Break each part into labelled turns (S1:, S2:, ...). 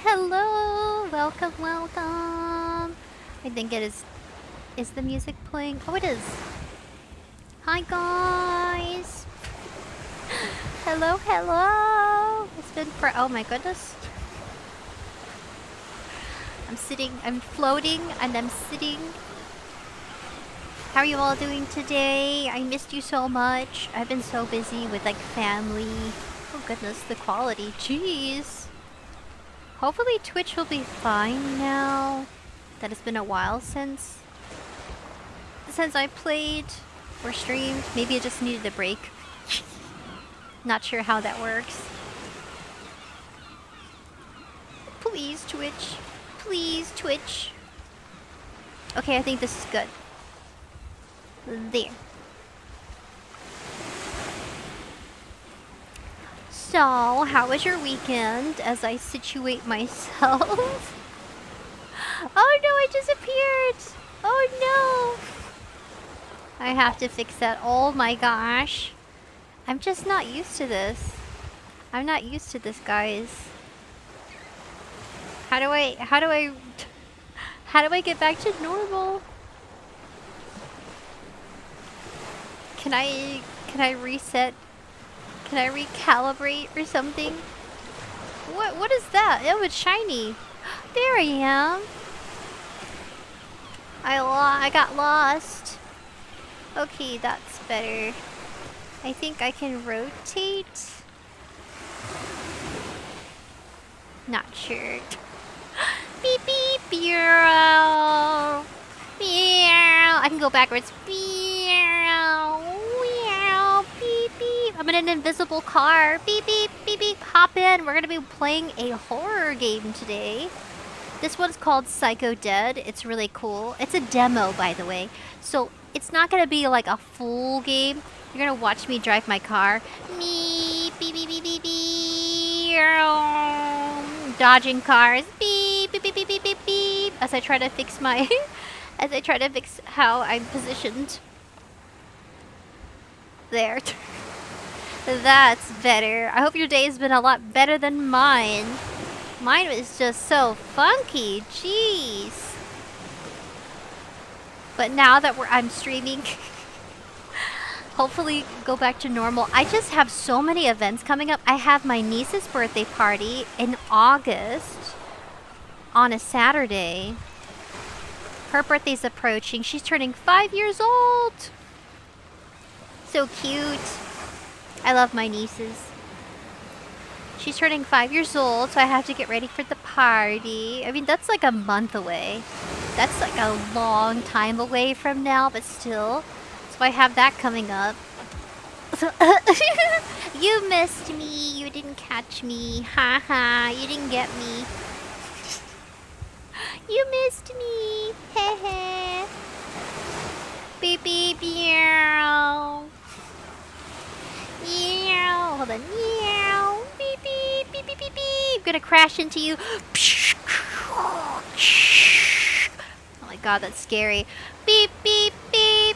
S1: Hello, welcome. I think it is. Is the music playing? Oh, it is. Hi, guys. Hello. It's been for. Oh my goodness. I'm floating, and I'm sitting. How are you all doing today? I missed you so much. I've been so busy with like family. Oh goodness, the quality. Jeez. Hopefully Twitch will be fine now that it's been a while since I played or streamed. Maybe I just needed a break. Not sure how that works. Please Twitch. Please Twitch. Okay, I think this is good. There. So, how was your weekend as I situate myself? Oh no, I disappeared! Oh no! I have to fix that. Oh my gosh. I'm just not used to this. I'm not used to this, guys. How do I get back to normal? Can I reset? Can I recalibrate or something? What is that? Oh, it's shiny. There I am. I got lost. Okay, that's better. I think I can rotate. Not sure. Beep beep meow. Meow. I can go backwards. Meow. Meow. Beep beep. I'm in an invisible car. Beep beep beep beep. Hop in. We're gonna be playing a horror game today. This one's called Psycho Dead. It's really cool. It's a demo, by the way. So it's not gonna be like a full game. You're gonna watch me drive my car. Beep beep beep beep beep beep. Dodging cars. Beep beep beep beep beep beep beep. As I try to fix my as I try to fix how I'm positioned. There. That's better. I hope your day has been a lot better than mine. Mine was just so funky. Jeez. But now that I'm streaming, hopefully go back to normal. I just have so many events coming up. I have my niece's birthday party in August on a Saturday. Her birthday's approaching. She's turning 5 years old. So cute. I love my nieces. She's turning 5 years old, so I have to get ready for the party. I mean, that's like a month away. That's like a long time away from now, but still. So I have that coming up. You missed me. You didn't catch me. Haha, you didn't get me. You missed me. Hehe. Beep beep meow. Meow. Hold on. Meow. Beep beep beep beep beep beep. I'm gonna crash into you. Oh my god, that's scary. Beep beep beep.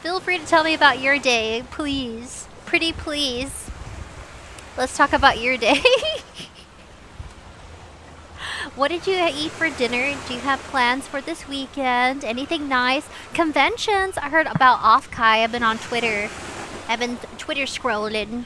S1: Feel free to tell me about your day, please. Pretty please. Let's talk about your day. What did you eat for dinner? Do you have plans for this weekend? Anything nice? Conventions? I heard about Off-Kai. I've been on Twitter. I've been Twitter scrolling.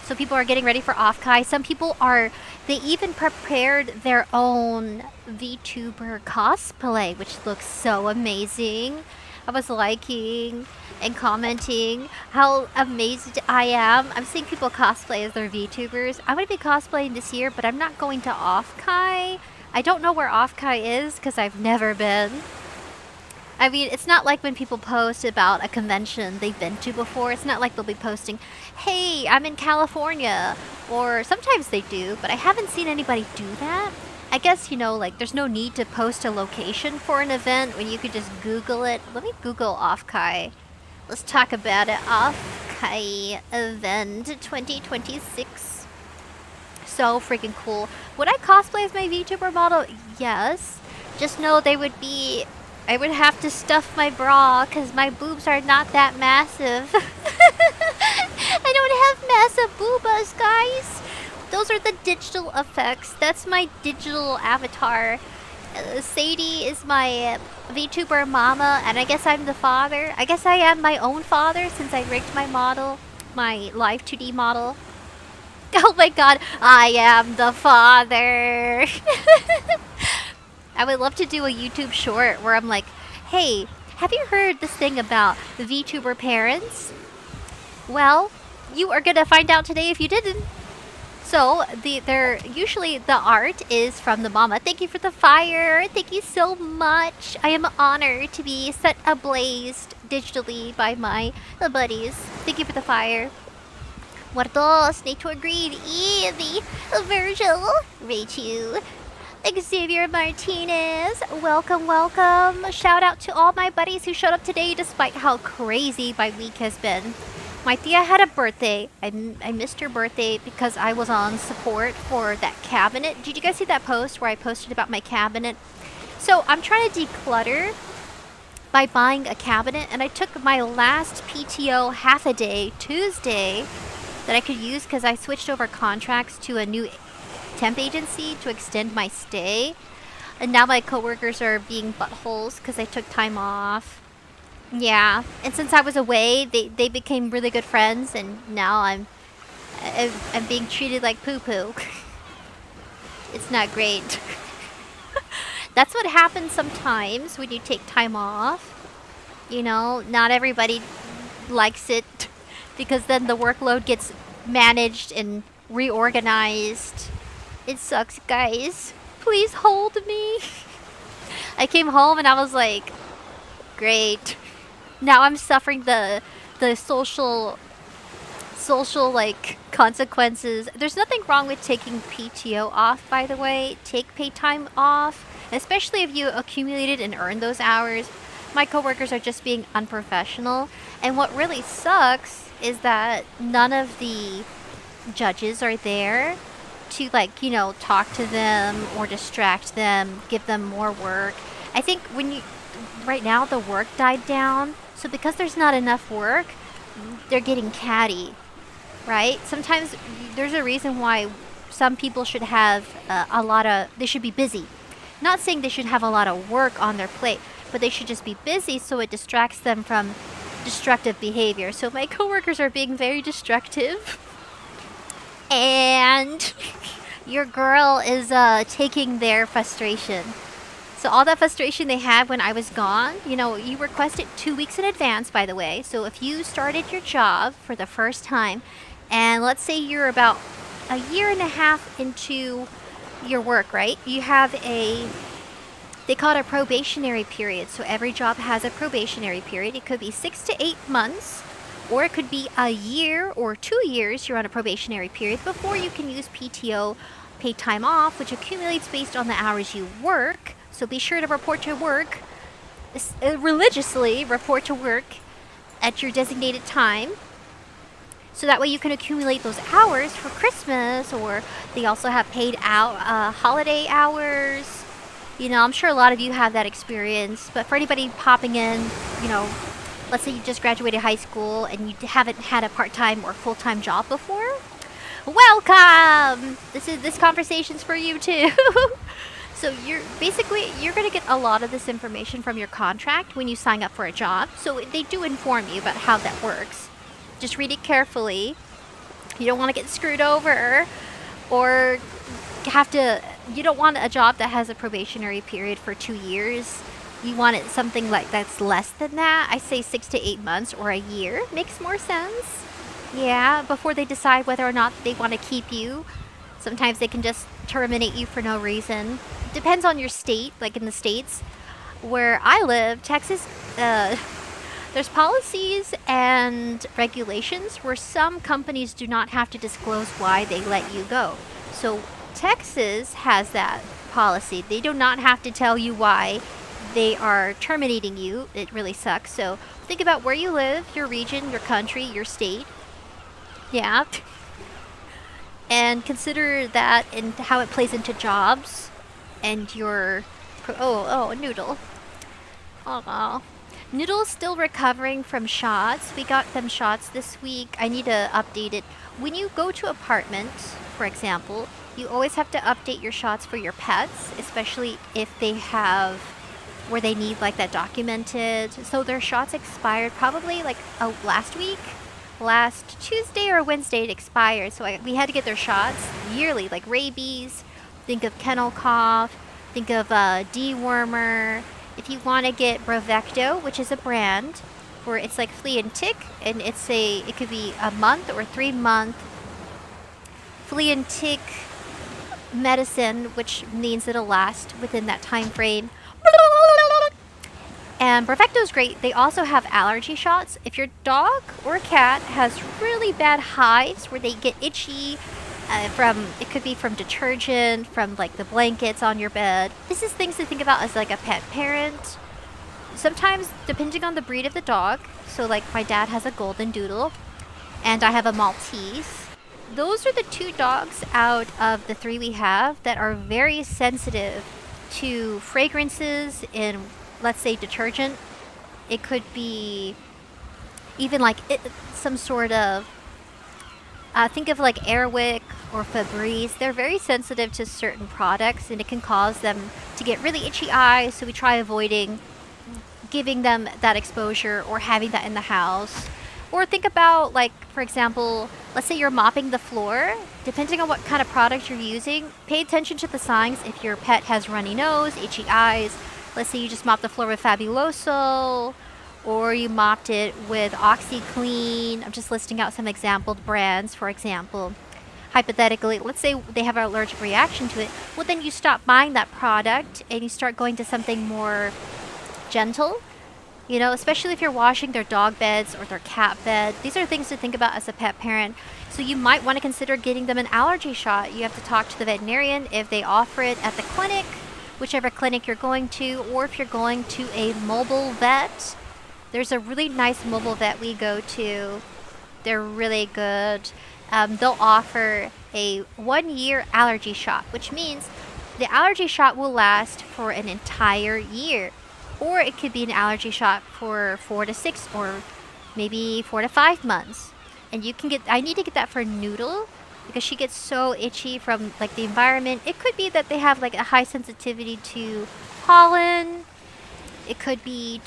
S1: So people are getting ready for Off-Kai. Some people are... They even prepared their own VTuber cosplay, which looks so amazing. I was liking and commenting how amazed I am. I'm seeing people cosplay as their VTubers. I'm going to be cosplaying this year, but I'm not going to Off-Kai. I don't know where Off-Kai is because I've never been. I mean, it's not like when people post about a convention they've been to before. It's not like they'll be posting, hey, I'm in California. Or sometimes they do, but I haven't seen anybody do that. I guess, you know, like, there's no need to post a location for an event when you could just Google it. Let me Google Off-Kai. Let's talk about it. Off-Kai event 2026. So freaking cool. Would I cosplay as my VTuber model? Yes. Just know they would be... I would have to stuff my bra because my boobs are not that massive. I don't have massive boobas, guys. Those are the digital effects. That's my digital avatar. Sadie is my VTuber mama, and I guess I'm the father. I guess I am my own father since I rigged my model, my live 2D model. Oh my god, I am the father. I would love to do a YouTube short where I'm like, hey, have you heard this thing about VTuber parents? Well, you are gonna find out today if you didn't. So, usually the art is from the mama. Thank you for the fire. Thank you so much. I am honored to be set ablaze digitally by my buddies. Thank you for the fire. Muertos, Nature Green, Evie, Virgil, Rachel, Xavier Martinez. Welcome, welcome. Shout out to all my buddies who showed up today despite how crazy my week has been. My tia had a birthday. I missed her birthday because I was on support for that cabinet. Did you guys see that post where I posted about my cabinet? So I'm trying to declutter by buying a cabinet, and I took my last PTO half a day, Tuesday, that I could use because I switched over contracts to a new temp agency to extend my stay. And now my coworkers are being buttholes because I took time off. Yeah, and since I was away, they became really good friends, and now I'm being treated like poo-poo. It's not great. That's what happens sometimes when you take time off. You know, not everybody likes it because then the workload gets managed and reorganized. It sucks, guys. Please hold me. I came home and I was like, great. Now I'm suffering the social like consequences. There's nothing wrong with taking PTO off, by the way. Take paid time off, especially if you accumulated and earned those hours. My coworkers are just being unprofessional, and what really sucks is that none of the judges are there to, like, you know, talk to them or distract them, give them more work. I think right now the work died down. So because there's not enough work, they're getting catty, right? Sometimes there's a reason why some people should have they should be busy. Not saying they should have a lot of work on their plate, but they should just be busy so it distracts them from destructive behavior. So my coworkers are being very destructive. And your girl is taking their frustration. So So all that frustration they had when I was gone, you request it 2 weeks in advance, by the way. So if you started your job for the first time, and let's say you're about a year and a half into your work, right? You have they call it a probationary period. So every job has a probationary period. It could be 6 to 8 months, or it could be a year or 2 years you're on a probationary period before you can use PTO, paid time off, which accumulates based on the hours you work. So be sure to report to work, religiously report to work at your designated time. So that way you can accumulate those hours for Christmas, or they also have paid out holiday hours. I'm sure a lot of you have that experience, but for anybody popping in, let's say you just graduated high school and you haven't had a part-time or full-time job before, welcome! This conversation's for you too. So you're going to get a lot of this information from your contract when you sign up for a job. So they do inform you about how that works. Just read it carefully. You don't want to get screwed over, or you don't want a job that has a probationary period for 2 years. You want it something like that's less than that. I say 6 to 8 months or a year makes more sense. Yeah, before they decide whether or not they want to keep you. Sometimes they can just terminate you for no reason. Depends on your state. Like in the States where I live, Texas, there's policies and regulations where some companies do not have to disclose why they let you go. So Texas has that policy. They do not have to tell you why they are terminating you. It really sucks. So think about where you live, your region, your country, your state. Yeah. And consider that and how it plays into jobs and your... Noodle. Oh, Noodle's still recovering from shots. We got them shots this week. I need to update it. When you go to apartments, for example, you always have to update your shots for your pets, especially if they have where they need like that documented. So their shots expired probably like last Tuesday or Wednesday it expired. So we had to get their shots yearly, like rabies. Think of kennel cough. Think of dewormer. If you want to get Bravecto, which is a brand where it's like flea and tick, and it could be a month or 3-month flea and tick medicine, which means it'll last within that time frame. And Bravecto is great. They also have allergy shots. If your dog or cat has really bad hives where they get itchy it could be from detergent, from like the blankets on your bed. This is things to think about as like a pet parent. Sometimes, depending on the breed of the dog, so like my dad has a golden doodle and I have a Maltese. Those are the 2 dogs out of the 3 we have that are very sensitive to fragrances in, let's say, detergent. It could be even like some sort of, think of like Airwick or Febreze. They're very sensitive to certain products and it can cause them to get really itchy eyes. So we try avoiding giving them that exposure or having that in the house. Or think about, like, for example, let's say you're mopping the floor. Depending on what kind of product you're using, pay attention to the signs. If your pet has runny nose, itchy eyes, let's say you just mopped the floor with Fabuloso, or you mopped it with OxyClean. I'm just listing out some example brands, for example. Hypothetically, let's say they have an allergic reaction to it. Well, then you stop buying that product and you start going to something more gentle. Especially if you're washing their dog beds or their cat bed. These are things to think about as a pet parent. So you might want to consider getting them an allergy shot. You have to talk to the veterinarian if they offer it at the clinic, whichever clinic you're going to, or if you're going to a mobile vet. There's a really nice mobile vet we go to. They're really good. They'll offer a 1-year allergy shot, which means the allergy shot will last for an entire year. Or it could be an allergy shot for 4 to 6 or maybe 4 to 5 months. And I need to get that for Noodle because she gets so itchy from like the environment. It could be that they have like a high sensitivity to pollen. It could be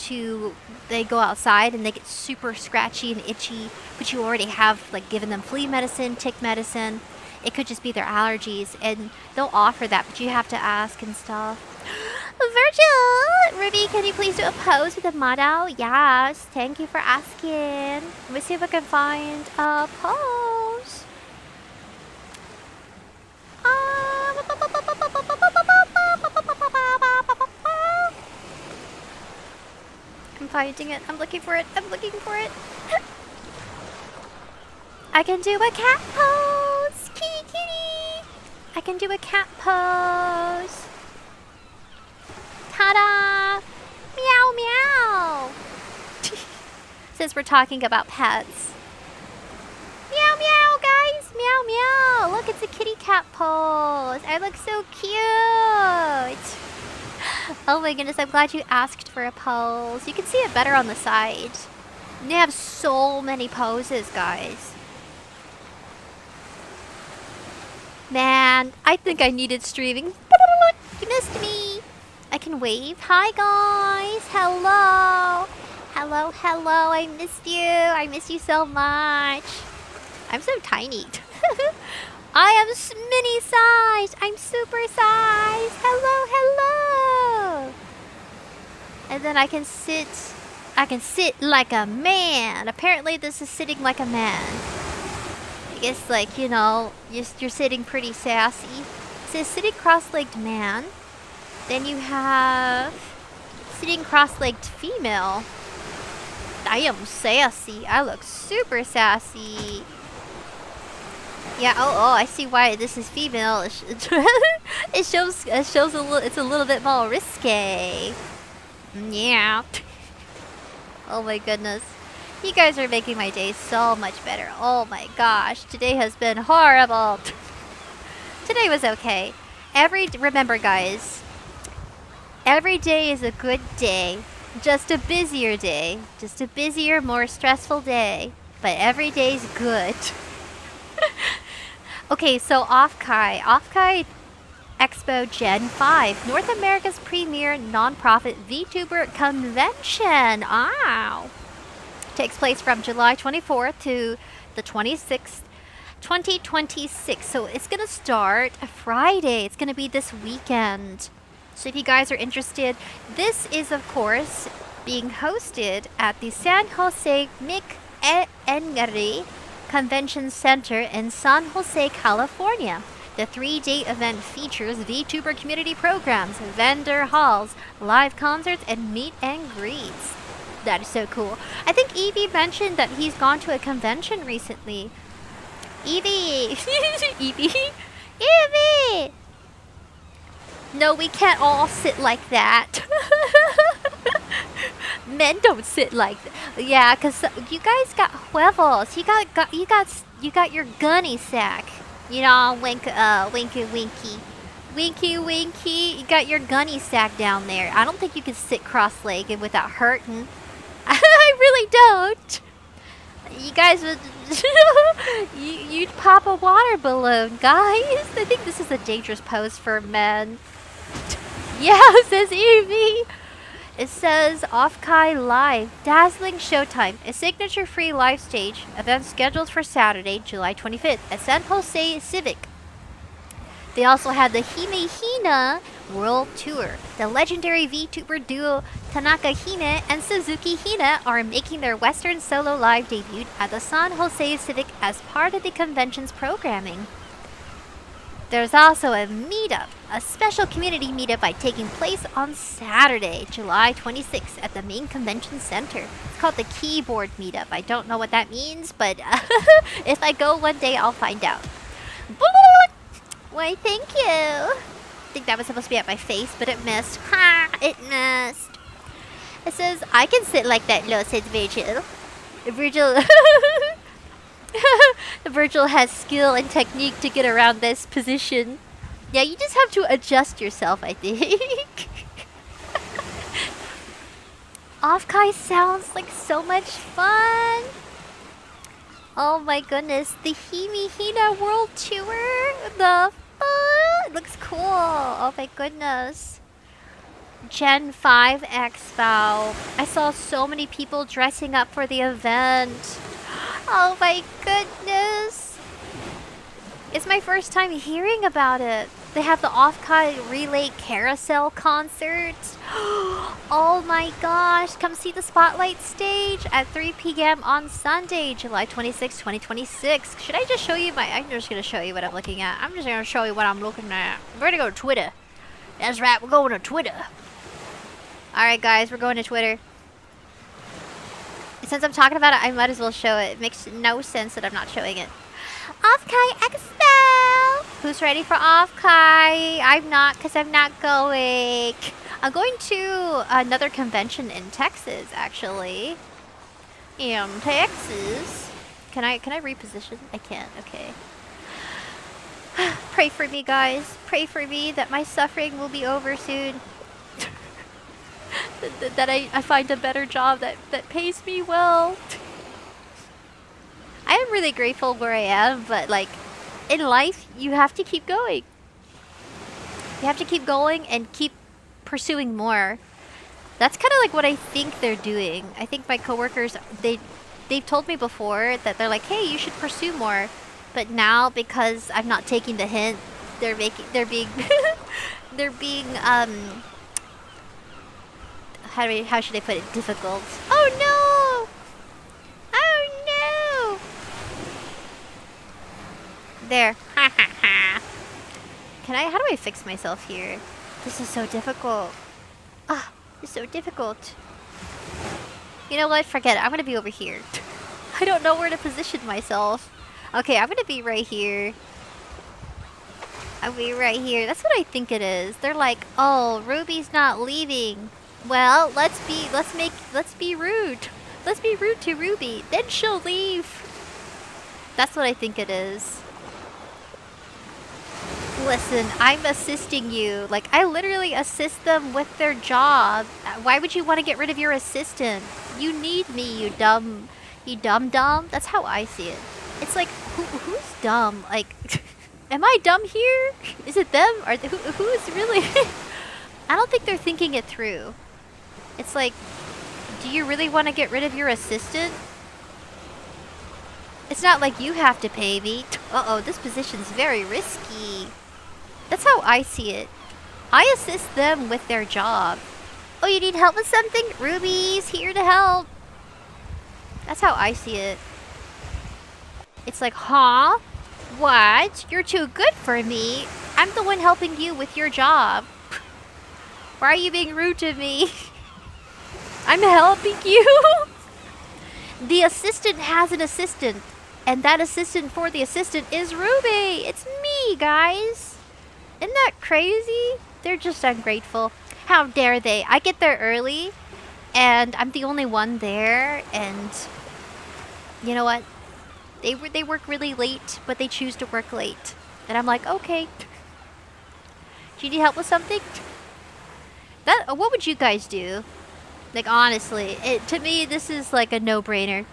S1: they go outside and they get super scratchy and itchy, but you already have like given them flea medicine, tick medicine. It could just be their allergies and they'll offer that, but you have to ask and stuff. Virgil! Ruby, can you please do a pose with the model? Yes, thank you for asking. Let me see if I can find a pose. I'm finding it. I'm looking for it. I'm looking for it. I can do a cat pose. Kitty, kitty. I can do a cat pose. Ta-da! Meow, meow. Since we're talking about pets. Meow, meow, guys. Meow, meow. Look, it's a kitty cat pose. I look so cute. Oh my goodness, I'm glad you asked for a pose. You can see it better on the side. They have so many poses, guys. Man, I think I needed streaming. You missed me. I can wave. Hi, guys. Hello. Hello, hello. I missed you. I miss you so much. I'm so tiny. I am mini sized. I'm super sized. Hello, hello. And then I can sit like a man. Apparently this is sitting like a man. I guess, like, you know, you're sitting pretty sassy. It says sitting cross-legged man. Then you have sitting cross-legged female. I am sassy. I look super sassy. Yeah, oh, I see why this is female. It shows a little, it's a little bit more risque. Yeah. Oh my goodness. You guys are making my day so much better. Oh my gosh, today has been horrible. Today was okay. Remember guys, every day is a good day. Just a busier day. Just a busier, more stressful day. But every day's good. Okay, so Offkai Expo Gen 5, North America's premier non-profit VTuber convention. Wow. Takes place from July 24th to the 26th, 2026. So it's going to start Friday. It's going to be this weekend. So if you guys are interested, this is of course being hosted at the San Jose McEngry Convention Center in San Jose, California. The 3-day event features VTuber community programs, vendor halls, live concerts, and meet and greets. That is so cool. I think Evie mentioned that he's gone to a convention recently. Evie! Evie! Evie! No, we can't all sit like that. Men don't sit like that. Yeah, cause you guys got huevos. You got your gunny sack. You know, winky winky. Winky winky. You got your gunny sack down there. I don't think you can sit cross-legged without hurting. I really don't. You guys would you'd pop a water balloon, guys. I think this is a dangerous pose for men. Yeah, says Evie. It says Offkai Live, dazzling showtime, a signature-free live stage event scheduled for Saturday, July 25th at San Jose Civic. They also had the Hime Hina World Tour. The legendary VTuber duo Tanaka Hime and Suzuki Hina are making their Western solo live debut at the San Jose Civic as part of the convention's programming. There's also a meetup, a special community meetup taking place on Saturday, July 26th at the main convention center. It's called the Keyboard Meetup. I don't know what that means, but if I go one day, I'll find out. Why, thank you. I think that was supposed to be at my face, but it missed. Ha! It missed. It says, I can sit like that, Lo, says Virgil. Virgil... Virgil has skill and technique to get around this position. Yeah, you just have to adjust yourself, I think. Offkai sounds like so much fun. Oh my goodness, the Hime Hina World Tour. The fun. It looks cool. Oh my goodness. Gen 5 Expo. I saw so many people dressing up for the event. Oh my goodness. It's my first time hearing about it. They have the Off-Kai Relay Carousel concert. Oh my gosh, come see the Spotlight stage at 3 p.m. on Sunday, July 26, 2026. Should I just show you I'm just gonna show you what I'm looking at. I'm just gonna show you what I'm looking at. We're gonna go to Twitter. That's right, we're going to Twitter. Alright guys, we're going to Twitter. Since I'm talking about it, I might as well show it. It makes no sense that I'm not showing it. Off-Kai Expo! Who's ready for Off-Kai? I'm not, because I'm not going. I'm going to another convention in Texas, actually. In Texas. Can I reposition? I can't, okay. Pray for me, guys. Pray for me that my suffering will be over soon. that I find a better job that pays me well. I am really grateful where I am, but like, in life, you have to keep going. You have to keep going and keep pursuing more. That's kind of like what I think they're doing. I think my coworkers, they've told me before that they're like, hey, you should pursue more. But now, because I'm not taking the hint, they're being, they're being, how should I put it? Difficult. Oh no! Oh no! There. Ha ha ha. How do I fix myself here? This is so difficult. Ah, it's so difficult. You know what? Forget it. I'm gonna be over here. I don't know where to position myself. Okay, I'm gonna be right here. I'll be right here. That's what I think it is. They're like, oh, Ruby's not leaving. Well, let's be rude. Let's be rude to Ruby. Then she'll leave. That's what I think it is. Listen, I'm assisting you. Like, I literally assist them with their job. Why would you want to get rid of your assistant? You need me, you dumb. That's how I see it. It's like, who's dumb? Like, am I dumb here? Is it them? Or who is really? I don't think they're thinking it through. It's like, do you really want to get rid of your assistant? It's not like you have to pay me. Uh-oh, this position's very risky. That's how I see it. I assist them with their job. Oh, you need help with something? Ruby's here to help. That's how I see it. It's like, huh? What? You're too good for me. I'm the one helping you with your job. Why are you being rude to me? I'm helping you. The assistant has an assistant. And that assistant for the assistant is Ruby. It's me, guys. Isn't that crazy? They're just ungrateful. How dare they? I get there early. And I'm the only one there. And you know what? They work really late, but they choose to work late. And I'm like, okay. Do you need help with something? What would you guys do? Like, honestly, to me, this is like a no-brainer.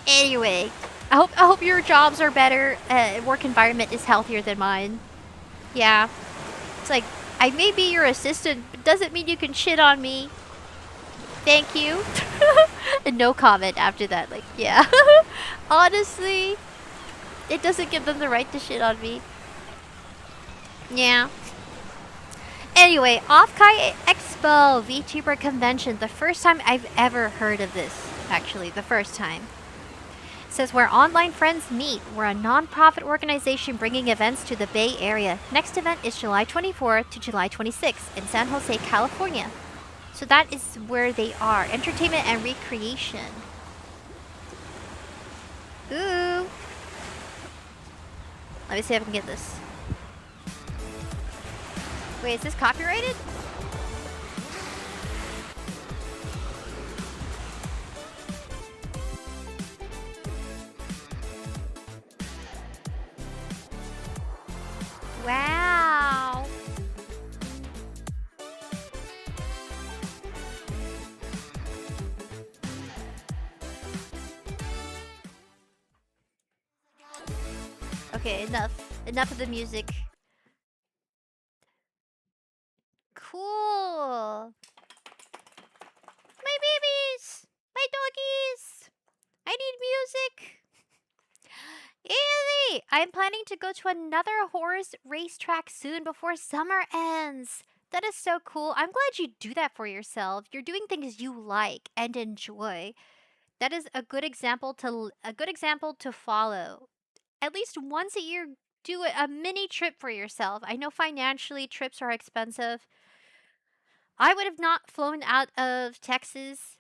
S1: Anyway, I hope your jobs are better. Work environment is healthier than mine. Yeah. It's like, I may be your assistant, but doesn't mean you can shit on me. Thank you. And no comment after that. Like, yeah. Honestly, it doesn't give them the right to shit on me. Yeah. Anyway, Off-Kai Expo VTuber convention. The first time I've ever heard of this, actually. The first time. It says, where online friends meet. We're a non-profit organization bringing events to the Bay Area. Next event is July 24th to July 26th in San Jose, California. So that is where they are. Entertainment and recreation. Ooh. Let me see if I can get this. Wait, is this copyrighted? Wow. Okay, enough. Enough of the music. Cool. My babies! My doggies! I need music! Easy! I'm planning to go to another horse racetrack soon before summer ends. That is so cool. I'm glad you do that for yourself. You're doing things you like and enjoy. That is a good example to follow. At least once a year, do a mini trip for yourself. I know financially trips are expensive. I would have not flown out of Texas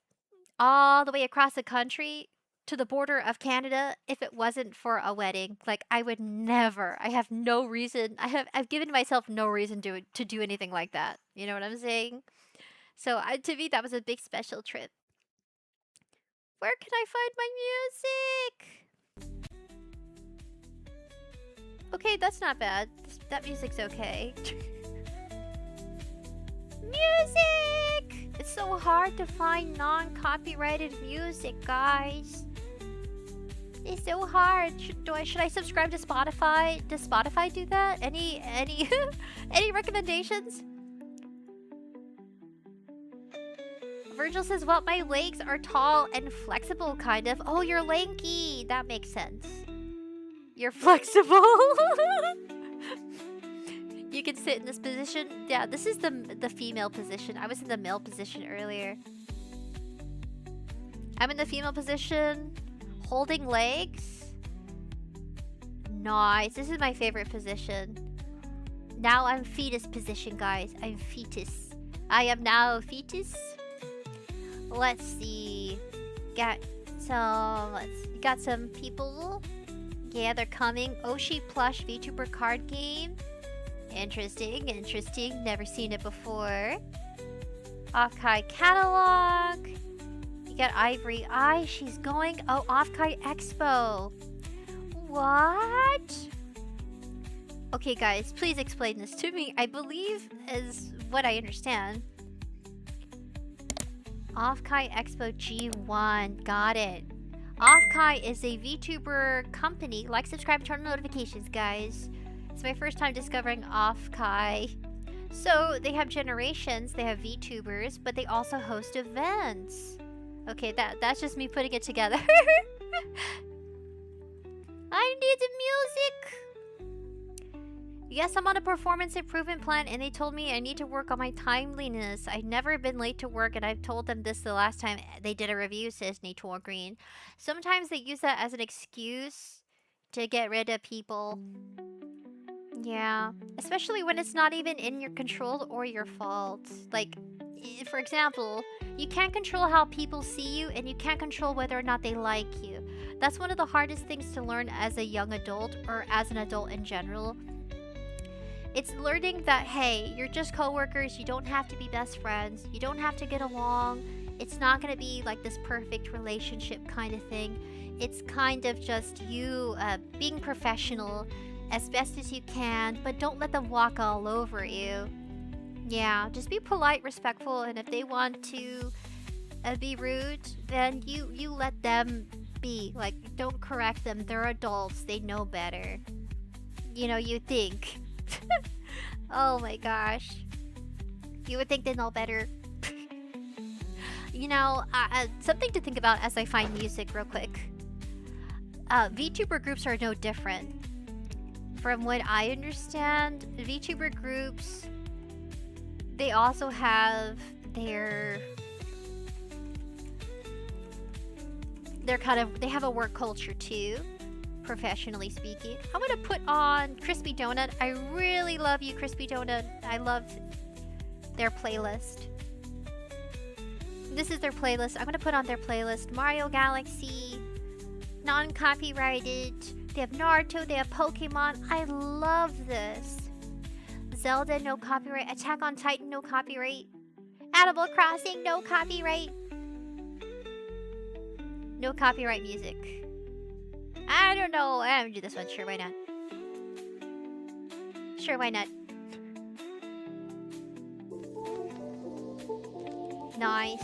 S1: all the way across the country to the border of Canada if it wasn't for a wedding. Like I would never. I have no reason. I've given myself no reason to do anything like that. You know what I'm saying? So to me that was a big special trip. Where can I find my music? Okay, that's not bad. That music's okay. Music! It's so hard to find non-copyrighted music, guys. It's so hard. Should I subscribe to Spotify? Does Spotify do that? Any any recommendations? Virgil says, well, my legs are tall and flexible, kind of. Oh, you're lanky. That makes sense. You're flexible. You can sit in this position. Yeah, this is the female position. I was in the male position earlier. I'm in the female position, holding legs. Nice. This is my favorite position. Now I'm fetus position, guys. I'm fetus. I am now fetus. Let's see. Got some people. Yeah, they're coming. Oshi plush VTuber card game. Interesting, interesting. Never seen it before. Offkai catalog. You got Ivory Eye. She's going. Oh, Offkai Expo. What? Okay, guys, please explain this to me. I believe, is what I understand. Offkai Expo G1. Got it. Offkai is a VTuber company. Like, subscribe, turn on notifications, guys. It's my first time discovering Offkai. So, they have generations, they have VTubers, but they also host events. Okay, that's just me putting it together. I need the music! Yes, I'm on a performance improvement plan, and they told me I need to work on my timeliness. I've never been late to work, and I've told them this the last time they did a review, says Nator Green. Sometimes they use that as an excuse to get rid of people. Yeah, especially when it's not even in your control or your fault. Like, for example, you can't control how people see you, and you can't control whether or not they like you. That's one of the hardest things to learn as a young adult, or as an adult in general. It's learning that, hey, you're just coworkers, you don't have to be best friends, you don't have to get along, it's not gonna be like this perfect relationship kind of thing. It's kind of just you being professional as best as you can, but don't let them walk all over you. Yeah, just be polite, respectful, and if they want to be rude, then you let them be. Like, don't correct them, they're adults, they know better. You know, you think. Oh my gosh. You would think they know better. You know, something to think about as I find music real quick. VTuber groups are no different. From what I understand, VTuber groups, they also have their they have a work culture too. Professionally speaking. I'm gonna put on Crispy Donut. I really love you, Crispy Donut. I love their playlist. This is their playlist. I'm gonna put on their playlist. Mario Galaxy, non-copyrighted. They have Naruto, they have Pokemon. I love this. Zelda, no copyright. Attack on Titan, no copyright. Animal Crossing, no copyright. No copyright music. I don't know. I'm gonna do this one. Sure, why not? Sure, why not? Nice.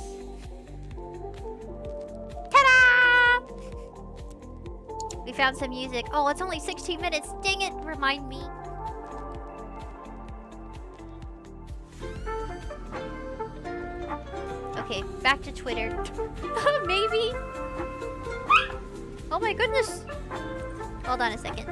S1: Ta-da! We found some music. Oh, it's only 16 minutes. Dang it. Remind me. Okay, back to Twitter. Maybe. Oh my goodness! Hold on a second.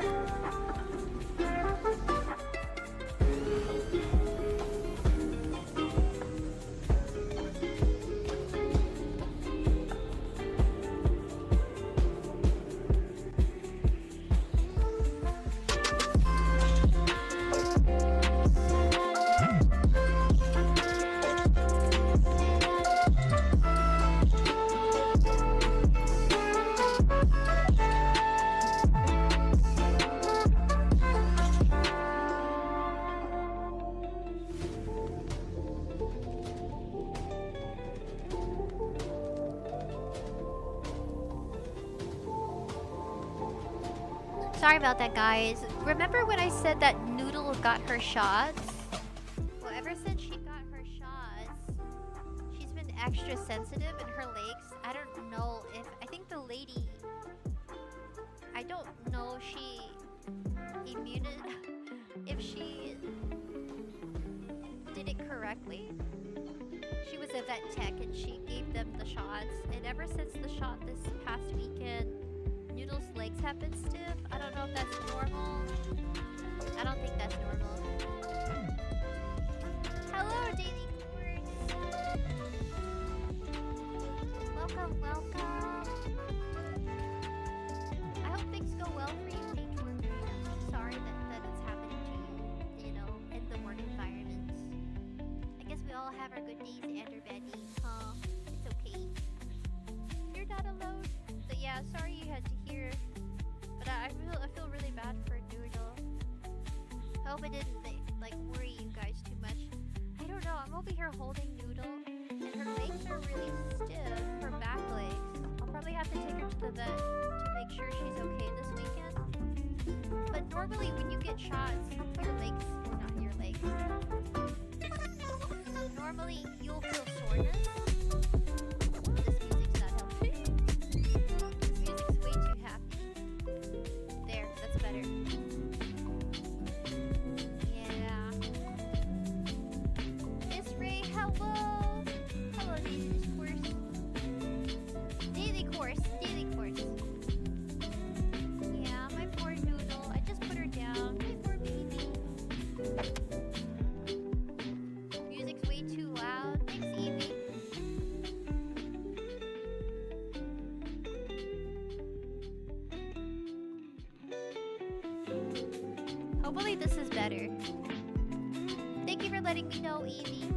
S1: Sorry about that, guys. Remember when I said that Noodle got her shots? Well, ever since she got her shots, she's been extra sensitive in her legs. I don't know if... I think the lady... I don't know if she... if she... did it correctly. She was a vet tech and she gave them the shots. And ever since the shot this past weekend, Noodle's legs have been stiff. I don't know if that's normal. I don't think that's normal. Hello, Daily Course. Welcome, welcome. I hope things go well for you, VTuber. I'm sorry that it's happening to you, you know, in the work environment. I guess we all have our good days and our bad days, huh? It's okay. You're not alone. But yeah, sorry you had to hear. But I feel really bad for Noodle. I hope it didn't like worry you guys too much. I don't know. I'm over here holding Noodle, and her legs are really stiff. Her back legs. I'll probably have to take her to the vet to make sure she's okay this weekend. But normally, when you get shots, your legs, not your legs. Normally, you'll feel soreness. This music's not helping. This music's way too happy. There, that's better. Yeah. Miss Ray, hello! Hello, Daily Course. Daily Course, Daily Course. Yeah, my poor Noodle. I just put her down. My poor baby. Music's way too loud. Thanks, Evie. Hopefully this is better. Thank you for letting me know, Evie.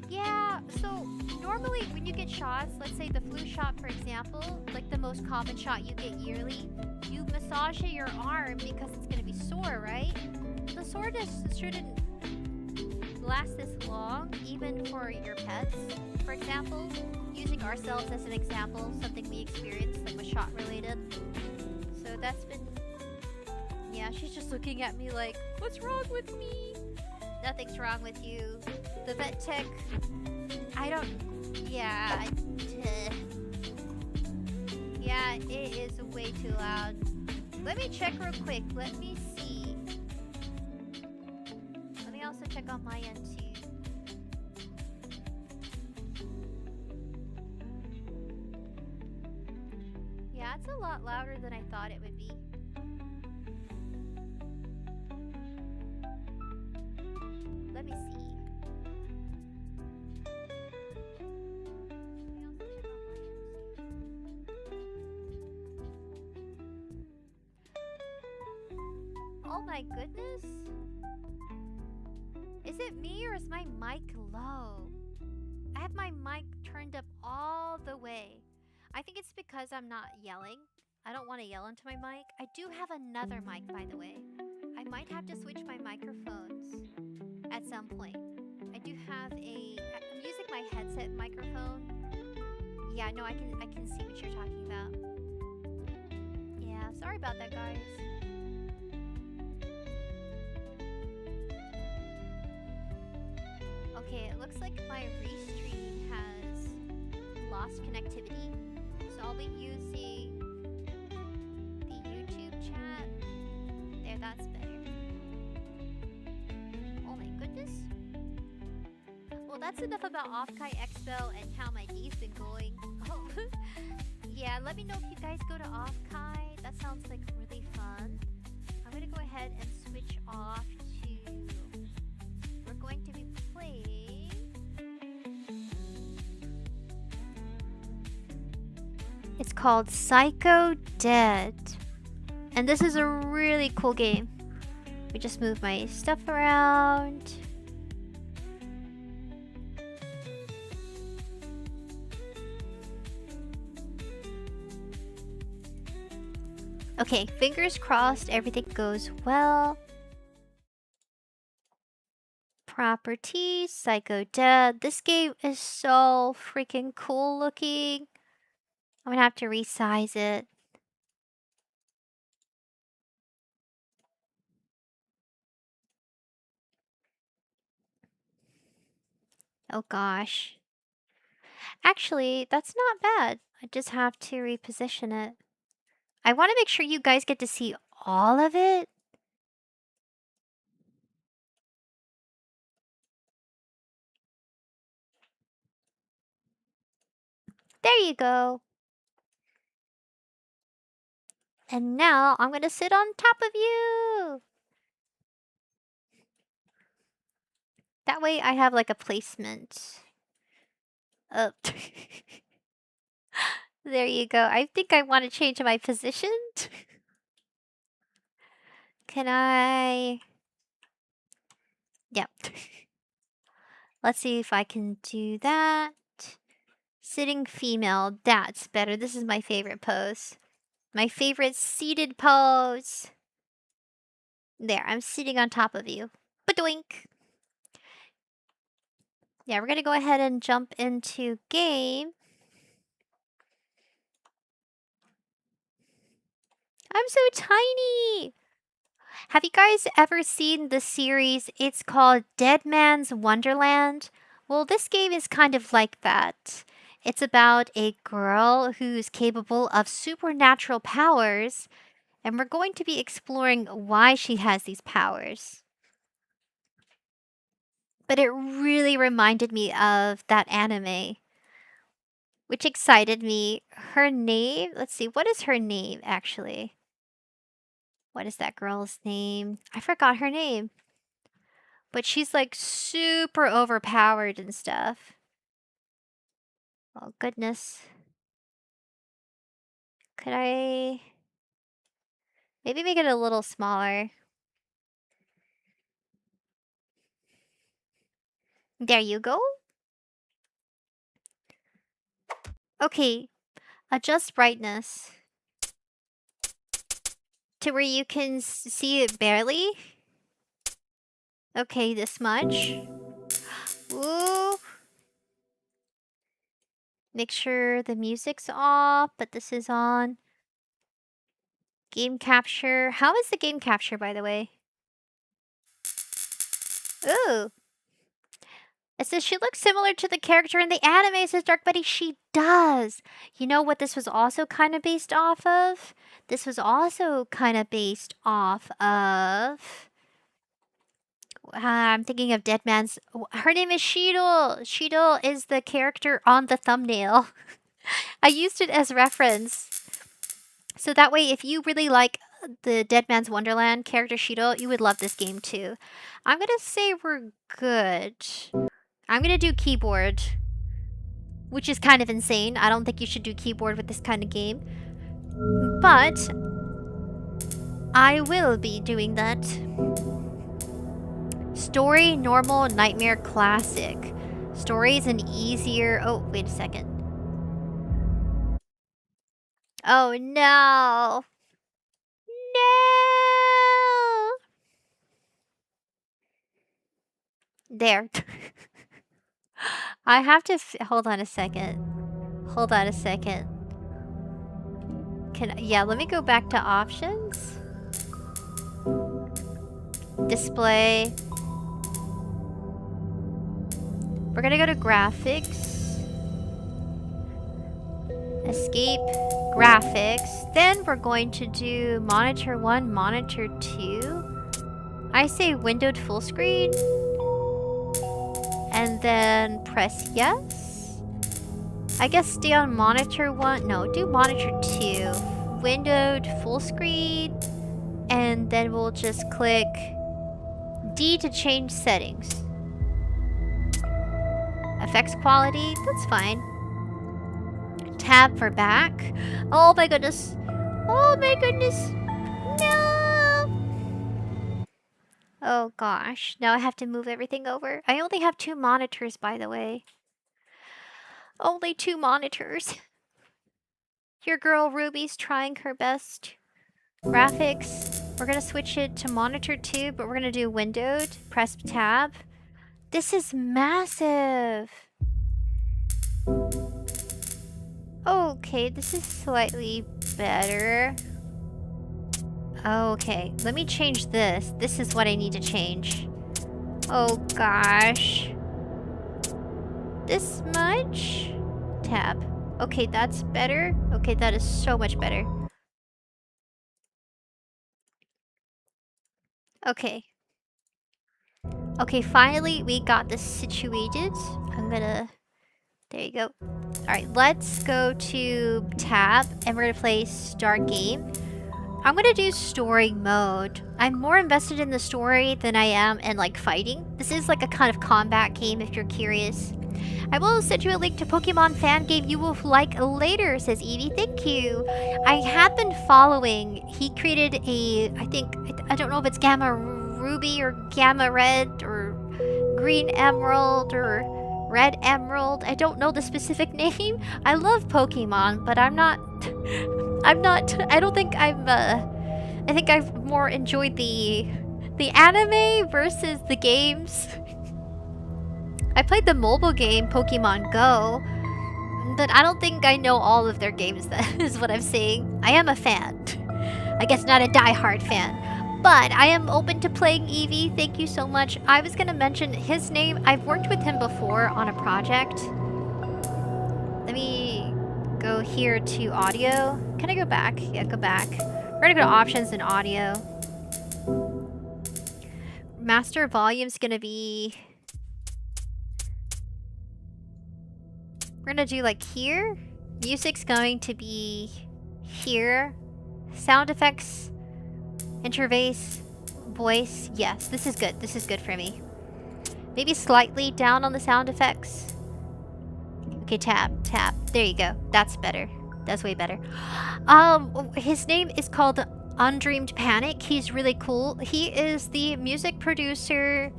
S1: Yeah, so normally when you get shots, let's say the flu shot for example, like the most common shot you get yearly, you massage your arm because it's gonna be sore, right? The soreness shouldn't last this long, even for your pets. For example, using ourselves as an example, something we experienced like was shot related. So that's been... Yeah, she's just looking at me like, what's wrong with me? Nothing's wrong with you. The vet tech, I don't... Yeah, yeah, it is way too loud. Let me check real quick. Let me see. Let me also check on my end too. Yeah, it's a lot louder than I thought it would be. Let me see. Oh my goodness. Is it me or is my mic low? I have my mic turned up all the way. I think it's because I'm not yelling. I don't want to yell into my mic. I do have another mic, by the way. I might have to switch my microphones at some point. I do have I'm using my headset microphone. Yeah, no, I can see what you're talking about. Yeah, sorry about that, guys. Okay, it looks like my restream has lost connectivity. So I'll be using the YouTube chat. There, that's better. Oh my goodness. Well, that's enough about Off-Kai Expo and how my day's been going. Oh, yeah, let me know if you guys go to Off-Kai. That sounds like really fun. ahead and switch off to... We're going to be playing... It's called Psycho Dead. And this is a really cool game. We just move my stuff around. Okay, fingers crossed everything goes well. Properties, Psycho Dead. This game is so freaking cool looking. I'm gonna have to resize it. Oh gosh. Actually, that's not bad. I just have to reposition it. I want to make sure you guys get to see all of it. There you go. And now I'm gonna sit on top of you. That way I have like a placement. Up. There you go. I think I want to change my position. Can I... Yep. Let's see if I can do that. Sitting female. That's better. This is my favorite pose. My favorite seated pose. There, I'm sitting on top of you. Ba-doink! Yeah, we're gonna go ahead and jump into game. I'm so tiny! Have you guys ever seen the series? It's called Dead Man's Wonderland. Well, this game is kind of like that. It's about a girl who's capable of supernatural powers, and we're going to be exploring why she has these powers. But it really reminded me of that anime, which excited me. Her name, let's see, what is her name actually? What is that girl's name? I forgot her name. But she's like super overpowered and stuff. Oh goodness. Could I maybe make it a little smaller? There you go. Okay, adjust brightness to where you can see it barely. Okay, this much. Ooh. Make sure the music's off, but this is on. Game capture. How is the game capture, by the way? Ooh. It says she looks similar to the character in the anime, says Dark Buddy. She does. You know what this was also kind of based off of? This was also kind of based off of... I'm thinking of Dead Man's... Her name is Sheedle. Sheedle is the character on the thumbnail. I used it as reference. So that way, if you really like the Dead Man's Wonderland character Sheedle, you would love this game too. I'm gonna say we're good. I'm gonna do keyboard, which is kind of insane. I don't think you should do keyboard with this kind of game. But I will be doing that. Story, normal, nightmare, classic. Story is an easier... Oh, wait a second. Oh no! No! There. I have to... Hold on a second. Hold on a second. Yeah, let me go back to options. Display. We're gonna go to graphics. Escape. Graphics. Then we're going to do monitor 1, monitor 2. I say windowed full screen. And then press yes. I guess stay on monitor 1. No, do monitor 2. Windowed full screen. And then we'll just click D to change settings. Effects quality, that's fine. Tab for back. Oh my goodness. Oh my goodness. No. Oh gosh. Now I have to move everything over. I only have 2 monitors, by the way. Only 2 monitors. Your girl Ruby's trying her best. Graphics. We're gonna switch it to monitor 2, but we're gonna do windowed. Press tab. This is massive. Okay, this is slightly better. Okay, let me change this. This is what I need to change. Oh gosh. This much? Tab. Okay, that's better. Okay, that is so much better. Okay. Okay, finally we got this situated. I'm gonna... There you go. Alright, let's go to tab and we're gonna play start game. I'm gonna do story mode. I'm more invested in the story than I am in like fighting. This is like a kind of combat game if you're curious. I will send you a link to Pokemon fan game you will like later, says Evie. Thank you. I have been following. He created a, I don't know if it's Gamma Ruby or Gamma Red or Green Emerald or Red Emerald. I don't know the specific name. I love Pokemon, but I don't think I think I've more enjoyed the anime versus the games. I played the mobile game Pokemon Go, but I don't think I know all of their games. That is what I'm saying. I am a fan. I guess not a die-hard fan. But I am open to playing Eevee. Thank you so much. I was going to mention his name. I've worked with him before on a project. Let me go here to audio. Can I go back? Yeah, go back. We're going to go to options and audio. Master volume's going to be... We're gonna do like here. Music's going to be here. Sound effects, interface, voice. Yes, this is good. This is good for me. Maybe slightly down on the sound effects. Okay, tab. There you go. That's better. That's way better. His name is called Undreamed Panic. He's really cool. He is the music producer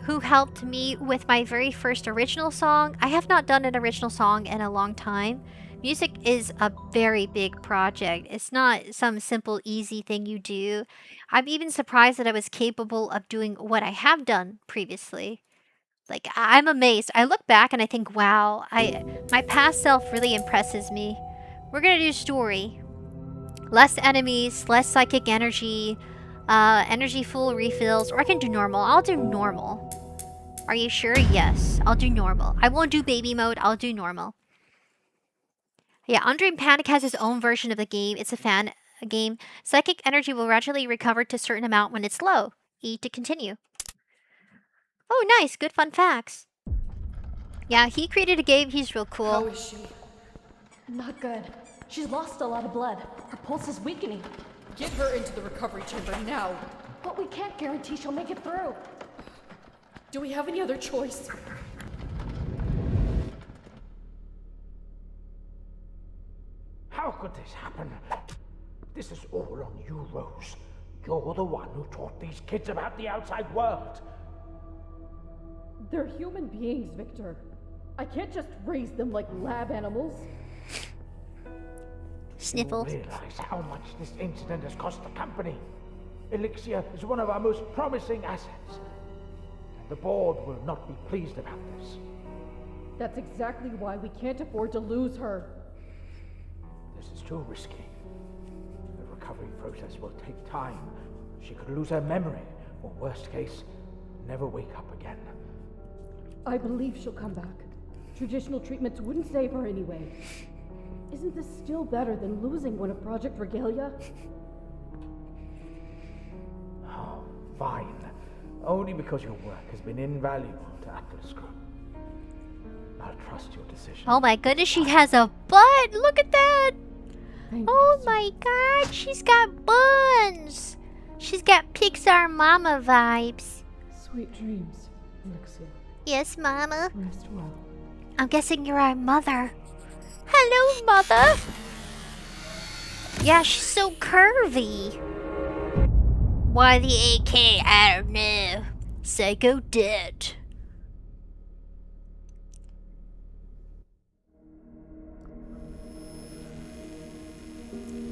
S1: who helped me with my very first original song. I have not done an original song in a long time. Music is a very big project. It's not some simple, easy thing you do. I'm even surprised that I was capable of doing what I have done previously. Like, I'm amazed. I look back and I think, wow, my past self really impresses me. We're gonna do story. Less enemies, less psychic energy, energy full refills, or I can do normal. I'll do normal. Are you sure? Yes, I'll do normal. I won't do baby mode, I'll do normal. Yeah, Undreamed Panic has his own version of the game. It's a fan game. Psychic energy will gradually recover to a certain amount when it's low. E to continue. Oh, nice. Good fun facts. Yeah, he created a game. He's real cool.
S2: How is she?
S3: Not good. She's lost a lot of blood. Her pulse is weakening.
S2: Get her into the recovery chamber now.
S3: But we can't guarantee she'll make it through.
S2: Do we have any other choice?
S4: How could this happen? This is all on you, Rose. You're the one who taught these kids about the outside world.
S3: They're human beings, Victor. I can't just raise them like lab animals.
S1: Sniffles.
S4: You realize how much this incident has cost the company. Elixir is one of our most promising assets. The board will not be pleased about this.
S3: That's exactly why we can't afford to lose her.
S4: This is too risky. The recovery process will take time. She could lose her memory, or worst case, never wake up again.
S3: I believe she'll come back. Traditional treatments wouldn't save her anyway. Isn't this still better than losing one of Project Regalia?
S4: Oh, fine. Only because your work has been invaluable to Atlas Group. I'll trust your decision.
S1: Oh my goodness, she has a butt! Look at that!
S3: Thank
S1: Oh
S3: you,
S1: my god, she's got buns! She's got Pixar Mama vibes.
S3: Sweet dreams, Alexia.
S1: Yes, Mama.
S3: Rest well.
S1: I'm guessing you're our mother. Hello, Mother! Yeah, she's so curvy. Why the AK? I don't know. Psycho dead.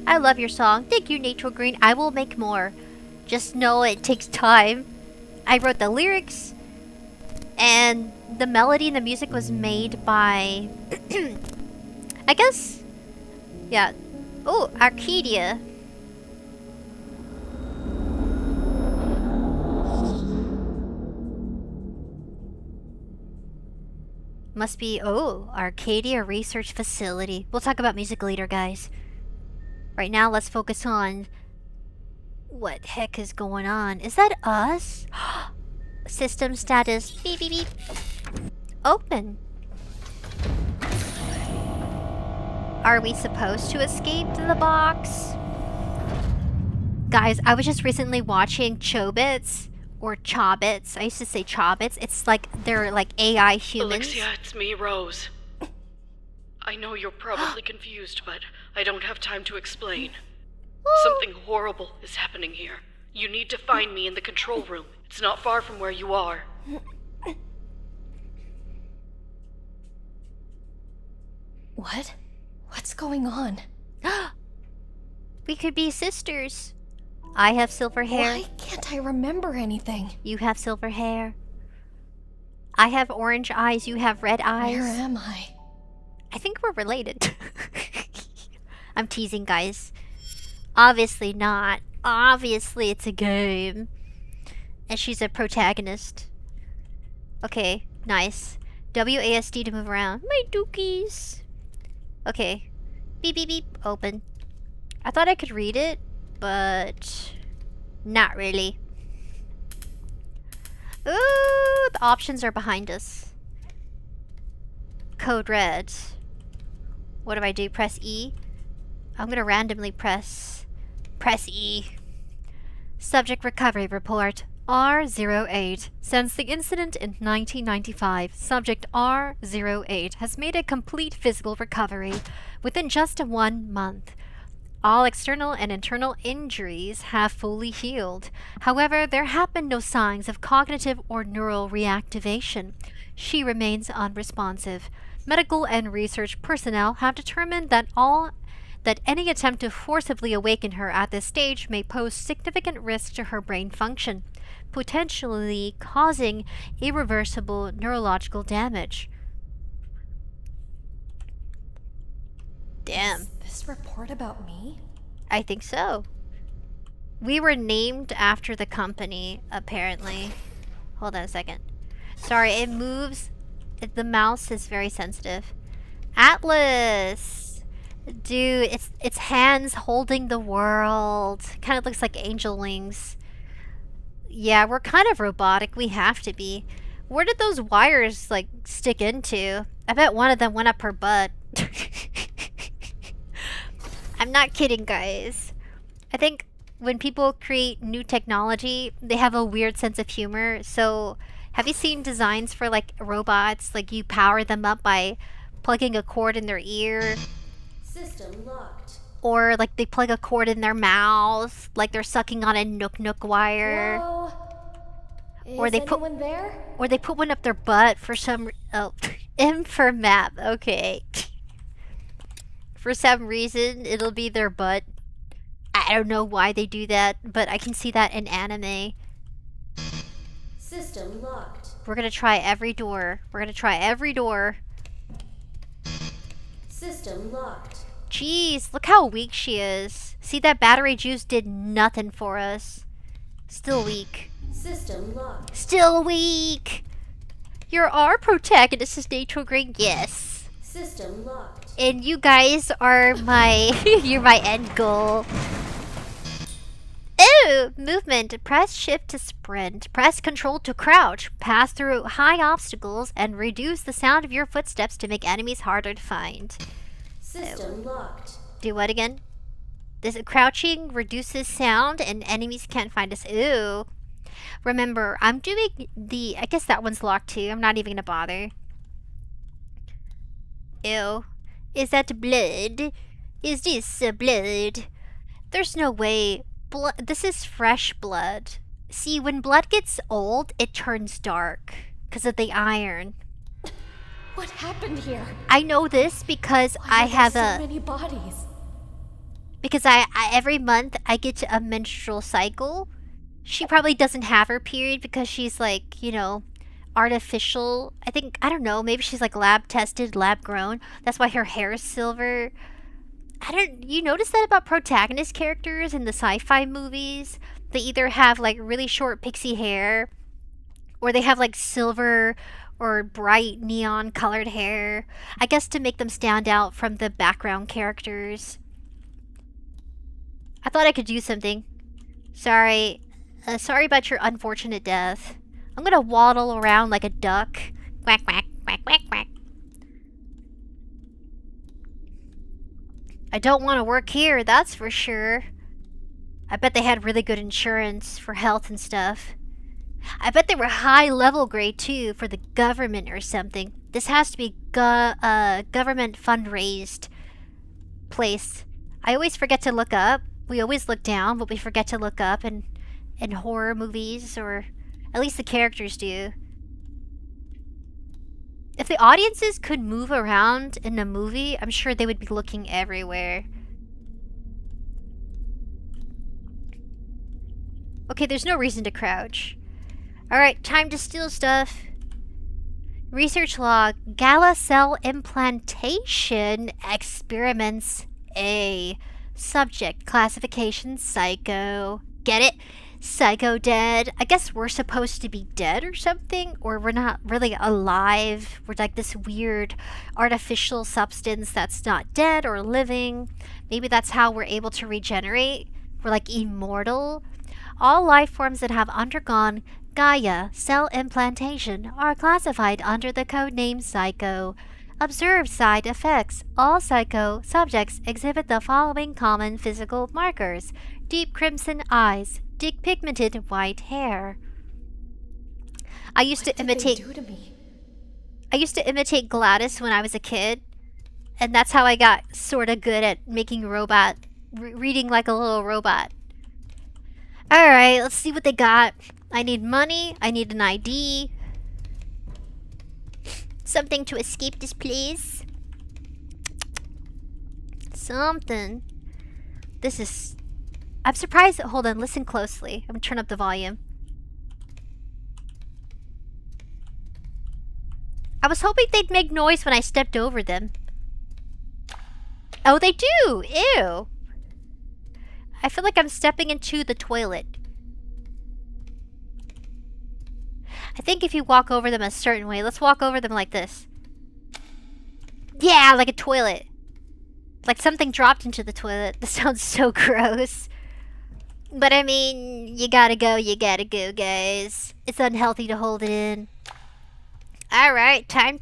S1: I love your song. Thank you, Nature Green. I will make more. Just know it takes time. I wrote the lyrics, and the melody and the music was made by... I guess... Yeah. Oh, Arcadia. Must be... Oh, Arcadia Research Facility. We'll talk about music later, guys. Right now, let's focus on... What the heck is going on? Is that us? System status. Beep, beep, beep. Open. Are we supposed to escape the box? Guys, I was just recently watching Chobits. Or Chobits. I used to say Chobits. It's like, they're like AI humans.
S5: Alexia, it's me, Rose. I know you're probably confused, but I don't have time to explain. Something horrible is happening here. You need to find me in the control room. It's not far from where you are.
S6: What? What's going on?
S1: We could be sisters. I have silver hair.
S6: Why can't I remember anything?
S1: You have silver hair. I have orange eyes. You have red eyes.
S6: Where am I?
S1: I think we're related. I'm teasing, guys. Obviously not. Obviously it's a game. And she's a protagonist. Okay, nice. WASD to move around. My dookies. Okay. Beep, beep, beep. Open. I thought I could read it, but not really. Ooh, the options are behind us. Code red. What do I do? Press E? I'm gonna randomly press E. Subject recovery report. R08. Since the incident in 1995, Subject R08 has made a complete physical recovery within just 1 month. All external and internal injuries have fully healed. However, there have been no signs of cognitive or neural reactivation. She remains unresponsive. Medical and research personnel have determined that any attempt to forcibly awaken her at this stage may pose significant risk to her brain function, potentially causing irreversible neurological damage. Damn.
S6: Is this report about me?
S1: I think so. We were named after the company, apparently. Hold on a second. Sorry, it moves. The mouse is very sensitive. Atlas! Dude, it's hands holding the world. Kind of looks like angel wings. Yeah, we're kind of robotic. We have to be. Where did those wires, like, stick into? I bet one of them went up her butt. I'm not kidding, guys. I think when people create new technology, they have a weird sense of humor. So, have you seen designs for, like, robots? Like, you power them up by plugging a cord in their ear.
S6: System locked.
S1: Or, like, they plug a cord in their mouth. Like, they're sucking on a Nook wire.
S6: Hello?
S1: Or
S6: Is
S1: they put-
S6: anyone there?
S1: Or they put one up their butt for some... Oh, M for map. Okay. For some reason, it'll be their butt. I don't know why they do that, but I can see that in anime.
S6: System locked.
S1: We're gonna try every door. We're gonna try every door.
S6: System locked.
S1: Jeez, look how weak she is. See, that battery juice did nothing for us. Still weak.
S6: System locked.
S1: Still weak! You're our protagonist, is Nature Green. Yes.
S6: System locked.
S1: And you guys are my... you're my end goal. Ooh! Movement. Press shift to sprint. Press control to crouch. Pass through high obstacles and reduce the sound of your footsteps to make enemies harder to find.
S6: System locked.
S1: Do what again? This crouching reduces sound and enemies can't find us. Ew. Remember, I'm doing the... I guess that one's locked too. I'm not even gonna bother. Ew. Is that blood? Is this blood? There's no way. Blood. This is fresh blood. See, when blood gets old, it turns dark. Because of the iron.
S2: What happened here?
S1: I know this because
S2: Why
S1: I
S2: are
S1: have
S2: there
S1: a...
S2: so many bodies?
S1: Because I every month I get a menstrual cycle. She probably doesn't have her period because she's like, you know, artificial. I think, I don't know, maybe she's like lab tested, lab grown. That's why her hair is silver. You notice that about protagonist characters in the sci-fi movies? They either have like really short pixie hair or they have like silver or bright neon colored hair. I guess to make them stand out from the background characters. I thought I could do something. Sorry. Sorry about your unfortunate death. I'm gonna waddle around like a duck. Quack, quack, quack, quack, quack. I don't want to work here, that's for sure. I bet they had really good insurance for health and stuff. I bet they were high level grade too for the government or something. This has to be government fundraised place. I always forget to look up. We always look down, but we forget to look up in horror movies, or at least the characters do. If the audiences could move around in a movie, I'm sure they would be looking everywhere. Okay, there's no reason to crouch. Alright, time to steal stuff. Research log. Gala cell implantation experiments A. Subject classification psycho. Get it? Psycho dead. I guess we're supposed to be dead or something, or we're not really alive. We're like this weird artificial substance that's not dead or living. Maybe that's how we're able to regenerate. We're like immortal. All life forms that have undergone Gaia cell implantation are classified under the codename Psycho. Observed side effects. All Psycho subjects exhibit the following common physical markers: deep crimson eyes, deep pigmented white hair. I used to imitate Gladys when I was a kid, and that's how I got sort of good at making reading like a little robot. Alright, let's see what they got. I need money, I need an ID. Something to escape this place. Something. This is... I'm surprised. Hold on, listen closely. I'm gonna turn up the volume. I was hoping they'd make noise when I stepped over them. Oh, they do! Ew! I feel like I'm stepping into the toilet. I think if you walk over them a certain way, let's walk over them like this. Yeah, like a toilet. Like something dropped into the toilet. This sounds so gross. But I mean, you gotta go, guys. It's unhealthy to hold it in. Alright, time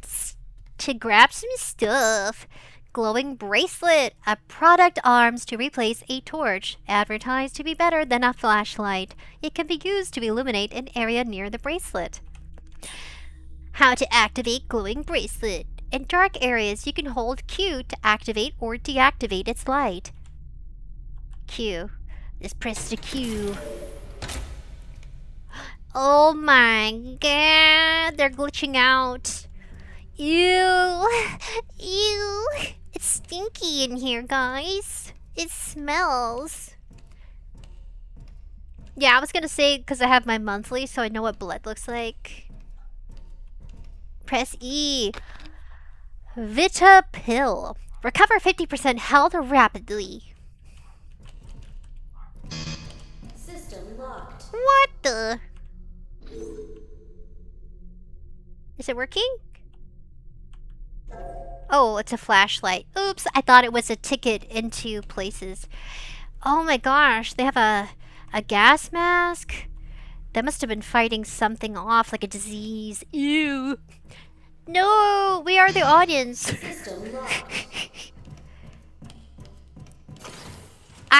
S1: to grab some stuff. Glowing bracelet. A product arms to replace a torch. Advertised to be better than a flashlight. It can be used to illuminate an area near the bracelet. How to activate glowing bracelet. In dark areas, you can hold Q to activate or deactivate its light. Q. Just press the Q. Oh my god, they're glitching out. Ew. Ew. It's stinky in here, guys. It smells. Yeah, I was gonna say because I have my monthly, so I know what blood looks like. Press E. Vita pill. Recover 50% health rapidly.
S6: System locked.
S1: What the? Is it working? Oh, it's a flashlight. Oops, I thought it was a ticket into places. Oh my gosh, they have a gas mask? They must have been fighting something off, like a disease. Ew. No, we are the audience.
S6: System locked.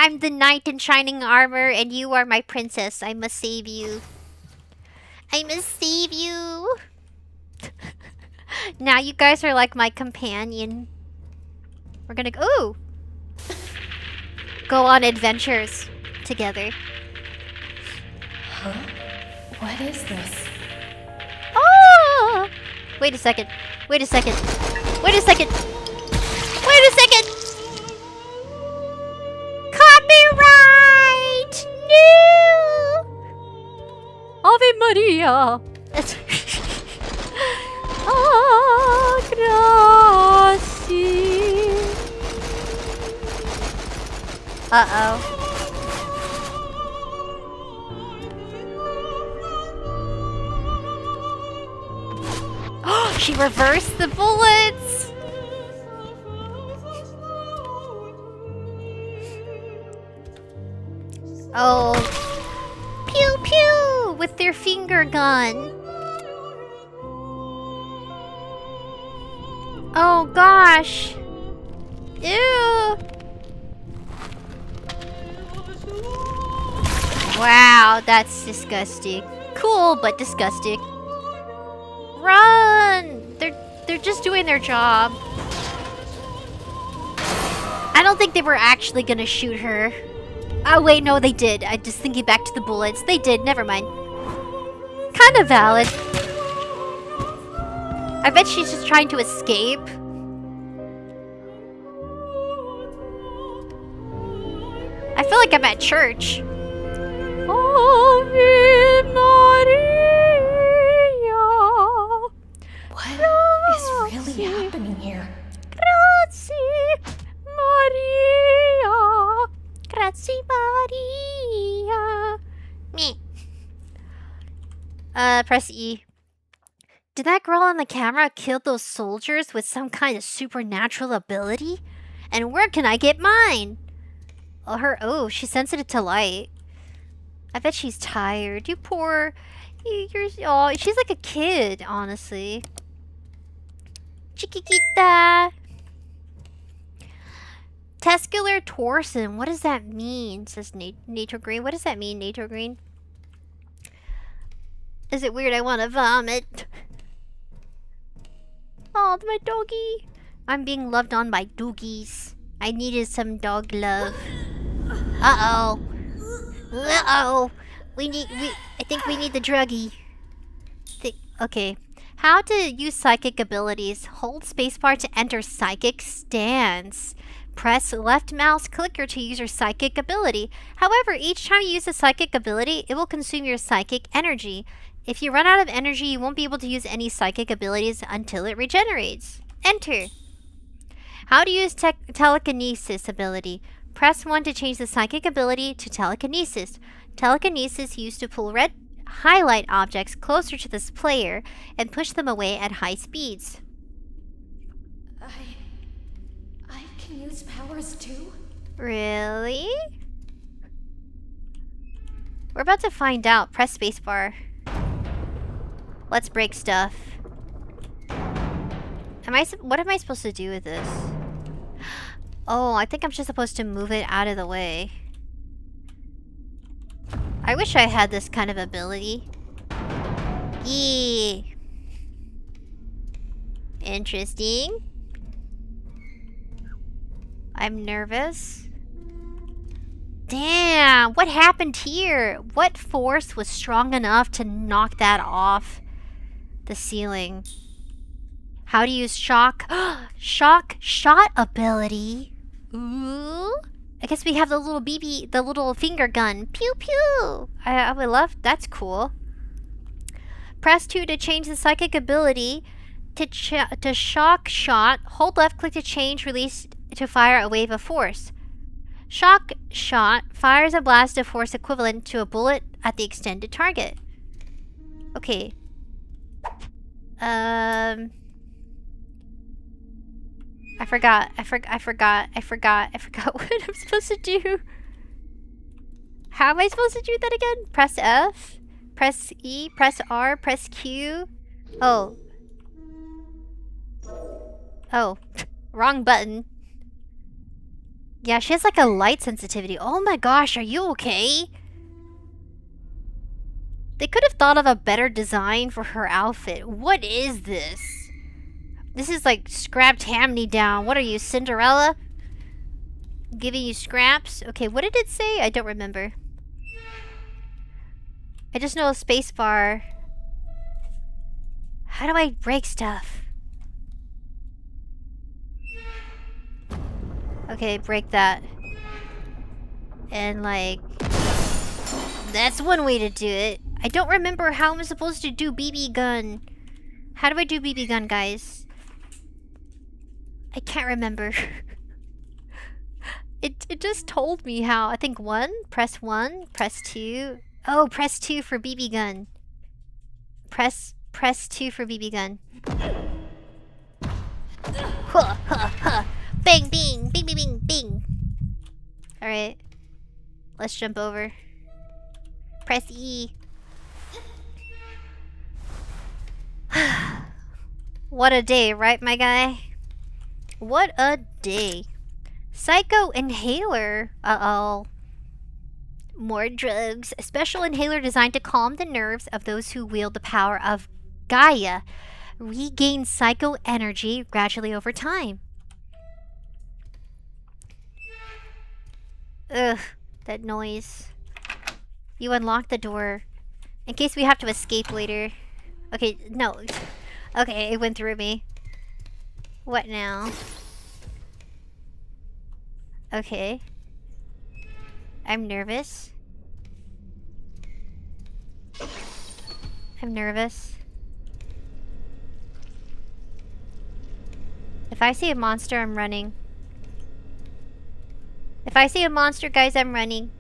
S1: I'm the knight in shining armor, and you are my princess. I must save you. I must save you. Now you guys are like my companion. We're gonna go on adventures together.
S2: Huh? What is this?
S1: Oh! Wait a second. Wait a second. Wait a second. Wait a second. Copyright! No! Ave Maria. Oh, grazie. Uh-oh. She reversed the bullets! Oh. Pew pew! With their finger gun. Oh gosh. Ew. Wow, that's disgusting. Cool, but disgusting. Run! They're just doing their job. I don't think they were actually gonna shoot her. Oh wait, no they did. I just thinking back to the bullets. They did, never mind. Kinda valid. I bet she's just trying to escape. I feel like I'm at church. Ave Maria.
S2: What is really happening here?
S1: Grazie Maria. Grazie Maria. Me. Press E. Did that girl on the camera kill those soldiers with some kind of supernatural ability? And where can I get mine? Oh, she's sensitive to light. I bet she's tired. You poor... oh, she's like a kid, honestly. Chiquita. Testicular torsion. What does that mean? Says Nature Green. What does that mean, Nature Green? Is it weird? I want to vomit. Oh, my doggy. I'm being loved on by doogies. I needed some dog love. Uh-oh. Uh-oh. I think we need the druggie. Okay. How to use psychic abilities. Hold spacebar to enter psychic stance. Press left mouse clicker to use your psychic ability. However, each time you use a psychic ability, it will consume your psychic energy. If you run out of energy, you won't be able to use any psychic abilities until it regenerates. Enter. How to use telekinesis ability. Press 1 to change the psychic ability to telekinesis. Telekinesis used to pull red highlight objects closer to this player and push them away at high speeds.
S2: I can use powers too?
S1: Really? We're about to find out. Press spacebar. Let's break stuff. What am I supposed to do with this? Oh, I think I'm just supposed to move it out of the way. I wish I had this kind of ability. Yeah. Interesting. I'm nervous. Damn, what happened here? What force was strong enough to knock that off the ceiling? How to use shock? Shock shot ability. Ooh. I guess we have the little BB, the little finger gun. Pew pew. I would love, that's cool. Press 2 to change the psychic ability to shock shot. Hold left click to change release to fire a wave of force. Shock shot fires a blast of force equivalent to a bullet at the extended target. Okay. I forgot what I'm supposed to do. How am I supposed to do that again? Press F, press E, press R, press Q. Oh. Oh. Wrong button. Yeah, she has like a light sensitivity. Oh my gosh, are you okay? They could have thought of a better design for her outfit. What is this? This is like scrap Tammany down. What are you, Cinderella? Giving you scraps? Okay, what did it say? I don't remember. I just know a space bar. How do I break stuff? Okay, break that. And like... That's one way to do it. I don't remember how I'm supposed to do BB gun. How do I do BB gun, guys? I can't remember. It just told me how. I think 1, press 2. Oh, press 2 for BB gun. Press 2 for BB gun. Huh, huh, huh. Bang, bing, bing, bing, bing, bing. Alright. Let's jump over. Press E. What a day, right, my guy? What a day. Psycho inhaler. Uh-oh. More drugs. A special inhaler designed to calm the nerves of those who wield the power of Gaia. Regain psycho energy gradually over time. Ugh, that noise. You unlock the door. In case we have to escape later. Okay, no. Okay, it went through me. What now? Okay. I'm nervous. I'm nervous. If I see a monster, I'm running. If I see a monster, guys, I'm running.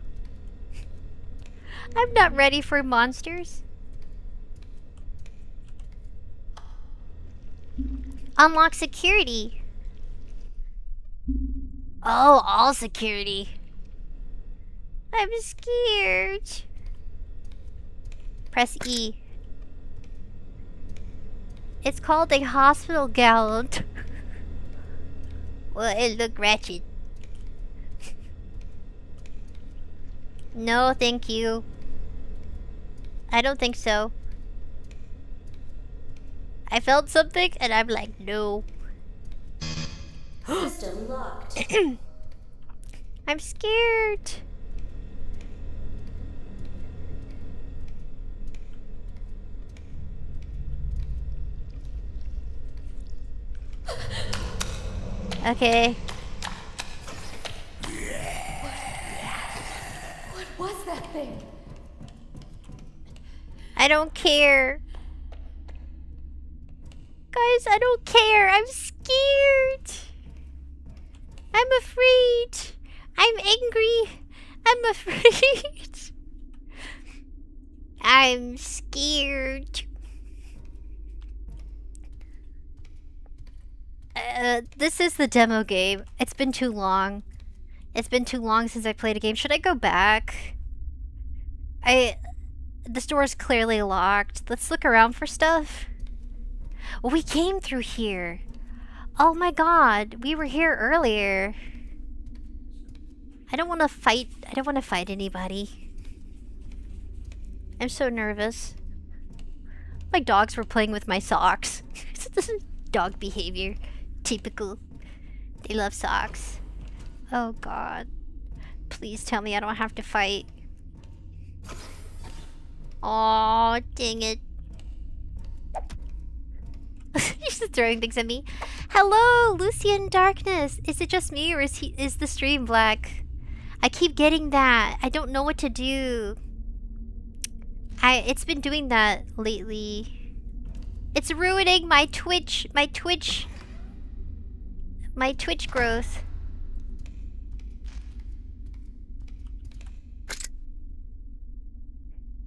S1: I'm not ready for monsters. Unlock security. Oh, all security. I'm scared. Press E. It's called a hospital gown. Well, it looked ratchet. No, thank you. I don't think so. I felt something and I'm like, no.
S6: System locked.
S1: I'm scared. Okay.
S2: What was that thing?
S1: I don't care. Guys, I don't care. I'm scared. I'm afraid. I'm angry. I'm afraid. I'm scared. This is the demo game. It's been too long. It's been too long since I played a game. Should I go back? This door is clearly locked. Let's look around for stuff. Well, we came through here. Oh my god, we were here earlier. I don't want to fight. I don't want to fight anybody. I'm so nervous. My dogs were playing with my socks. This is dog behavior. Typical. They love socks. Oh god. Please tell me I don't have to fight. Aw, dang it. She's just throwing things at me. Hello, Lucian Darkness. Is it just me or is the stream black? I keep getting that. I don't know what to do. It's been doing that lately. It's ruining my Twitch growth.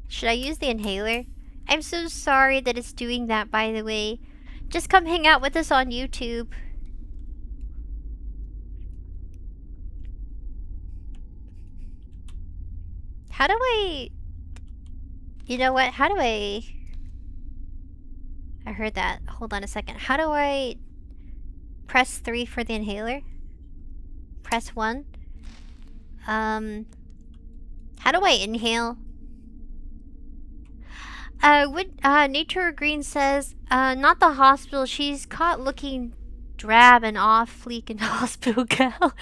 S1: Should I use the inhaler? I'm so sorry that it's doing that, by the way. Just come hang out with us on YouTube. How do I... You know what? How do I... I heard that. Hold on a second. How do I... Press 3 for the inhaler? Press 1? How do I inhale? Nature Green says, not the hospital. She's caught looking drab and off fleek in a hospital gown.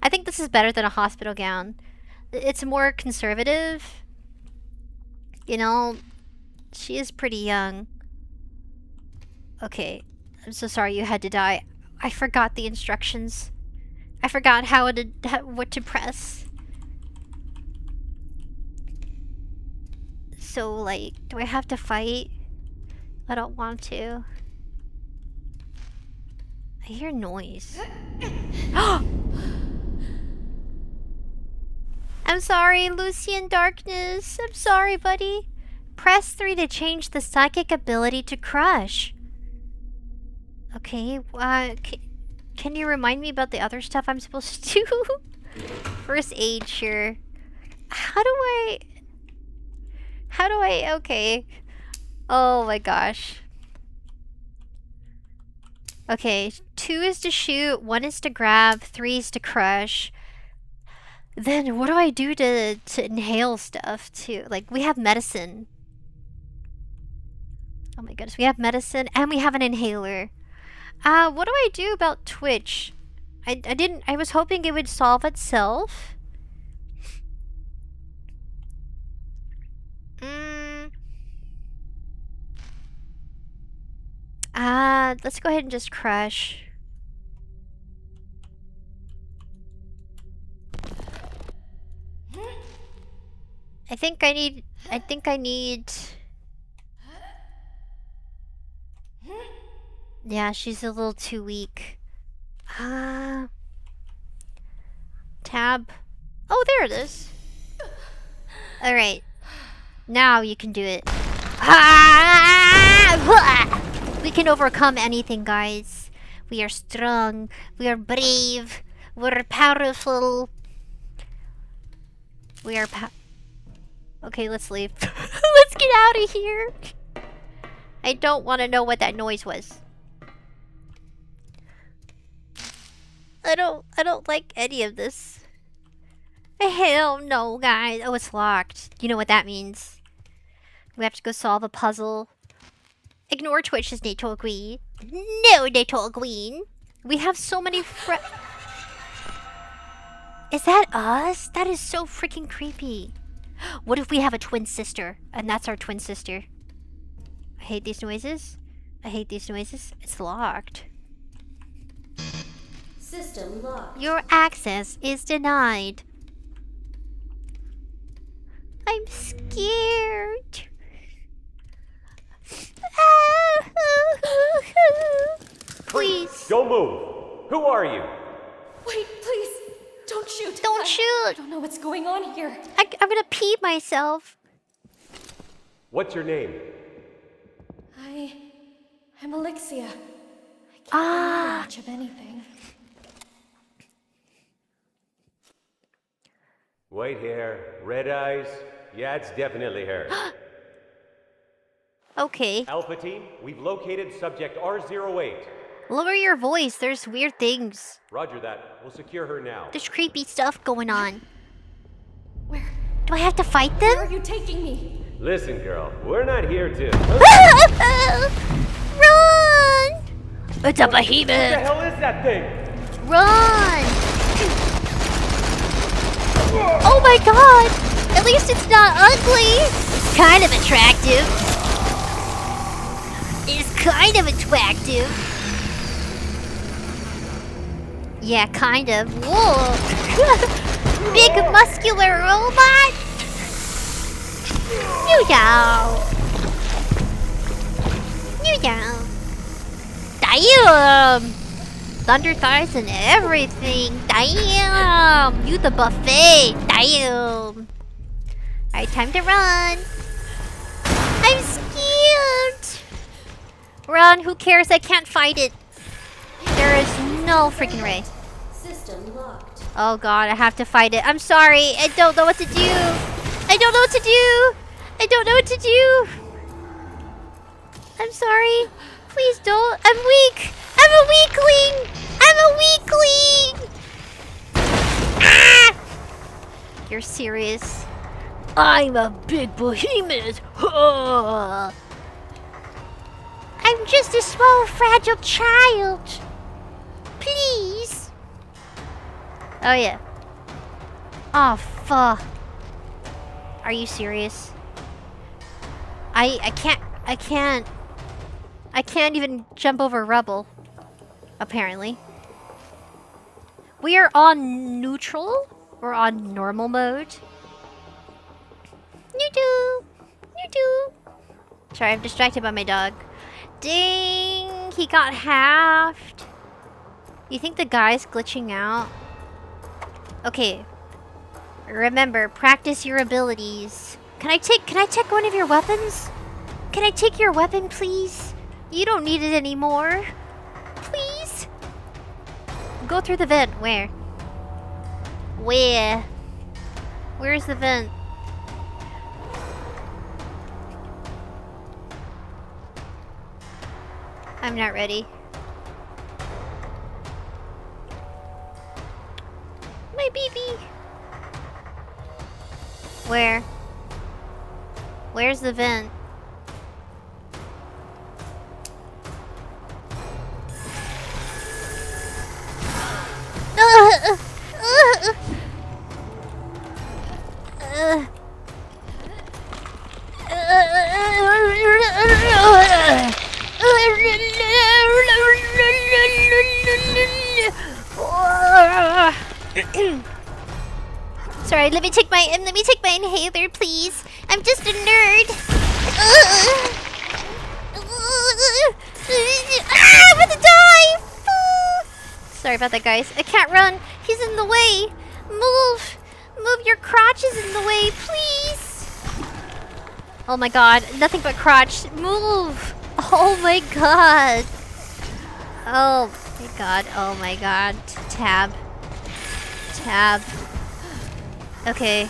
S1: I think this is better than a hospital gown. It's more conservative. You know, she is pretty young. Okay, I'm so sorry you had to die. I forgot the instructions. I forgot what to press. So, like, do I have to fight? I don't want to. I hear noise. I'm sorry, Lucian Darkness. I'm sorry, buddy. Press 3 to change the psychic ability to crush. Okay, can you remind me about the other stuff I'm supposed to do? First aid, sure. How do I... Okay. Oh my gosh. Okay, 2 is to shoot, 1 is to grab, 3 is to crush. Then what do I do to inhale stuff too? Like, we have medicine. Oh my goodness, we have medicine and we have an inhaler. What do I do about Twitch? I was hoping it would solve itself. Let's go ahead and just crush. I think I need... Yeah, she's a little too weak. Tab. Oh, there it is. Alright. Now you can do it. We can overcome anything, guys. We are strong. We are brave. We're powerful. We are Okay, let's leave. Let's get out of here. I don't want to know what that noise was. I don't like any of this. Hell no, guys. Oh, it's locked. You know what that means. We have to go solve a puzzle. Ignore Twitch's Natal Queen. No, Natal Queen. We have so many Is that us? That is so freaking creepy. What if we have a twin sister? And that's our twin sister. I hate these noises. I hate these noises. It's locked.
S6: System locked.
S1: Your access is denied. I'm scared. Please.
S7: Don't move. Who are you?
S2: Wait, please. Don't shoot.
S1: Don't shoot.
S2: I don't know what's going on here.
S1: I'm gonna pee myself.
S7: What's your name?
S2: I'm Alexia. I can't remember much of anything.
S7: White hair, red eyes. Yeah, it's definitely her.
S1: Okay.
S7: Alpha team, we've located subject R08.
S1: Lower your voice. There's weird things.
S7: Roger that. We'll secure her now.
S1: There's creepy stuff going on.
S2: Where
S1: Do I have to fight
S2: are
S1: them?
S2: you taking me?
S7: Listen, girl, we're not here to...
S1: Run! It's a
S7: What the
S1: behemoth.
S7: hell is that thing?
S1: Run! Oh my god! At least it's not ugly. It's kind of attractive. It's kind of attractive. Yeah, kind of. Whoa! Big muscular robot! You know! You know! Damn! Thunder thighs and everything! Damn! You the buffet! Damn! Alright, time to run! I'm scared! Run, who cares? I can't fight it! There is no freaking way.
S6: System locked.
S1: Oh god, I have to fight it. I'm sorry, I don't know what to do. I don't know what to do. I don't know what to do. I'm sorry. Please don't. I'm weak. I'm a weakling. I'm a weakling. Ah! You're serious? I'm a big behemoth. I'm just a small, fragile child. Please. Oh yeah. Oh fuck. Are you serious? I can't even jump over rubble. Apparently. We are on neutral. We're on normal mode. You do. Sorry, I'm distracted by my dog. Ding! He got halved. You think the guy's glitching out? Okay. Remember, practice your abilities. Can I take one of your weapons? Can I take your weapon, please? You don't need it anymore. Please? Go through the vent. Where? Where? Where's the vent? I'm not ready. My baby! Where? Where's the vent? Sorry, let me take my inhaler, please. I'm just a nerd. I'm about to die. Sorry about that, guys. I can't run. He's in the way. Move. Move, your crotch is in the way, please. Oh my god, nothing but crotch. Move. Oh my god. Oh my god. Oh my god. Tab. Tab. Okay.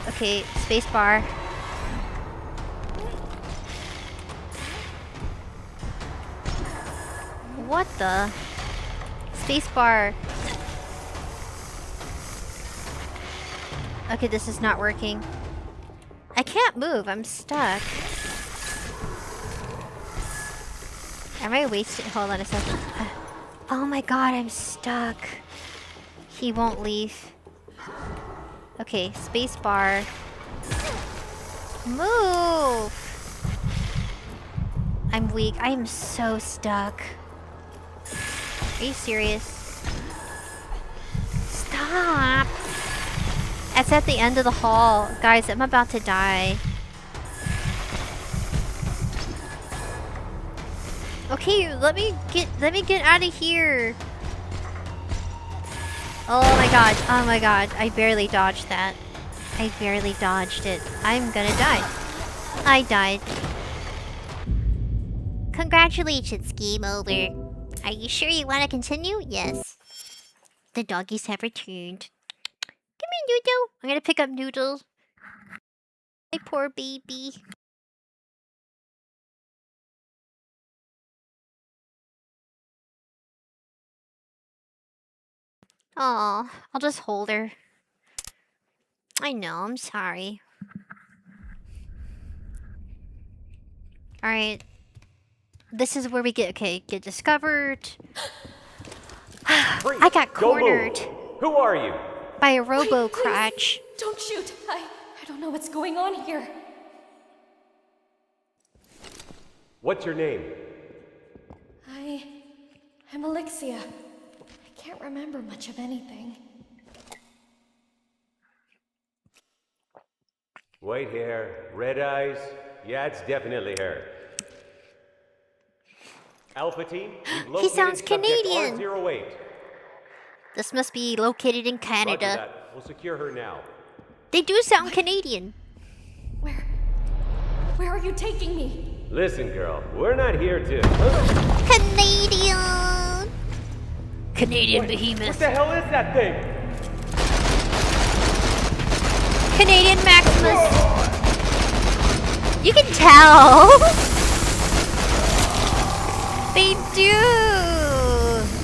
S1: Okay, spacebar. What the? Spacebar. Okay, this is not working. I can't move, I'm stuck. Am I wasting? Hold on a second. Oh my god, I'm stuck. He won't leave. Okay, spacebar. Move! I'm weak. I am so stuck. Are you serious? Stop! It's at the end of the hall. Guys, I'm about to die. Okay, let me get out of here. Oh my god, oh my god. I barely dodged that. I barely dodged it. I'm gonna die. I died. Congratulations, game over. Are you sure you want to continue? Yes. The doggies have returned. Come here, Noodle. I'm gonna pick up Noodle. My poor baby. Aw, I'll just hold her. I know, I'm sorry. Alright. This is where we get discovered. I got cornered.
S7: Who are you?
S1: By a robo
S2: Wait, please,
S1: crotch.
S2: Don't shoot. I don't know what's going on here.
S7: What's your name?
S2: I'm Alexia. I can't remember much of anything.
S7: White hair, red eyes. Yeah, it's definitely her. Alpha team, we've located
S1: sounds
S7: subject
S1: Canadian.
S7: R08.
S1: This must be located in
S7: Roger
S1: Canada.
S7: that. We'll secure her now.
S1: They do sound Canadian.
S2: Where are you taking me?
S7: Listen, girl, we're not here to...
S1: Canadian! Canadian
S7: What
S1: behemoth.
S7: the hell is that thing?
S1: Canadian Maximus. You can tell. They do.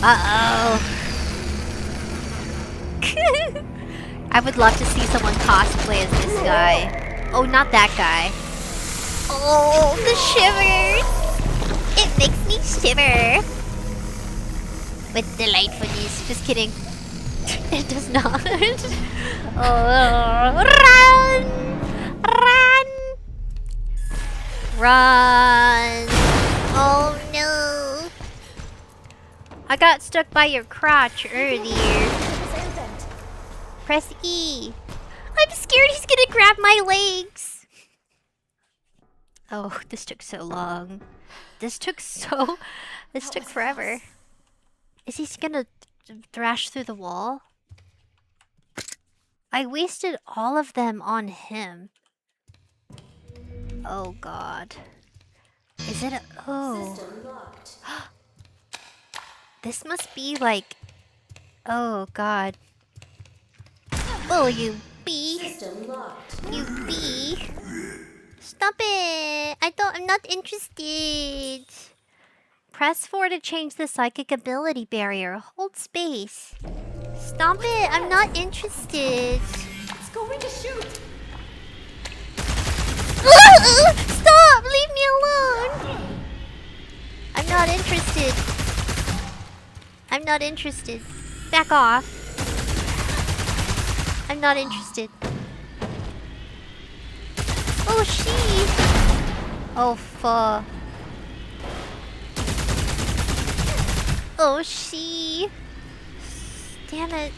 S1: Uh-oh. I would love to see someone cosplay as this guy. Oh, not that guy. Oh, the shivers! It makes me shiver. With delightfulness. Just kidding. It does not. Oh, run! Run! Run! Oh no! I got stuck by your crotch earlier. Press E. I'm scared he's gonna grab my legs. Oh, this took so long. This took forever. Is he gonna thrash through the wall? I wasted all of them on him. Oh god. Is it a... Oh.
S6: System locked.
S1: This must be like... Oh god. Oh, you bee.
S6: System locked.
S1: You bee. Stop it. I'm not interested. Press 4 to change the psychic ability barrier. Hold space. Stop it. I'm not interested.
S2: It's going to shoot!
S1: Stop! Leave me alone! I'm not interested. I'm not interested. Back off. I'm not interested. Oh, she. Oh, fuck. Oh, she. Damn it.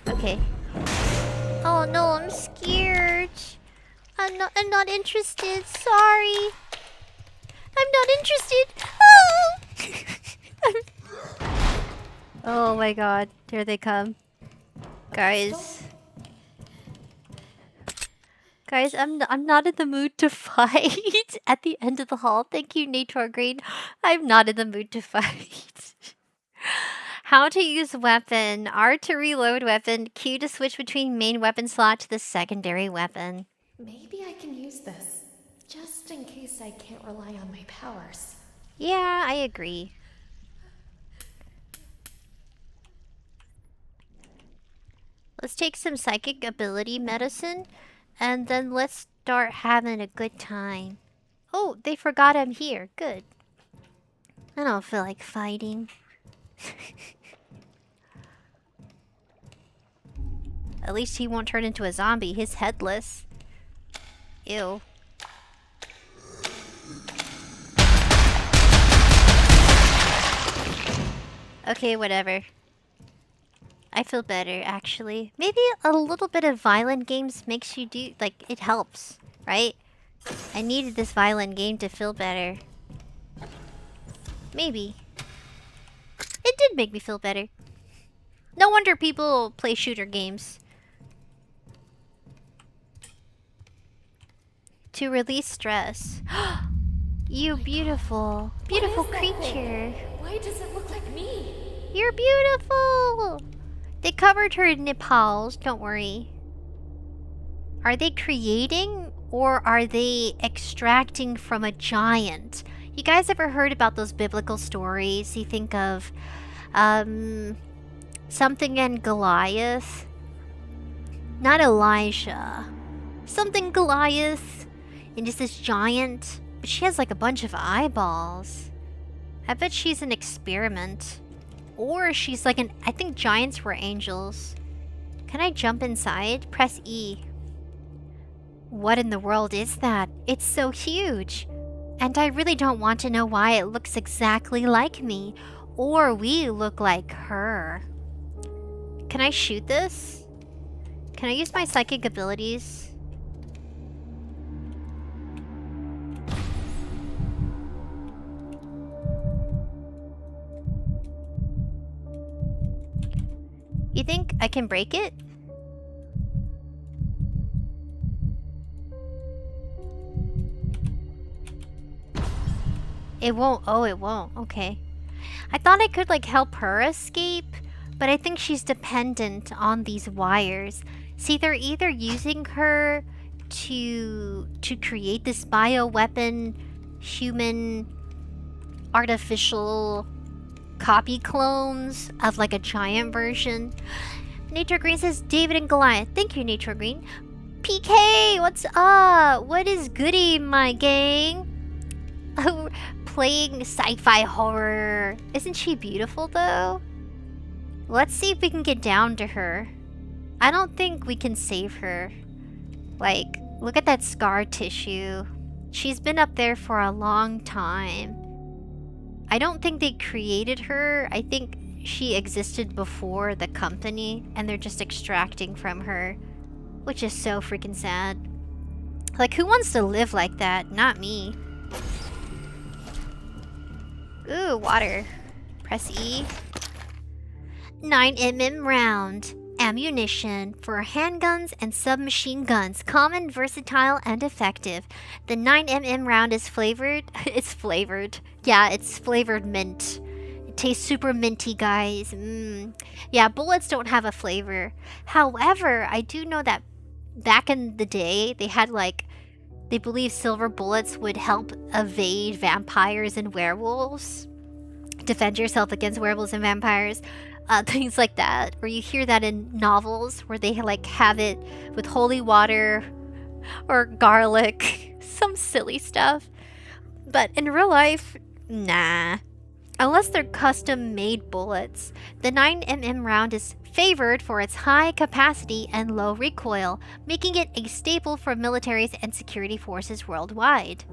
S1: Okay. Oh no, I'm scared. I'm not interested. Sorry. I'm not interested. Oh! Oh my god, here they come. Guys. Guys, I'm not in the mood to fight at the end of the hall. Thank you, Nator Green. I'm not in the mood to fight. How to use weapon. R to reload weapon. Q to switch between main weapon slot to the secondary weapon.
S2: Maybe I can use this. Just in case I can't rely on my powers.
S1: Yeah, I agree. Let's take some psychic ability medicine, and then let's start having a good time. Oh, they forgot I'm here. Good. I don't feel like fighting. At least he won't turn into a zombie. He's headless. Ew. Okay, whatever. I feel better, actually. Maybe a little bit of violent games makes you do... Like, it helps, right? I needed this violent game to feel better. Maybe. It did make me feel better. No wonder people play shooter games. To release stress. You beautiful, beautiful creature.
S2: Why does it look like me?
S1: You're beautiful! They covered her nipples, don't worry. Are they creating or are they extracting from a giant? You guys ever heard about those biblical stories? You think of something in Goliath? Not Elijah. Something Goliath. And just this giant. But she has like a bunch of eyeballs. I bet she's an experiment. Or she's like an... I think giants were angels. Can I jump inside? Press E. What in the world is that? It's so huge. And I really don't want to know why it looks exactly like me. Or we look like her. Can I shoot this? Can I use my psychic abilities? You think I can break it? It won't. Oh, it won't. Okay. I thought I could like help her escape, but I think she's dependent on these wires. See, they're either using her to create this bioweapon, human, artificial copy clones of like a giant version. Nature Green says David and Goliath. Thank you, Nature Green. PK, what's up? What is goody, my gang? Oh, playing sci-fi horror. Isn't she beautiful though? Let's see if we can get down to her. I don't think we can save her. Like, look at that scar tissue. She's been up there for a long time. I don't think they created her. I think she existed before the company and they're just extracting from her, which is so freaking sad. Like, who wants to live like that? Not me. Ooh, water. Press E. 9mm round. Ammunition for handguns and submachine guns. Common, versatile, and effective. The 9mm round is flavored. It's flavored. Yeah, it's flavored mint. It tastes super minty, guys. Yeah, bullets don't have a flavor. However, I do know that back in the day, they had like, they believe silver bullets would help evade vampires and werewolves. Defend yourself against werewolves and vampires. Things like that. Or you hear that in novels where they like have it with holy water or garlic. Some silly stuff. But in real life, nah. Unless they're custom-made bullets. The 9mm round is favored for its high capacity and low recoil, making it a staple for militaries and security forces worldwide.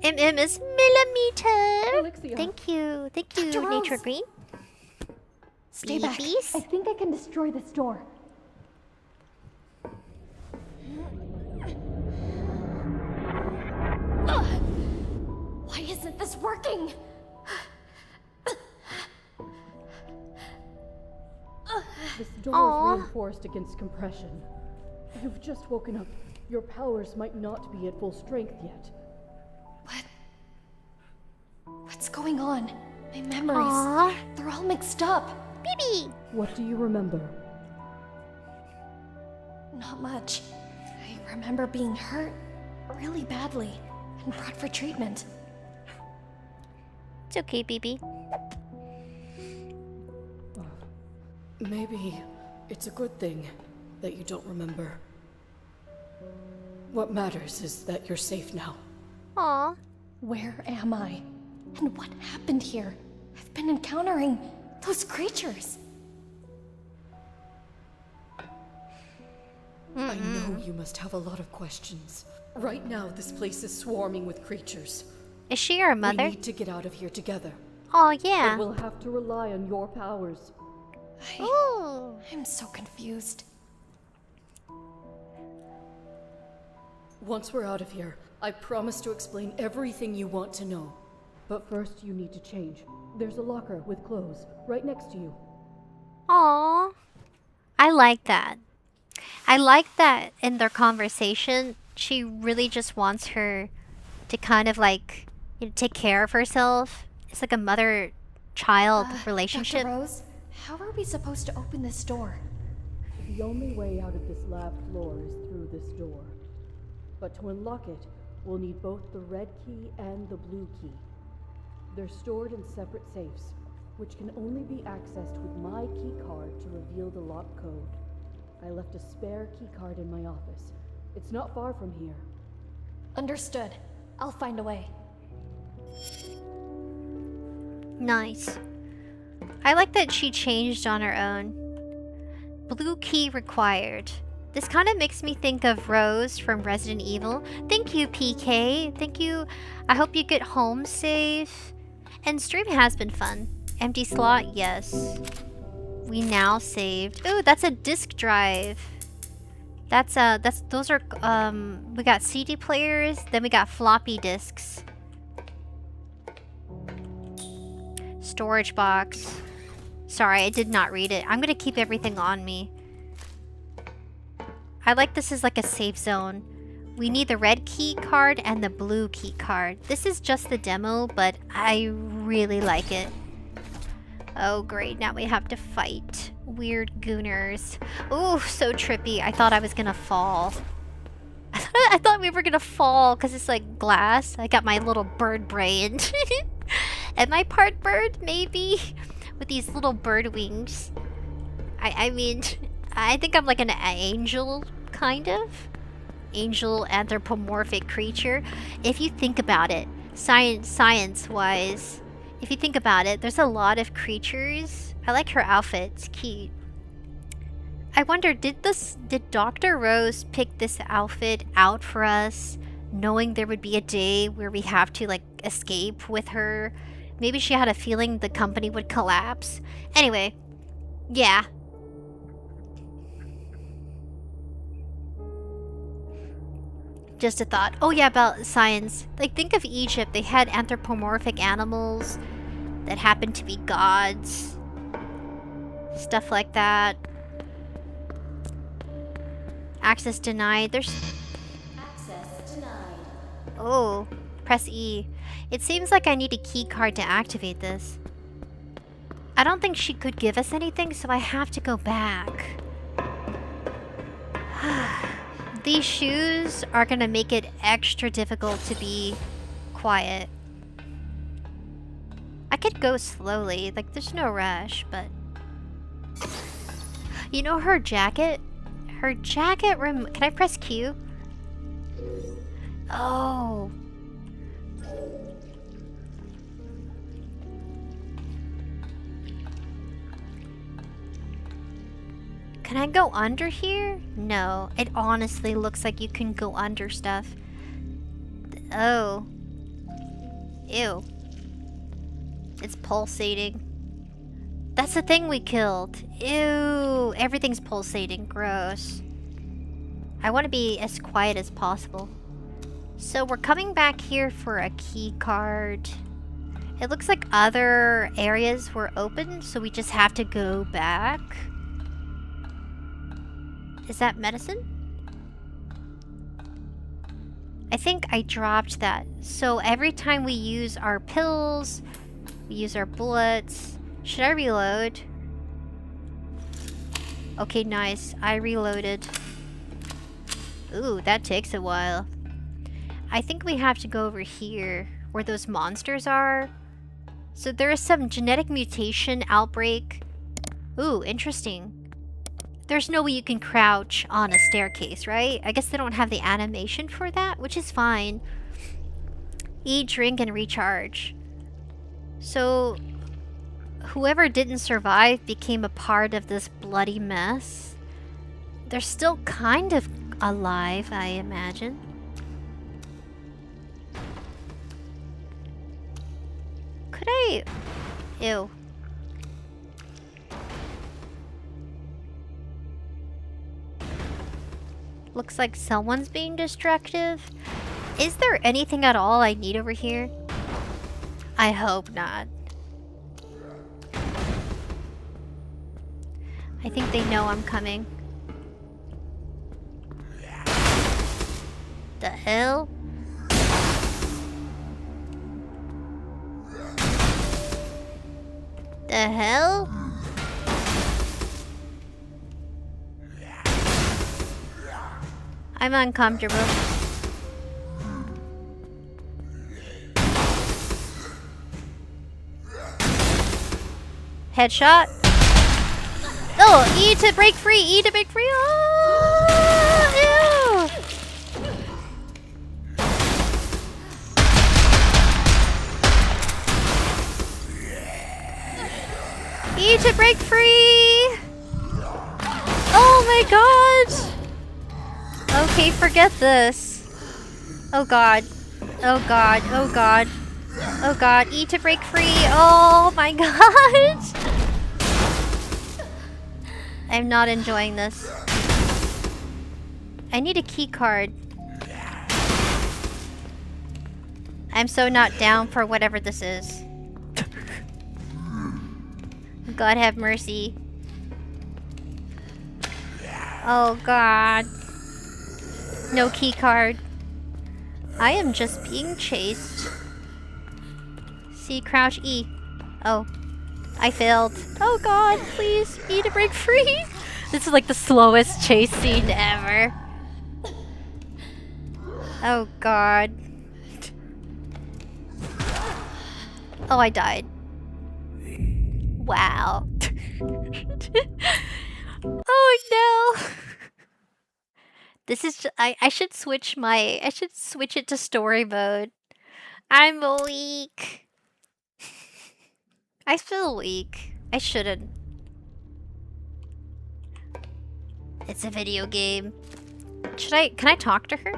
S1: MM is millimeter.
S3: Elixir.
S1: Thank you,
S2: Dr. Rose.
S1: Nature Green.
S2: Stay back.
S1: Babies?
S3: I think I can destroy this door.
S2: Why isn't this working?
S3: This door
S1: Aw.
S3: is reinforced against compression. You've just woken up. Your powers might not be at full strength yet.
S2: What's going on? My memories.
S1: Aww.
S2: They're all mixed up.
S1: Baby!
S3: What do you remember?
S2: Not much. I remember being hurt really badly and brought for treatment.
S1: It's okay, baby.
S3: Maybe it's a good thing that you don't remember. What matters is that you're safe now.
S1: Aw.
S2: Where am I? And what happened here? I've been encountering those creatures.
S3: I know you must have a lot of questions. Right now, this place is swarming with creatures.
S1: Is she your
S3: We
S1: mother?
S3: need to get out of here together.
S1: Oh yeah.
S3: But we'll have to rely on your powers.
S1: Ooh.
S2: I'm so confused.
S3: Once we're out of here, I promise to explain everything you want to know. But first, you need to change. There's a locker with clothes right next to you.
S1: Aw. I like that. I like that in their conversation, she really just wants her to kind of like, you know, take care of herself. It's like a mother-child relationship.
S2: Dr. Rose, how are we supposed to open this door?
S3: The only way out of this lab floor is through this door. But to unlock it, we'll need both the red key and the blue key. They're stored in separate safes, which can only be accessed with my key card to reveal the lock code. I left a spare key card in my office. It's not far from here.
S2: Understood. I'll find a way.
S1: Nice. I like that she changed on her own. Blue key required. This kind of makes me think of Rose from Resident Evil. Thank you, PK. Thank you. I hope you get home safe. And stream has been fun. Empty slot, yes. We now saved. Ooh, that's a disk drive. Those are, we got CD players, then we got floppy disks. Storage box. Sorry, I did not read it. I'm gonna keep everything on me. I like this as like a safe zone. We need the red key card and the blue key card. This is just the demo, but I really like it. Oh great, now we have to fight weird gooners. Ooh, so trippy. I thought I was gonna fall. I thought we were gonna fall because it's like glass. I got my little bird brain. Am I part bird? Maybe? With these little bird wings. I mean, I think I'm like an angel, kind of. Angel anthropomorphic creature. If you think about it, science-wise, if you think about it, there's a lot of creatures. I like her outfit. It's cute. I wonder, did Dr. Rose pick this outfit out for us, knowing there would be a day where we have to, like, escape with her? Maybe she had a feeling the company would collapse. Anyway, yeah. Just a thought. Oh yeah, about science. Like, think of Egypt. They had anthropomorphic animals that happened to be gods. Stuff like that. Access denied. There's...
S6: Access denied.
S1: Oh, press E. It seems like I need a key card to activate this. I don't think she could give us anything, so I have to go back. These shoes are gonna make it extra difficult to be quiet. I could go slowly, like there's no rush, but... You know her jacket? Her jacket can I press Q? Oh. Can I go under here? No. It honestly looks like you can go under stuff. Oh. Ew. It's pulsating. That's the thing we killed. Ew. Everything's pulsating. Gross. I want to be as quiet as possible. So we're coming back here for a key card. It looks like other areas were open, so we just have to go back. Is that medicine? I think I dropped that. So every time we use our pills, we use our bullets. Should I reload? Okay, nice. I reloaded. Ooh, that takes a while. I think we have to go over here, where those monsters are. So there is some genetic mutation outbreak. Ooh, interesting. There's no way you can crouch on a staircase, right? I guess they don't have the animation for that, which is fine. Eat, drink, and recharge. So, whoever didn't survive became a part of this bloody mess. They're still kind of alive, I imagine. Could I... Ew. Looks like someone's being destructive. Is there anything at all I need over here? I hope not. I think they know I'm coming. The hell? The hell? I'm uncomfortable. Headshot. Oh, E to break free. E to break free. Oh, ew. E to break free. Oh my god. Okay, forget this. Oh god. Oh god. Oh god. Oh god. E to break free. Oh my god. I'm not enjoying this. I need a key card. I'm so not down for whatever this is. God have mercy. Oh god. No key card. I am just being chased. C, crouch, E. Oh. I failed. Oh god, please. E to break free. This is like the slowest chase scene ever. Oh god. Oh, I died. Wow. Oh no. This is I should switch it to story mode. I'm weak. I feel weak. I shouldn't. It's a video game. Can I talk to her?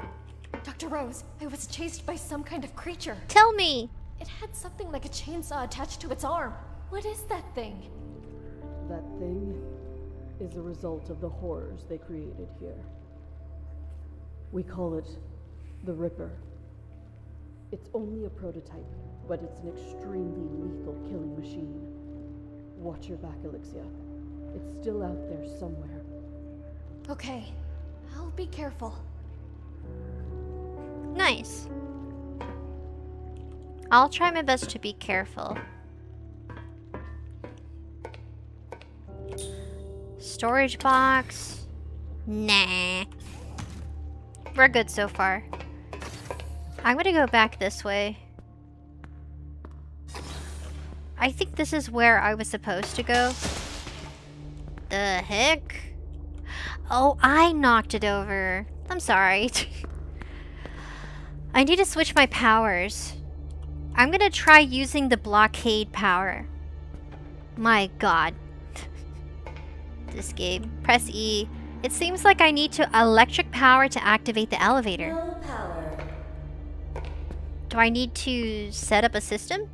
S2: Dr. Rose, I was chased by some kind of creature.
S1: Tell me.
S2: It had something like a chainsaw attached to its arm. What is that thing?
S3: That thing is a result of the horrors they created here. We call it the Ripper. It's only a prototype, but it's an extremely lethal killing machine. Watch your back, Elixia. It's still out there somewhere.
S2: Okay, I'll be careful.
S1: Nice. I'll try my best to be careful. Storage box. Nah. We're good so far. I'm gonna go back this way. I think this is where I was supposed to go. The heck? Oh, I knocked it over. I'm sorry. I need to switch my powers. I'm gonna try using the blockade power. My god. This game. Press E. It seems like I need to electric power to activate the elevator.
S6: No power.
S1: Do I need to set up a system?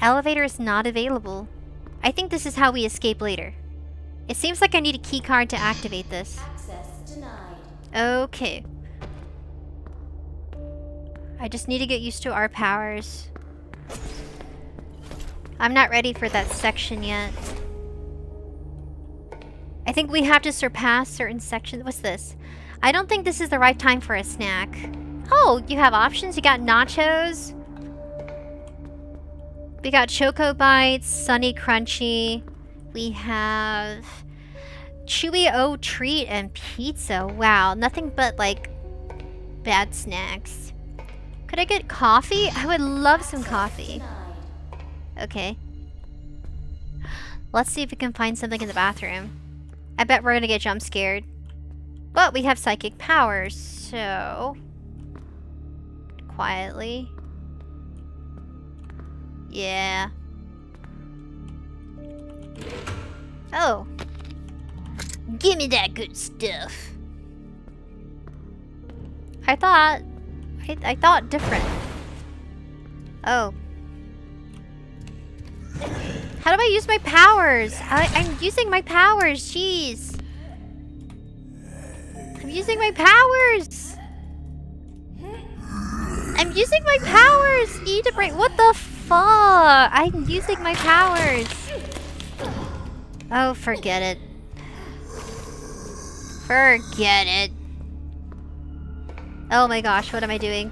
S1: Elevator is not available. I think this is how we escape later. It seems like I need a key card to activate this.
S6: Access denied.
S1: Okay. I just need to get used to our powers. I'm not ready for that section yet. I think we have to surpass certain sections. What's this? I don't think this is the right time for a snack. Oh, you have options? You got nachos? We got Choco Bites, Sunny Crunchy. We have Chewy O Treat and pizza. Wow, nothing but like bad snacks. Could I get coffee? I would love some coffee. Okay. Let's see if we can find something in the bathroom. I bet we're gonna get jump scared. But we have psychic powers, so... Quietly. Yeah. Oh. Give me that good stuff. I thought different. Oh. How do I use my powers? I'm using my powers, jeez. I'm using my powers. I'm using my powers. Need a break. What the fuck? I'm using my powers. Oh, forget it. Forget it. Oh my gosh, what am I doing?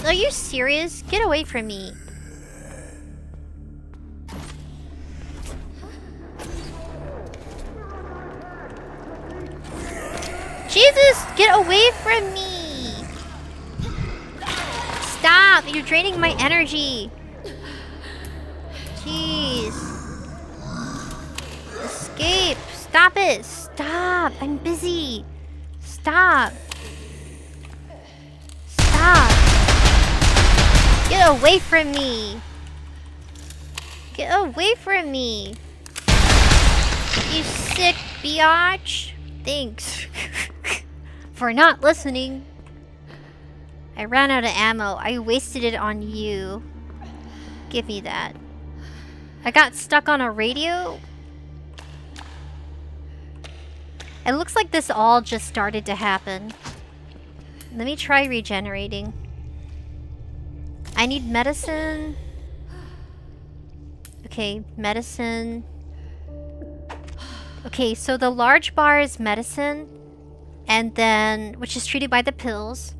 S1: Are you serious? Get away from me. Jesus, get away from me. Stop, you're draining my energy. Jeez. Escape, stop it, stop, I'm busy. Stop. Stop. Get away from me! Get away from me! You sick biatch! Thanks for not listening. I ran out of ammo. I wasted it on you. Give me that. I got stuck on a radio? It looks like this all just started to happen. Let me try regenerating. I need medicine. Okay, medicine. Okay, so the large bar is medicine. And then, which is treated by the pills.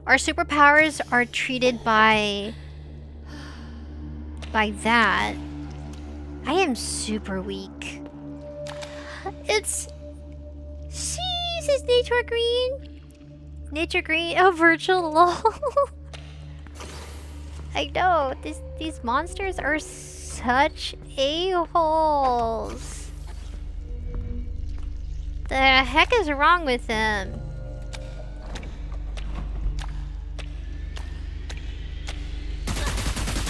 S1: Our superpowers are treated by that. I am super weak. It's... Jeez, is nature green? Nature green? Oh, virtual lol. I know, these monsters are such a-holes. The heck is wrong with them?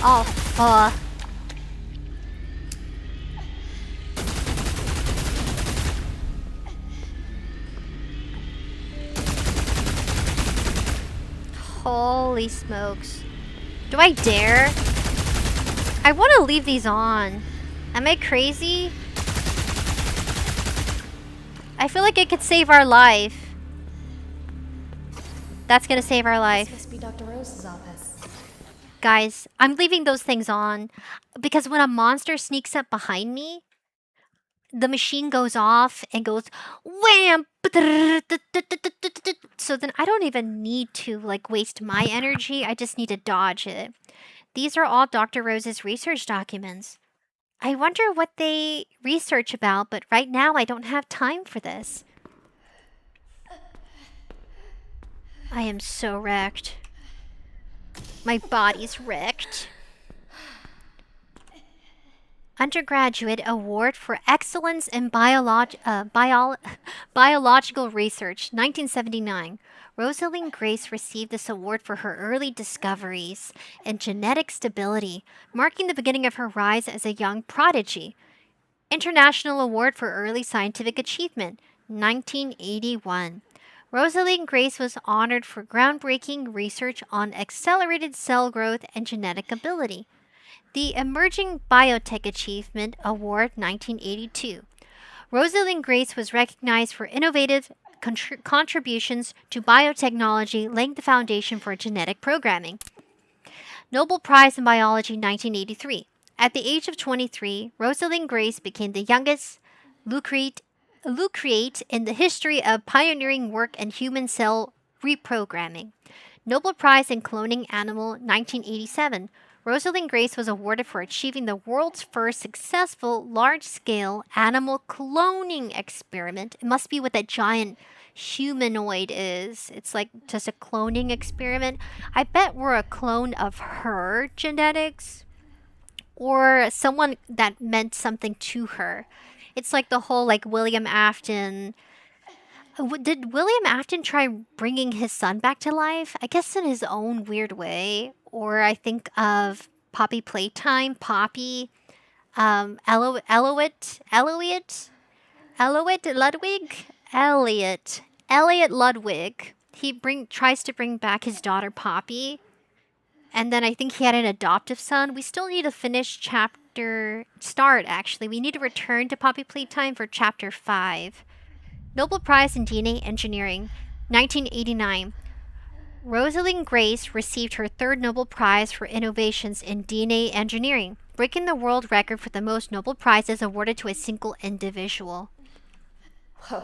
S1: Oh, fuck. Holy smokes. Do I dare? I want to leave these on. Am I crazy? I feel like it could save our life. That's gonna save our life.
S2: This must be Dr. Rose's office.
S1: Guys, I'm leaving those things on. Because when a monster sneaks up behind me, the machine goes off and goes wham. So then I don't even need to like waste my energy. I just need to dodge it. These are all Dr. Rose's research documents. I wonder what they research about, but right now I don't have time for this. I am so wrecked. My body's wrecked. Undergraduate Award for Excellence in Biological Research, 1979. Rosalind Grace received this award for her early discoveries in genetic stability, marking the beginning of her rise as a young prodigy. International Award for Early Scientific Achievement, 1981. Rosalind Grace was honored for groundbreaking research on accelerated cell growth and genetic ability. The Emerging Biotech Achievement Award, 1982. Rosalind Grace was recognized for innovative contributions to biotechnology, laying the foundation for genetic programming. Nobel Prize in Biology, 1983. At the age of 23, Rosalind Grace became the youngest laureate in the history of pioneering work in human cell reprogramming. Nobel Prize in Cloning Animal, 1987. Rosalind Grace was awarded for achieving the world's first successful large-scale animal cloning experiment. It must be what that giant humanoid is. It's like just a cloning experiment. I bet we're a clone of her genetics or someone that meant something to her. It's like the whole like William Afton. Did William Afton try bringing his son back to life? I guess in his own weird way. Or I think of Poppy Playtime, Poppy, Elliot Ludwig. He tries to bring back his daughter Poppy, and then I think he had an adoptive son. We still need to finish actually. We need to return to Poppy Playtime for chapter 5. Nobel Prize in DNA Engineering, 1989. Rosalind Grace received her third Nobel Prize for innovations in DNA engineering, breaking the world record for the most Nobel Prizes awarded to a single individual.
S2: Whoa,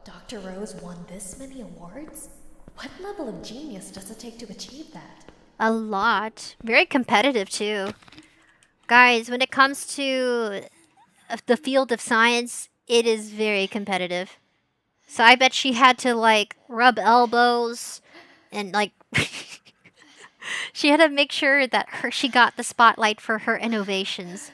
S2: Dr. Rose won this many awards? What level of genius does it take to achieve that?
S1: A lot. Very competitive, too. Guys, when it comes to the field of science, it is very competitive. So I bet she had to, like, rub elbows and, like, she had to make sure that she got the spotlight for her innovations.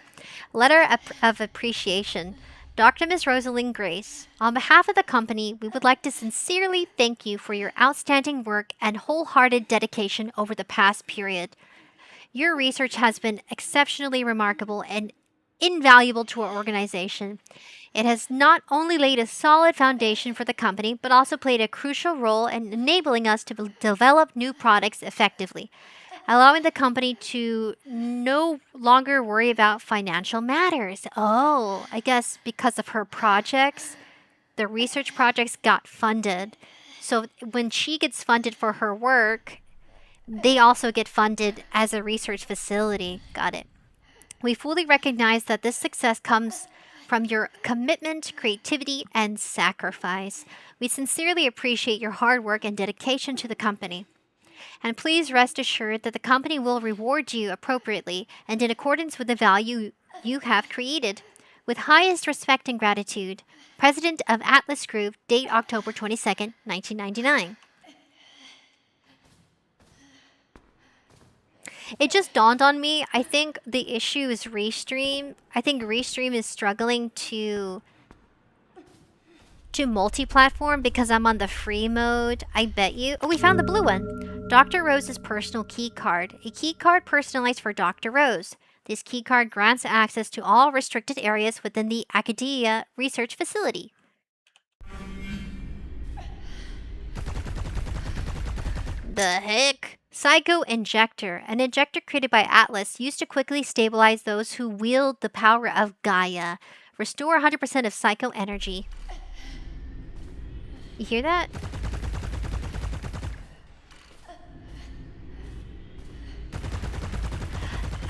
S1: Letter of appreciation. Dr. Ms. Rosalind Grace, on behalf of the company, we would like to sincerely thank you for your outstanding work and wholehearted dedication over the past period. Your research has been exceptionally remarkable and invaluable to our organization. It has not only laid a solid foundation for the company, but also played a crucial role in enabling us to develop new products effectively, allowing the company to no longer worry about financial matters. Oh, I guess because of her projects, the research projects got funded. So when she gets funded for her work, they also get funded as a research facility. Got it. We fully recognize that this success comes from your commitment, creativity, and sacrifice. We sincerely appreciate your hard work and dedication to the company. And please rest assured that the company will reward you appropriately and in accordance with the value you have created. With highest respect and gratitude, President of Atlas Group, date October 22nd, 1999. It just dawned on me, I think the issue is Restream. I think Restream is struggling to multi-platform because I'm on the free mode. I bet you. Oh, we found the blue one. Dr. Rose's personal key card. A key card personalized for Dr. Rose. This key card grants access to all restricted areas within the Academia Research Facility. The heck? Psycho Injector. An injector created by Atlas used to quickly stabilize those who wield the power of Gaia. Restore 100% of psycho energy. You hear that?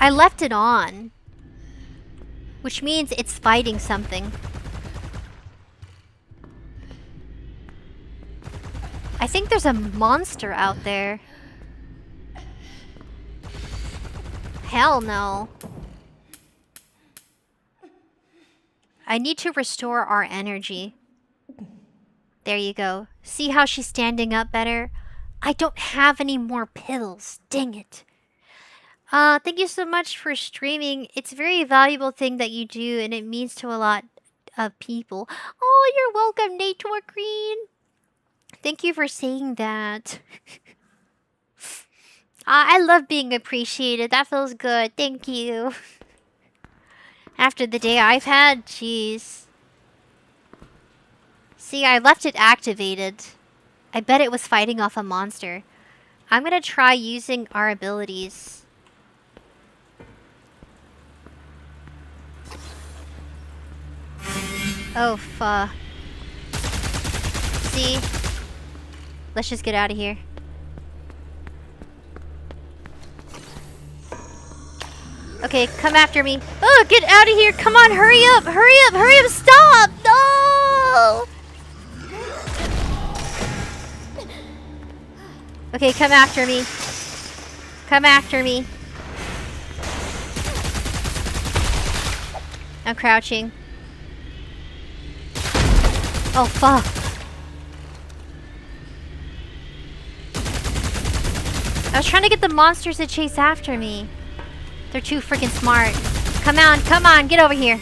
S1: I left it on, which means it's fighting something. I think there's a monster out there. Hell no. I need to restore our energy. There you go. See how she's standing up better? I don't have any more pills. Dang it. Thank you so much for streaming. It's a very valuable thing that you do, and it means to a lot of people. Oh, you're welcome, Nature Green. Thank you for saying that. I love being appreciated. That feels good. Thank you. After the day I've had, jeez. See, I left it activated. I bet it was fighting off a monster. I'm gonna try using our abilities. Oh, fuck. See? Let's just get out of here. Okay, come after me. Oh, get out of here! Come on, hurry up! Hurry up! Hurry up! Stop! No! Okay, come after me. Come after me. I'm crouching. Oh, fuck. I was trying to get the monsters to chase after me. They're too freaking smart. Come on, get over here.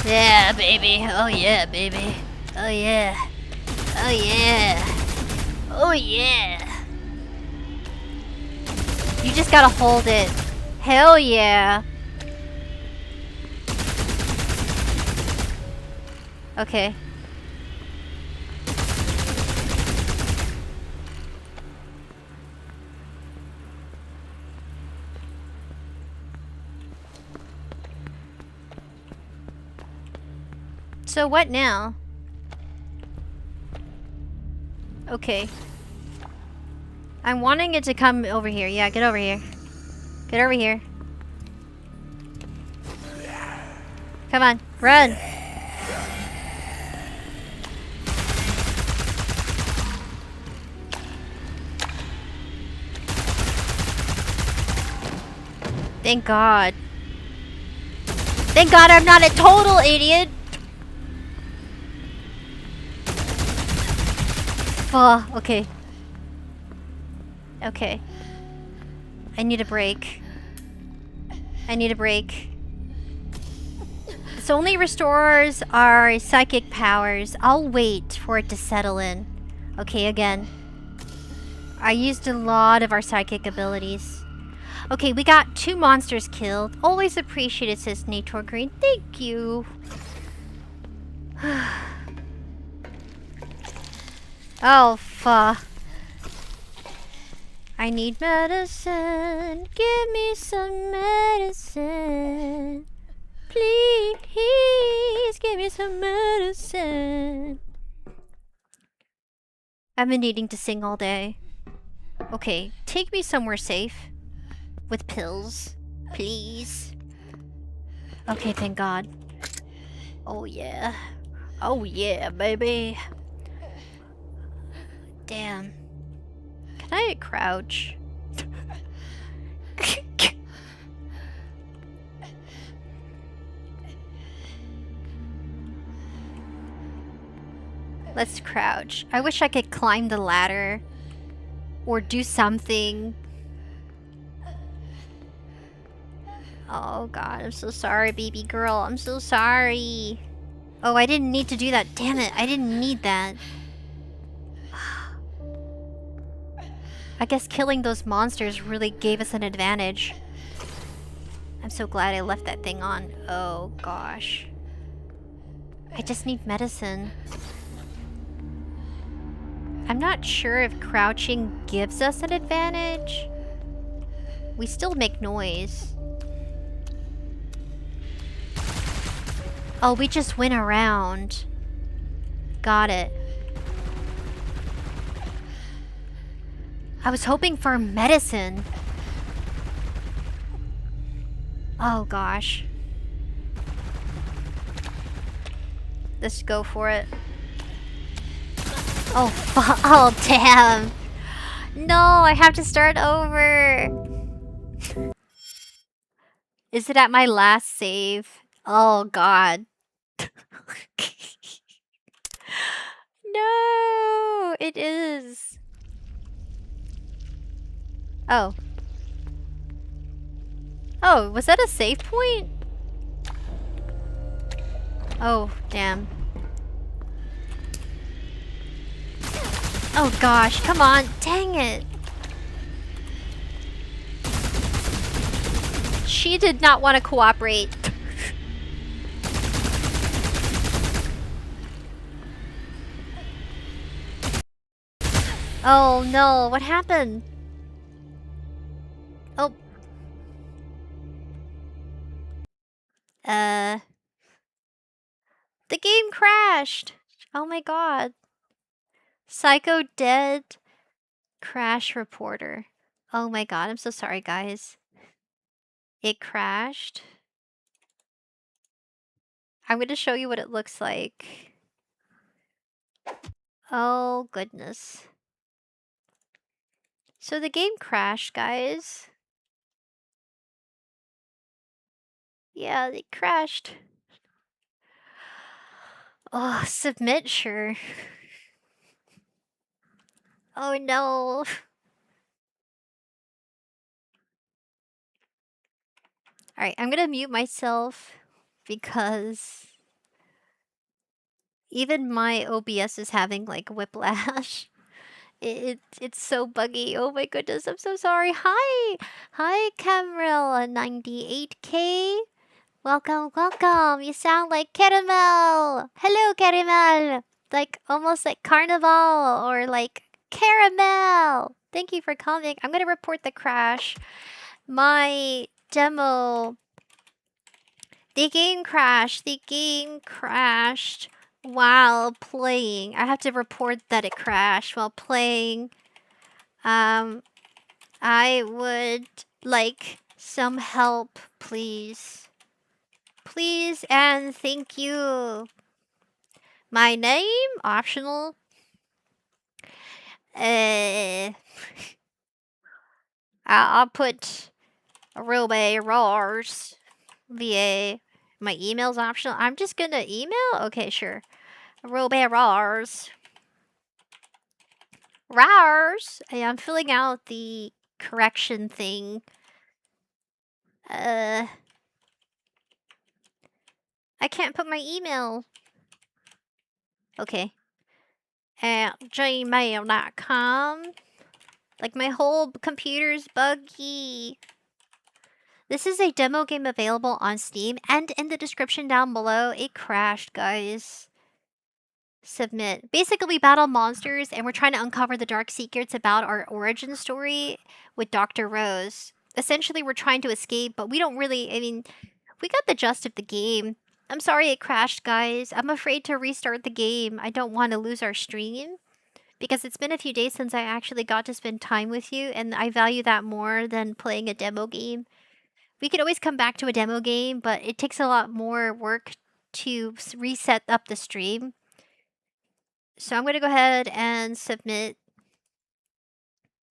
S1: Yeah, baby. Oh, yeah, baby. Oh, yeah. Oh, yeah. Oh, yeah. You just gotta hold it. Hell yeah. Okay. So what now? Okay. I'm wanting it to come over here. Yeah, get over here. Get over here. Come on, run. Thank God. Thank God I'm not a total idiot. Okay. Okay. I need a break. I need a break. This only restores our psychic powers. I'll wait for it to settle in. Okay, again. I used a lot of our psychic abilities. Okay, we got 2 monsters killed. Always appreciated, says Nature Green. Thank you. Oh, fuck. I need medicine. Give me some medicine. Please give me some medicine. I've been needing to sing all day. Okay, take me somewhere safe. With pills. Please. Okay, thank God. Oh, yeah. Oh, yeah, baby. Damn. Can I crouch? Let's crouch. I wish I could climb the ladder. Or do something. Oh god, I'm so sorry, baby girl. I'm so sorry. Oh, I didn't need to do that. Damn it, I didn't need that. I guess killing those monsters really gave us an advantage. I'm so glad I left that thing on. Oh gosh. I just need medicine. I'm not sure if crouching gives us an advantage. We still make noise. Oh, we just went around. Got it. I was hoping for medicine. Oh gosh. Let's go for it. Oh, oh damn. No, I have to start over. Is it at my last save? Oh god. No, it is. Oh. Oh, was that a save point? Oh, damn. Oh gosh, come on. Dang it. She did not want to cooperate. Oh no, what happened? Oh. The game crashed. Oh my god. Psycho dead. Crash reporter. Oh my god, I'm so sorry, guys. It crashed. I'm gonna show you what it looks like. Oh goodness. So the game crashed, guys. Yeah, it crashed. Oh, submit, sure. Oh no. Alright, I'm gonna mute myself because even my OBS is having like whiplash. It's so buggy. Oh my goodness, I'm so sorry. Hi! Hi, Camrel98K. Welcome, welcome. You sound like caramel. Hello, caramel. Like almost like carnival or like caramel. Thank you for coming. I'm gonna report the crash. My demo. The game crashed. The game crashed while playing. I have to report that it crashed while playing. I would like some help, please. Please and thank you. My name? Optional. I'll put Robe Roars. VA. My email's optional. I'm just gonna email? Okay, sure. Robe Roars. Roars! I'm filling out the correction thing. I can't put my email. Okay. At gmail.com. Like my whole computer's buggy. This is a demo game available on Steam and in the description down below. It crashed, guys. Submit. Basically, we battle monsters and we're trying to uncover the dark secrets about our origin story with Dr. Rose. Essentially, we're trying to escape, but we don't really, I mean, we got the gist of the game. I'm sorry it crashed, guys. I'm afraid to restart the game. I don't want to lose our stream because it's been a few days since I actually got to spend time with you, and I value that more than playing a demo game. We could always come back to a demo game, but it takes a lot more work to reset up the stream. So I'm going to go ahead and submit.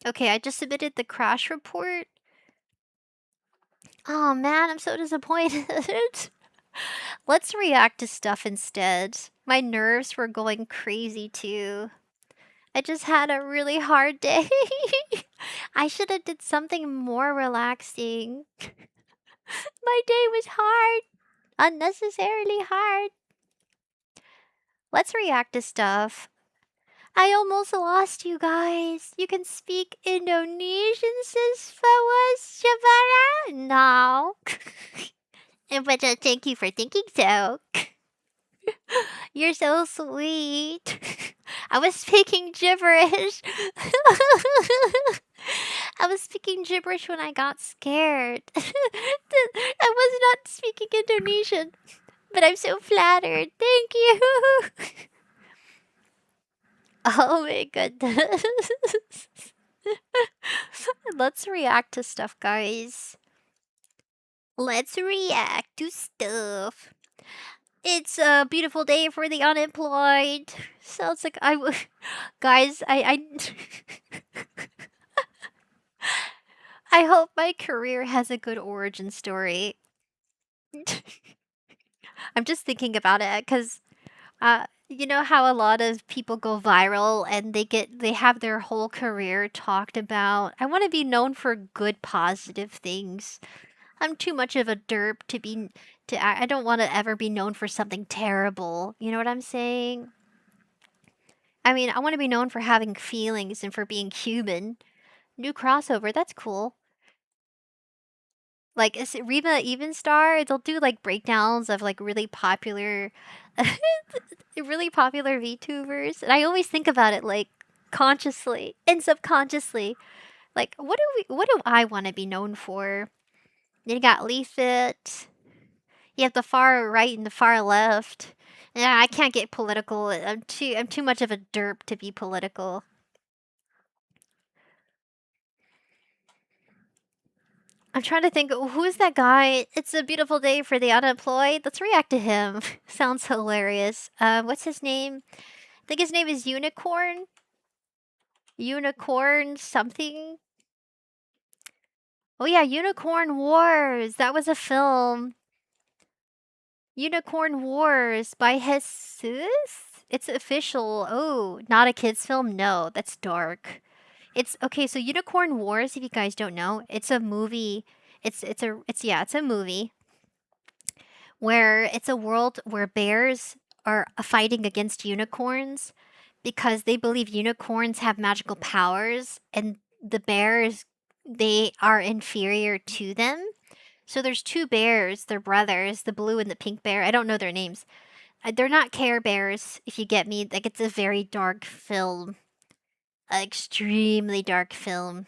S1: Okay, I just submitted the crash report. Oh man, I'm so disappointed. Let's react to stuff instead. My nerves were going crazy too. I just had a really hard day. I should have did something more relaxing. My day was hard. Unnecessarily hard. Let's react to stuff. I almost lost you guys. You can speak Indonesian, sis Fawas Shavara? No. But thank you for thinking so. You're so sweet. I was speaking gibberish. I was speaking gibberish when I got scared. I was not speaking Indonesian, but I'm so flattered. Thank you. Oh my goodness. Let's react to stuff, guys. Let's react to stuff. It's a beautiful day for the unemployed. Sounds like I would. Guys, I hope my career has a good origin story. I'm just thinking about it because, you know how a lot of people go viral and they have their whole career talked about. I want to be known for good, positive things. I'm too much of a derp to be I don't want to ever be known for something terrible. You know what I'm saying? I mean, I want to be known for having feelings and for being human. New crossover, that's cool. Like, is it Reba Evenstar? They'll do like breakdowns of like really popular VTubers, and I always think about it like consciously and subconsciously. Like, what do I want to be known for? Then you got Leaf It. You have the far right and the far left. Yeah, I can't get political. I'm too much of a derp to be political. I'm trying to think, who's that guy? It's a beautiful day for the unemployed. Let's react to him. Sounds hilarious. What's his name? I think his name is Unicorn. Unicorn something. Oh yeah, Unicorn Wars. That was a film. Unicorn Wars by Jesus? It's official. Oh, not a kids film? No, that's dark. It's okay, so Unicorn Wars, if you guys don't know, it's a movie. It's a movie where it's a world where bears are fighting against unicorns because they believe unicorns have magical powers and the bears they are inferior to them. So there's two bears, they're brothers, the blue and the pink bear. I don't know their names. They're not Care Bears, if you get me. Like it's a very dark film, an extremely dark film.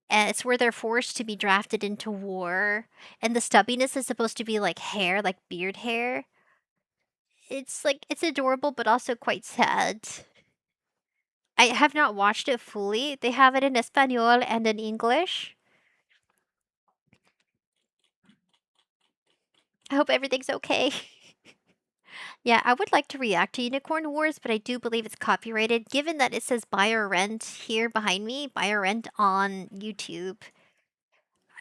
S1: And it's where they're forced to be drafted into war, and the stubbiness is supposed to be like hair, like beard hair. It's like it's adorable, but also quite sad. I have not watched it fully. They have it in Espanol and in English. I hope everything's okay. Yeah, I would like to react to Unicorn Wars, but I do believe it's copyrighted, given that it says buy or rent here behind me, buy or rent on YouTube.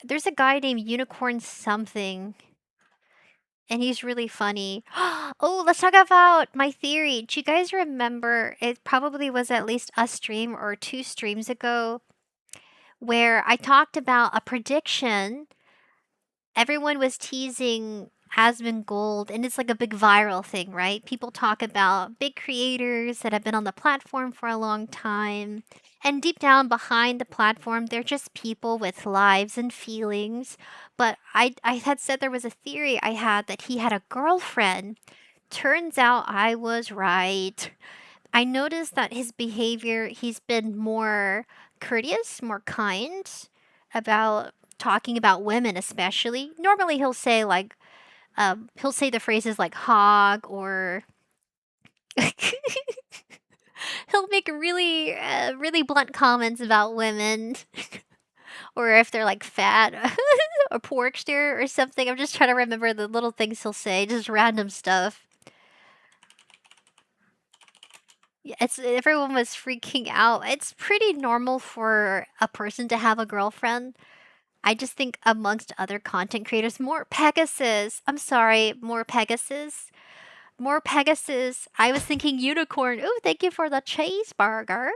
S1: There's a guy named Unicorn something, and he's really funny. Oh, let's talk about my theory. Do you guys remember? It probably was at least a stream or two streams ago where I talked about a prediction. Everyone was teasing Asmongold, and it's like a big viral thing, right? People talk about big creators that have been on the platform for a long time. And deep down behind the platform, they're just people with lives and feelings. But I had said there was a theory I had that he had a girlfriend. Turns out I was right. I noticed that his behavior, he's been more courteous, more kind about talking about women, especially. Normally, he'll say the phrases like hog or he'll make really blunt comments about women. Or if they're like fat or porkster or something. I'm just trying to remember the little things he'll say, just random stuff. Yeah, everyone was freaking out. It's pretty normal for a person to have a girlfriend. I just think amongst other content creators, more Pegasus. I'm sorry, more Pegasus. More Pegasus. I was thinking unicorn. Ooh, thank you for the cheeseburger.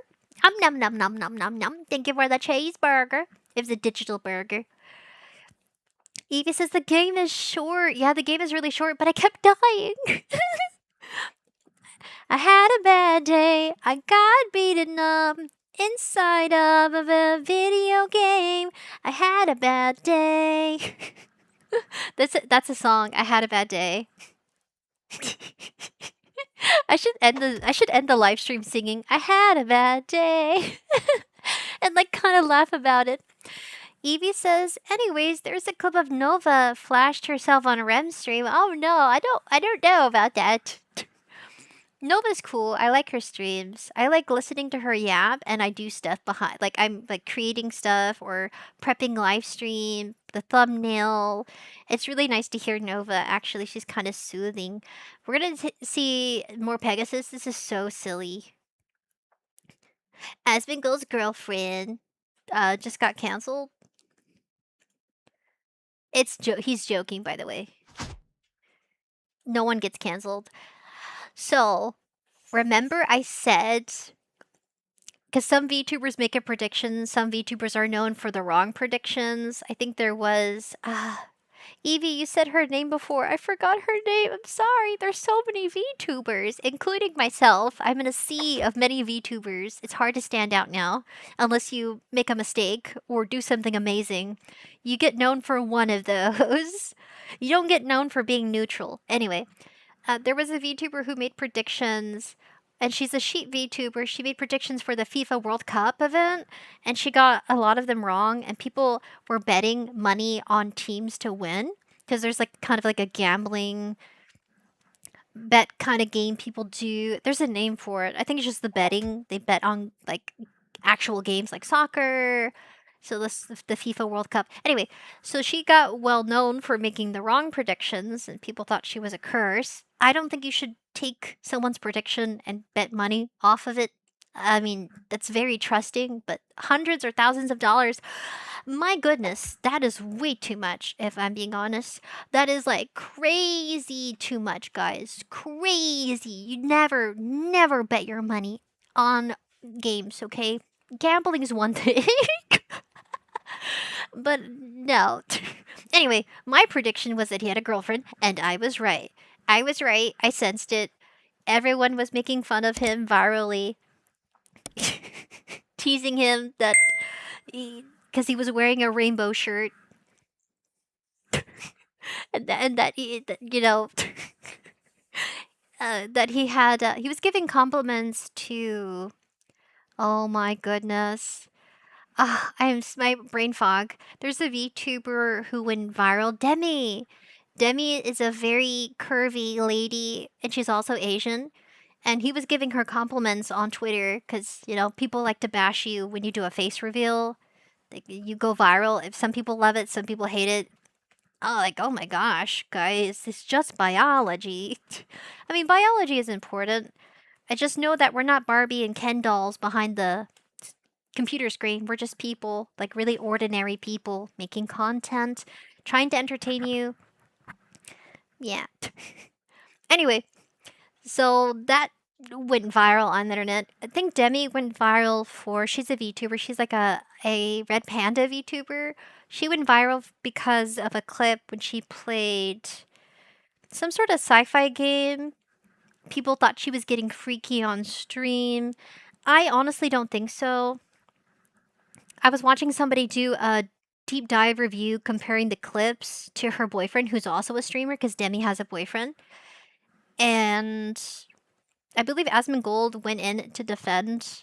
S1: Nom nom nom nom nom nom. Thank you for the cheeseburger. It was a digital burger. Evie says the game is short. Yeah, the game is really short, but I kept dying. I had a bad day. I got beaten up inside of a video game. I had a bad day. That's a song. I had a bad day. I should end the live stream singing I had a bad day and like kind of laugh about it. Evie says, anyways, there's a clip of Nova flashed herself on a REM stream. Oh no, I don't know about that. Nova's cool. I like her streams. I like listening to her yap and I do stuff behind like I'm like creating stuff or prepping live stream, the thumbnail. It's really nice to hear Nova. Actually, she's kind of soothing. We're going to see more Pegasus. This is so silly. Asmongold's girlfriend just got canceled. He's joking, by the way. No one gets canceled. So, remember I said, because some VTubers make a prediction, some VTubers are known for the wrong predictions. I think there was, Evie, you said her name before. I forgot her name. I'm sorry. There's so many VTubers, including myself. I'm in a sea of many VTubers. It's hard to stand out now, unless you make a mistake or do something amazing. You get known for one of those. You don't get known for being neutral. Anyway, there was a VTuber who made predictions, and she's a sheep VTuber. She made predictions for the FIFA World Cup event, and she got a lot of them wrong, and people were betting money on teams to win because there's like kind of like a gambling bet kind of game people do. There's a name for it. I think it's just the betting. They bet on like actual games like soccer. So this the FIFA World Cup. Anyway, so she got well known for making the wrong predictions and people thought she was a curse. I don't think you should take someone's prediction and bet money off of it. I mean, that's very trusting, but hundreds or thousands of dollars, my goodness, that is way too much, if I'm being honest. That is like crazy too much, guys. Crazy. You never bet your money on games, okay? Gambling is one thing. But no. Anyway, my prediction was that he had a girlfriend, and I was right. I was right. I sensed it. Everyone was making fun of him virally, teasing him that because he was wearing a rainbow shirt, and that, you know, that he had he was giving compliments to. Oh my goodness. My brain fog. There's a VTuber who went viral, Demi. Demi is a very curvy lady, and she's also Asian. And he was giving her compliments on Twitter because, you know, people like to bash you when you do a face reveal. Like, you go viral. If some people love it, some people hate it. Oh, like, oh my gosh, guys, it's just biology. I mean, biology is important. I just know that we're not Barbie and Ken dolls behind the computer screen. We're just people, like really ordinary people making content, trying to entertain you. Yeah. Anyway, so that went viral on the internet. I think Demi went viral for she's a VTuber. She's like a red panda VTuber. She went viral because of a clip when she played some sort of sci-fi game. People thought she was getting freaky on stream. I honestly don't think so. I was watching somebody do a deep dive review comparing the clips to her boyfriend, who's also a streamer, because Demi has a boyfriend. And I believe Asmongold went in to defend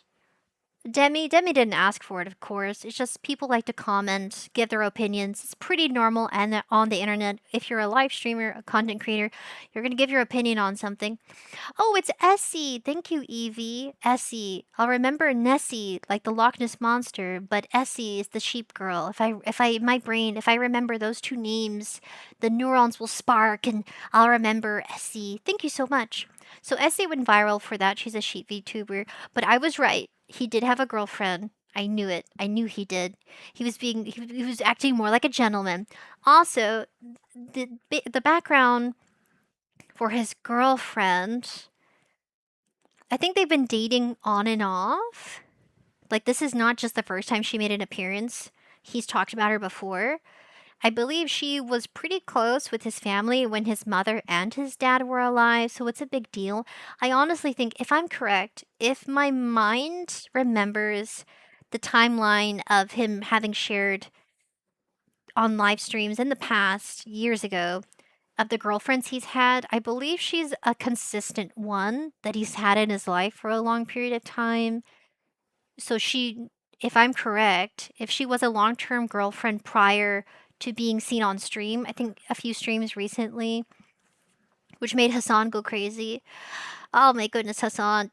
S1: Demi. Demi didn't ask for it, of course. It's just people like to comment, give their opinions. It's pretty normal and on the internet. If you're a live streamer, a content creator, you're going to give your opinion on something. Oh, it's Essie. Thank you, Evie. Essie. I'll remember Nessie, like the Loch Ness Monster, but Essie is the sheep girl. If I remember those two names, the neurons will spark and I'll remember Essie. Thank you so much. So Essie went viral for that. She's a sheep VTuber, but I was right. He did have a girlfriend. I knew it. I knew he did. He was acting more like a gentleman. Also, the background for his girlfriend, I think they've been dating on and off. Like, this is not just the first time she made an appearance. He's talked about her before. I believe she was pretty close with his family when his mother and his dad were alive, so it's a big deal. I honestly think, if I'm correct, if my mind remembers the timeline of him having shared on live streams in the past, years ago, of the girlfriends he's had, I believe she's a consistent one that he's had in his life for a long period of time. So if I'm correct, if she was a long term girlfriend prior to being seen on stream, I think a few streams recently, which made Hassan go crazy. Oh my goodness, Hassan.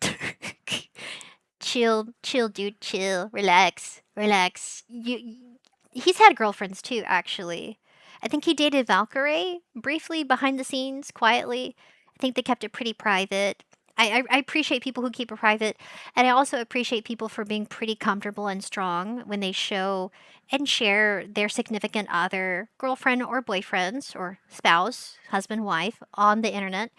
S1: Chill, chill, dude, chill. Relax, relax. He's had girlfriends too, actually. I think he dated Valkyrie briefly behind the scenes, quietly. I think they kept it pretty private. I appreciate people who keep it private, and I also appreciate people for being pretty comfortable and strong when they show and share their significant other, girlfriend or boyfriends or spouse, husband, wife on the internet.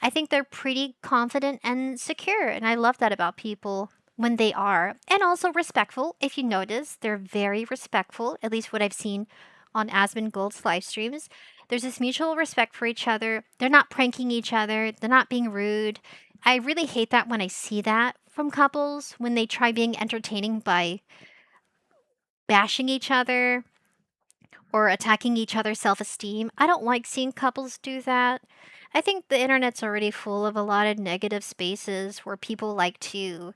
S1: I think they're pretty confident and secure, and I love that about people when they are, and also respectful. If you notice, they're very respectful, at least what I've seen on Asmongold's live streams. There's this mutual respect for each other. They're not pranking each other, they're not being rude. I really hate that when I see that from couples when they try being entertaining by bashing each other or attacking each other's self esteem. I don't like seeing couples do that. I think the internet's already full of a lot of negative spaces where people like to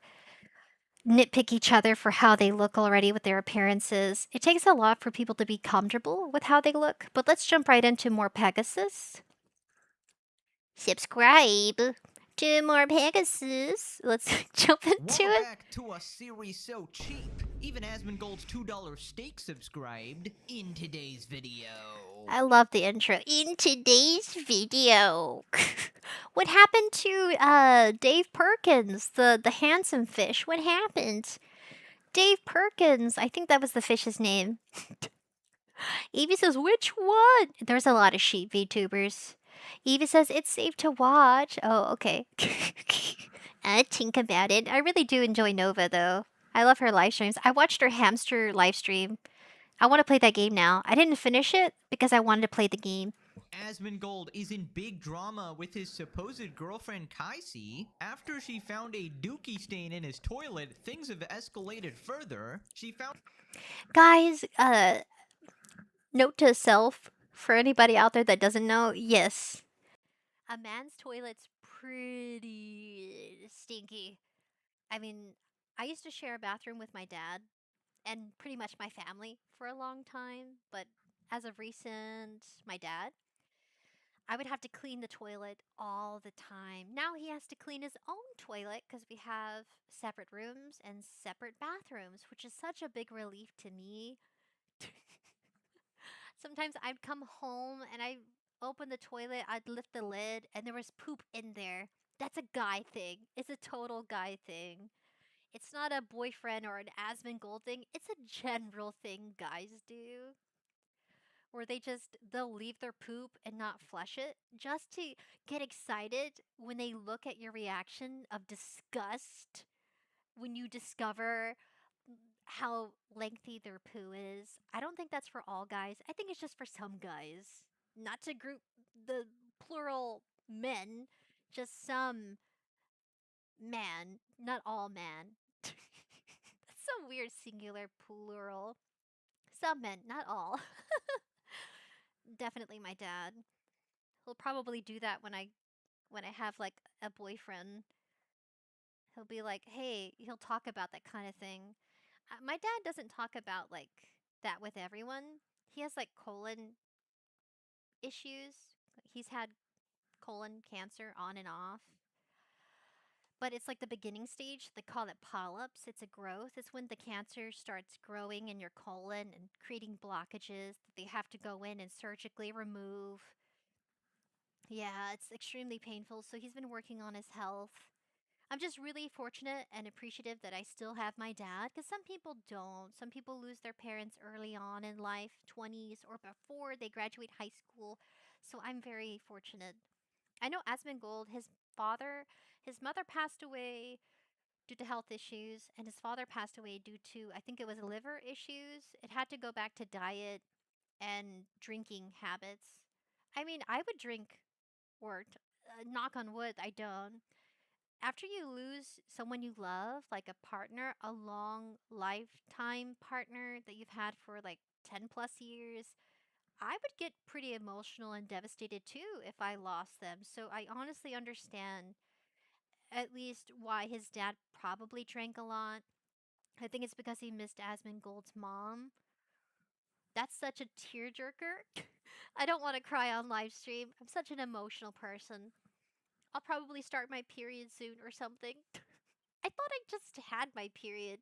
S1: nitpick each other for how they look already with their appearances. It takes a lot for people to be comfortable with how they look, but let's jump right into more Pegasus. Subscribe to more Pegasus. Let's jump into
S8: Welcome
S1: it.
S8: back to a series so cheap. Even Asmongold's $2 steak subscribed in today's video.
S1: I love the intro. In today's video, what happened to Dave Perkins, the handsome fish? What happened? Dave Perkins, I think that was the fish's name. Evie says, which one? There's a lot of sheep VTubers. Evie says, it's safe to watch. Oh, okay. I think about it. I really do enjoy Nova, though. I love her live streams. I watched her hamster live stream. I want to play that game now. I didn't finish it because I wanted to play the game.
S8: Asmongold is in big drama with his supposed girlfriend Kaisi. After she found a dookie stain in his toilet, things have escalated further. She found
S1: Guys, note to self, for anybody out there that doesn't know, yes. A man's toilet's pretty stinky. I mean, I used to share a bathroom with my dad and pretty much my family for a long time, but as of recent, my dad, I would have to clean the toilet all the time. Now he has to clean his own toilet because we have separate rooms and separate bathrooms, which is such a big relief to me. Sometimes I'd come home and I open the toilet, I'd lift the lid, and there was poop in there. That's a guy thing. It's a total guy thing. It's not a boyfriend or an Asmongold thing. It's a general thing guys do. Where they'll leave their poop and not flush it just to get excited when they look at your reaction of disgust when you discover how lengthy their poo is. I don't think that's for all guys. I think it's just for some guys. Not to group the plural men, just some man, not all man. That's so weird, singular, plural. Some men, not all. Definitely my dad. He'll probably do that when I have like a boyfriend. He'll be like, "Hey," he'll talk about that kind of thing. My dad doesn't talk about like that with everyone. He has like colon issues. He's had colon cancer on and off. But it's like the beginning stage. They call it polyps. It's a growth. It's when the cancer starts growing in your colon and creating blockages that they have to go in and surgically remove. Yeah, it's extremely painful. So he's been working on his health. I'm just really fortunate and appreciative that I still have my dad because some people don't. Some people lose their parents early on in life, 20s, or before they graduate high school. So I'm very fortunate. I know Asmongold, his mother passed away due to health issues, and his father passed away due to, I think it was liver issues. It had to go back to diet and drinking habits. I mean, I would drink, or knock on wood, I don't. After you lose someone you love, like a partner, a long lifetime partner that you've had for like 10 plus years, I would get pretty emotional and devastated too if I lost them. So I honestly understand at least why his dad probably drank a lot. I think it's because he missed Asmongold's mom. That's such a tearjerker. I don't want to cry on live stream. I'm such an emotional person. I'll probably start my period soon or something. I thought I just had my period.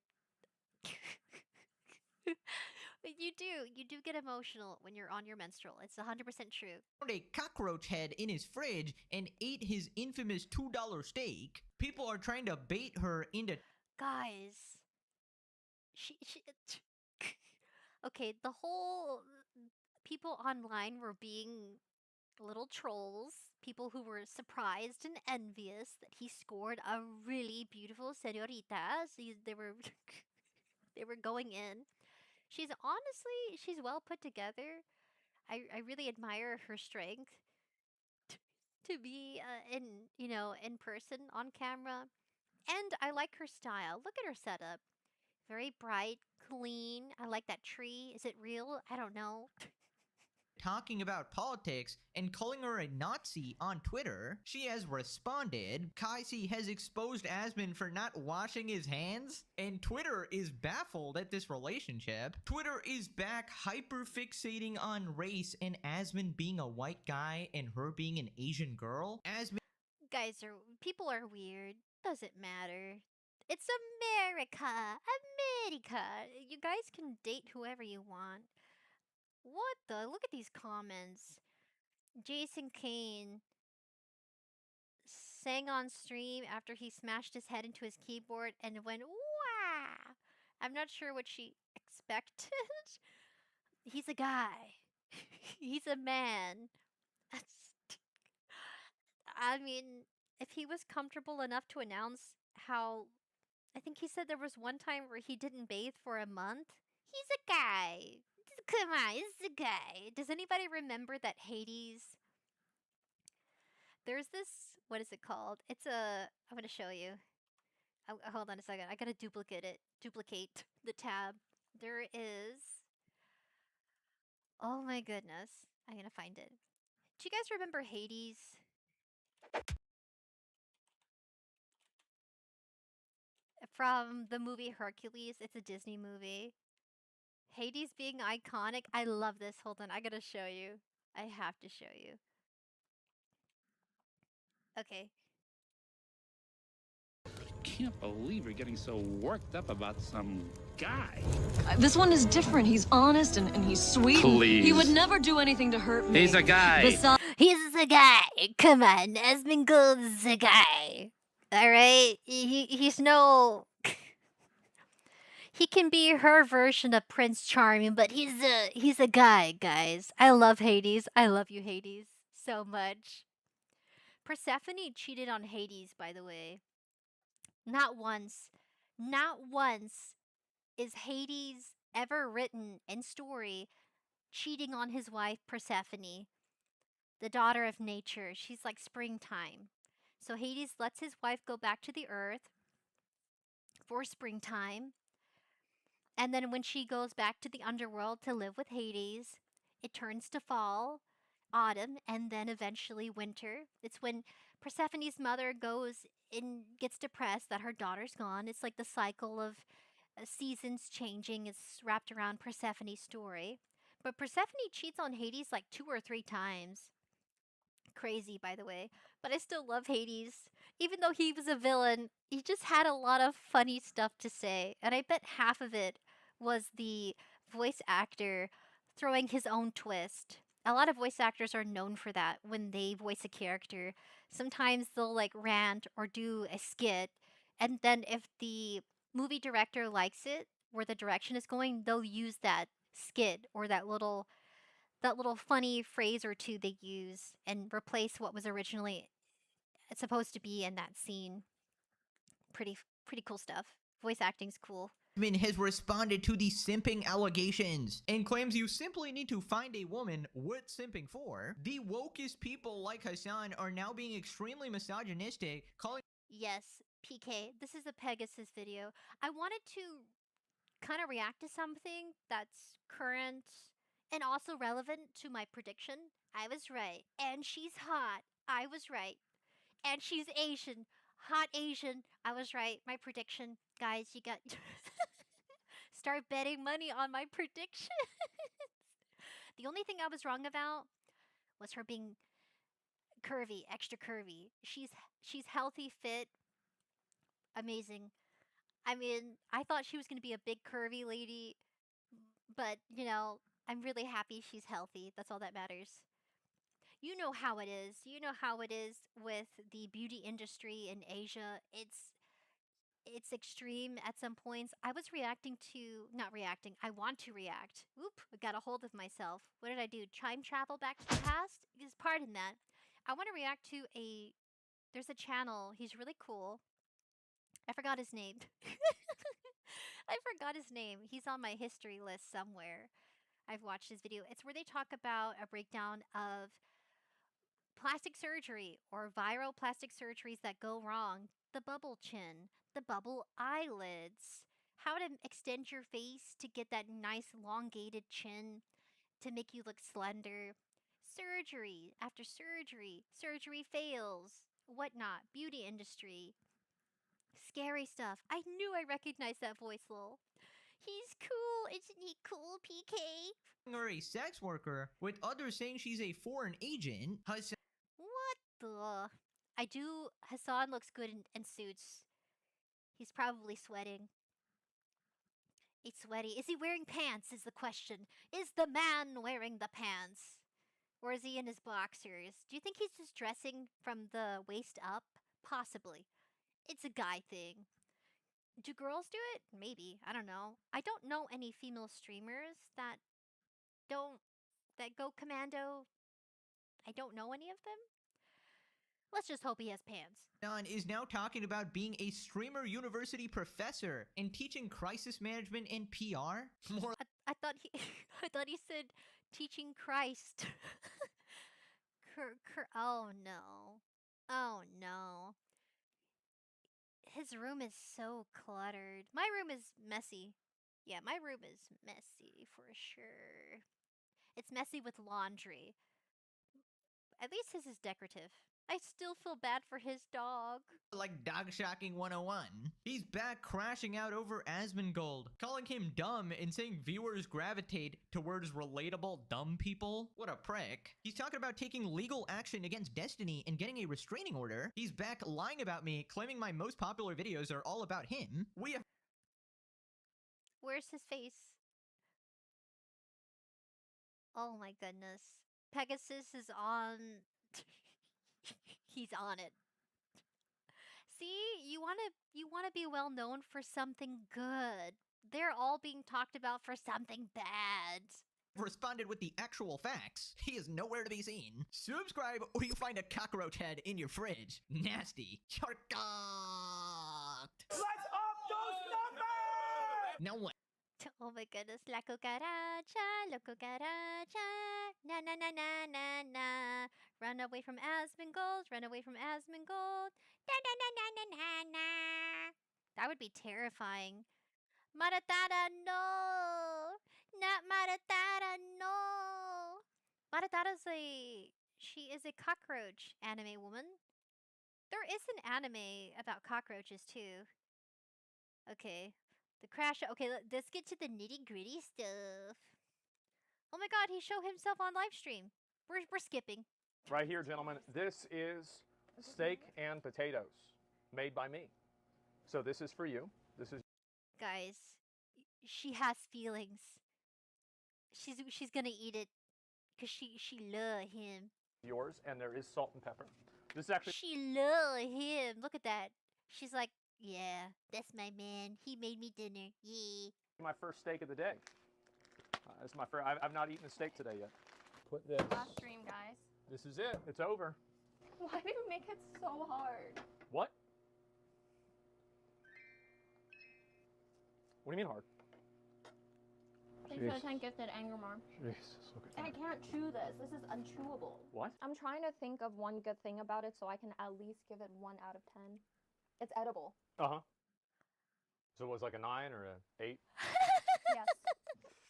S1: You do get emotional when you're on your menstrual. It's 100% true.
S8: Found a cockroach head in his fridge and ate his infamous $2 steak. People are trying to bait her into
S1: Guys, she okay, the whole people online were being little trolls, people who were surprised and envious that he scored a really beautiful señorita. So they were they were going in. She's well put together. I really admire her strength to be in person on camera. And I like her style. Look at her setup. Very bright, clean. I like that tree. Is it real? I don't know.
S8: talking about politics and calling her a Nazi on Twitter. She has responded. Kaisi has exposed Asmon for not washing his hands, and Twitter is baffled at this relationship. Twitter is back hyperfixating on race and Asmon being a white guy and her being an Asian girl.
S1: People are weird. Doesn't matter. It's America. America. You guys can date whoever you want. What the? Look at these comments. Jason Kane sang on stream after he smashed his head into his keyboard and went, "Wow!" I'm not sure what she expected. He's a guy. He's a man. I mean, if he was comfortable enough to announce how. I think he said there was one time where he didn't bathe for a month. He's a guy. Come on, he's a guy. Does anybody remember that Hades? There's this. What is it called? It's a. I'm gonna show you. Hold on a second. I gotta duplicate it. Duplicate the tab. There is. Oh my goodness. I'm gonna find it. Do you guys remember Hades? From the movie Hercules. It's a Disney movie. Hades being iconic. I love this. Hold on. I gotta show you. I have to show you. Okay.
S9: Can't believe you're getting so worked up about some guy.
S10: This one is different. He's honest and he's sweet.
S9: Please.
S10: He would never do anything to hurt me.
S9: He's a guy.
S1: He's a guy. Come on. Asmongold's a guy. Alright? He's no. He can be her version of Prince Charming, but he's a guy, guys. I love Hades. I love you, Hades, so much. Persephone cheated on Hades, by the way. Not once. Not once is Hades ever written in story cheating on his wife Persephone, the daughter of nature. She's like springtime. So Hades lets his wife go back to the earth for springtime. And then when she goes back to the underworld to live with Hades, it turns to fall, autumn, and then eventually winter. It's when Persephone's mother goes and gets depressed that her daughter's gone. It's like the cycle of seasons changing is wrapped around Persephone's story. But Persephone cheats on Hades like 2 or 3 times. Crazy, by the way. But I still love Hades. Even though he was a villain, he just had a lot of funny stuff to say. And I bet half of it was the voice actor throwing his own twist. a lot of voice actors are known for that when they voice a character. Sometimes they'll like rant or do a skit, and then if the movie director likes it, where the direction is going, they'll use that skit or that little funny phrase or two they use and replace what was originally supposed to be in that scene. Pretty cool stuff. Voice acting's cool.
S8: Has responded to the simping allegations and claims you simply need to find a woman worth simping for. The wokest people like Hassan are now being extremely misogynistic, calling.
S1: Yes, PK, this is a Pegasus video. I wanted to kind of react to something that's current and also relevant to my prediction. I was right. And she's hot. I was right. And she's Asian. Hot Asian. I was right. My prediction. Guys, you got. Start betting money on my predictions. The only thing I was wrong about was her being curvy, extra curvy. She's healthy, fit, amazing. I mean, I thought she was going to be a big curvy lady, but you know, I'm really happy she's healthy. That's all that matters. You know how it is. You know how it is with the beauty industry in Asia. It's extreme at some points. I was reacting to not reacting. I want to react. Oop, I got a hold of myself. What did I do? Time travel back to the past? Because pardon that. I want to react to there's a channel. He's really cool. I forgot his name. I forgot his name. He's on my history list somewhere. I've watched his video. It's where they talk about a breakdown of plastic surgery or viral plastic surgeries that go wrong, the bubble chin, the bubble eyelids, how to extend your face to get that nice elongated chin to make you look slender, surgery after surgery, surgery fails, whatnot, beauty industry, scary stuff. I knew I recognized that voice, lol. He's cool, isn't he cool, PK?
S8: Her a sex worker, with others saying she's a foreign agent.
S1: What the? Hassan looks good in suits. He's probably sweating. It's sweaty. Is he wearing pants? Is the question. Is the man wearing the pants? Or is he in his boxers? Do you think he's just dressing from the waist up? Possibly. It's a guy thing. Do girls do it? Maybe. I don't know. I don't know any female streamers that go commando. I don't know any of them. Let's just hope he has pants.
S8: Don is now talking about being a streamer university professor and teaching crisis management and PR. More
S1: I thought he I thought he said teaching Christ. Oh no. Oh no. His room is so cluttered. My room is messy. Yeah, my room is messy for sure. It's messy with laundry. At least his is decorative. I still feel bad for his dog.
S8: like dog shocking 101. He's back crashing out over Asmongold, calling him dumb and saying viewers gravitate towards relatable dumb people. What a prick. He's talking about taking legal action against Destiny and getting a restraining order. He's back lying about me, claiming my most popular videos are all about him.
S1: Where's his face? Oh my goodness. Pegasus is on. He's on it. See, you wanna be well known for something good. They're all being talked about for something bad.
S8: Responded with the actual facts. He is nowhere to be seen. Subscribe or you find a cockroach head in your fridge. Nasty. Let's up those numbers! Now what?
S1: Oh my goodness, la cucaracha, na na na na na na. Run away from Asmongold, run away from Asmongold, na na na na na na na. That would be terrifying. Maratata, no! Not Maratata, no! She is a cockroach anime woman. There is an anime about cockroaches too. Okay. The crash. Okay, let's get to the nitty gritty stuff. Oh my god, he showed himself on live stream. We're skipping.
S11: Right here, gentlemen, this is steak and potatoes made by me. So this is for you. This is
S1: Guys, she has feelings. She's gonna eat it. Cause she love him.
S11: yours, and there is salt and pepper. This is actually
S1: She love him. Look at that. She's like, yeah, that's my man. He made me dinner. Yeah.
S11: my first steak of the day. It's my first. I've not eaten a steak today yet. Put this.
S12: Last stream, guys.
S11: This is it. It's over.
S12: Why do you make it so hard?
S11: What? What do you mean hard?
S12: Thanks for the 10 gifted, Anger Mom.
S11: Jesus, look at
S12: I
S11: that.
S12: can't chew this. This is unchewable.
S11: What?
S12: I'm trying to think of one good thing about it so I can at least give it 1 out of 10. It's edible.
S11: Uh-huh. So it was like a 9 or a 8?
S12: Yes.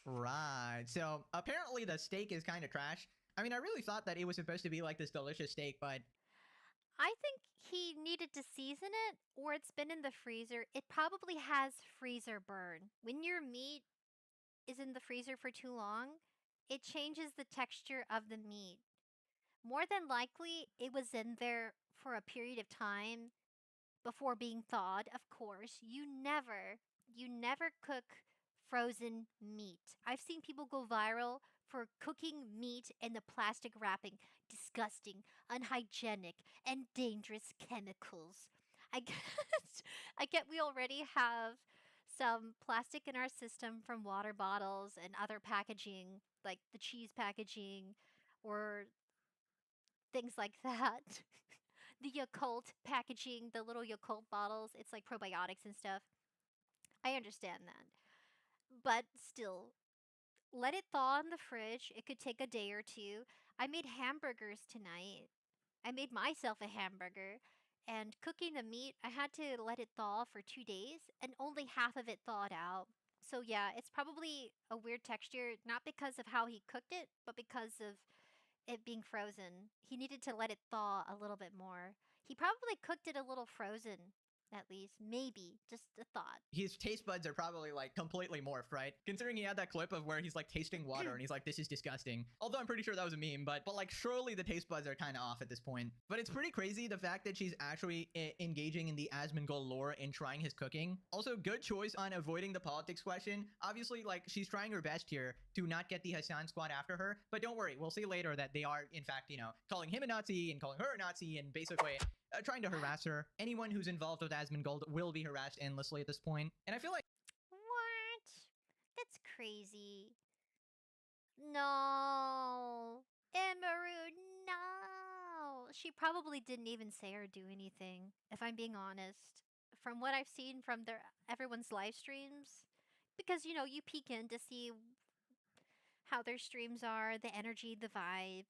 S8: Right. So apparently the steak is kind of trash. I mean, I really thought that it was supposed to be like this delicious steak, but
S1: I think he needed to season it, or it's been in the freezer. It probably has freezer burn. When your meat is in the freezer for too long, it changes the texture of the meat. More than likely, it was in there for a period of time before being thawed. Of course, you never cook frozen meat. I've seen people go viral for cooking meat in the plastic wrapping. Disgusting, unhygienic, and dangerous chemicals. I guess I get we already have some plastic in our system from water bottles and other packaging, like the cheese packaging or things like that. The Yakult packaging, the little Yakult bottles, it's like probiotics and stuff. I understand that. But still, let it thaw in the fridge. It could take a day or two. I made hamburgers tonight. I made myself a hamburger. And cooking the meat, I had to let it thaw for 2 days, and only half of it thawed out. So yeah, it's probably a weird texture, not because of how he cooked it, but because of it being frozen. He needed to let it thaw a little bit more. He probably cooked it a little frozen, at least. Maybe. Just a thought.
S8: his taste buds are probably like completely morphed, right? Considering he had that clip of where he's like tasting water and he's like, this is disgusting. Although I'm pretty sure that was a meme, but like surely the taste buds are kind of off at this point. But it's pretty crazy the fact that she's actually engaging in the Asmongold lore and trying his cooking. Also, good choice on avoiding the politics question. Obviously, like she's trying her best here to not get the Hassan squad after her. But don't worry, we'll see later that they are in fact, you know, calling him a Nazi and calling her a Nazi and basically trying to harass her. Anyone who's involved with Asmongold will be harassed endlessly at this point. And I feel like
S1: What? That's crazy. No. Emeru, no. She probably didn't even say or do anything, if I'm being honest. From what I've seen from everyone's live streams, because you know, you peek in to see how their streams are, the energy, the vibe.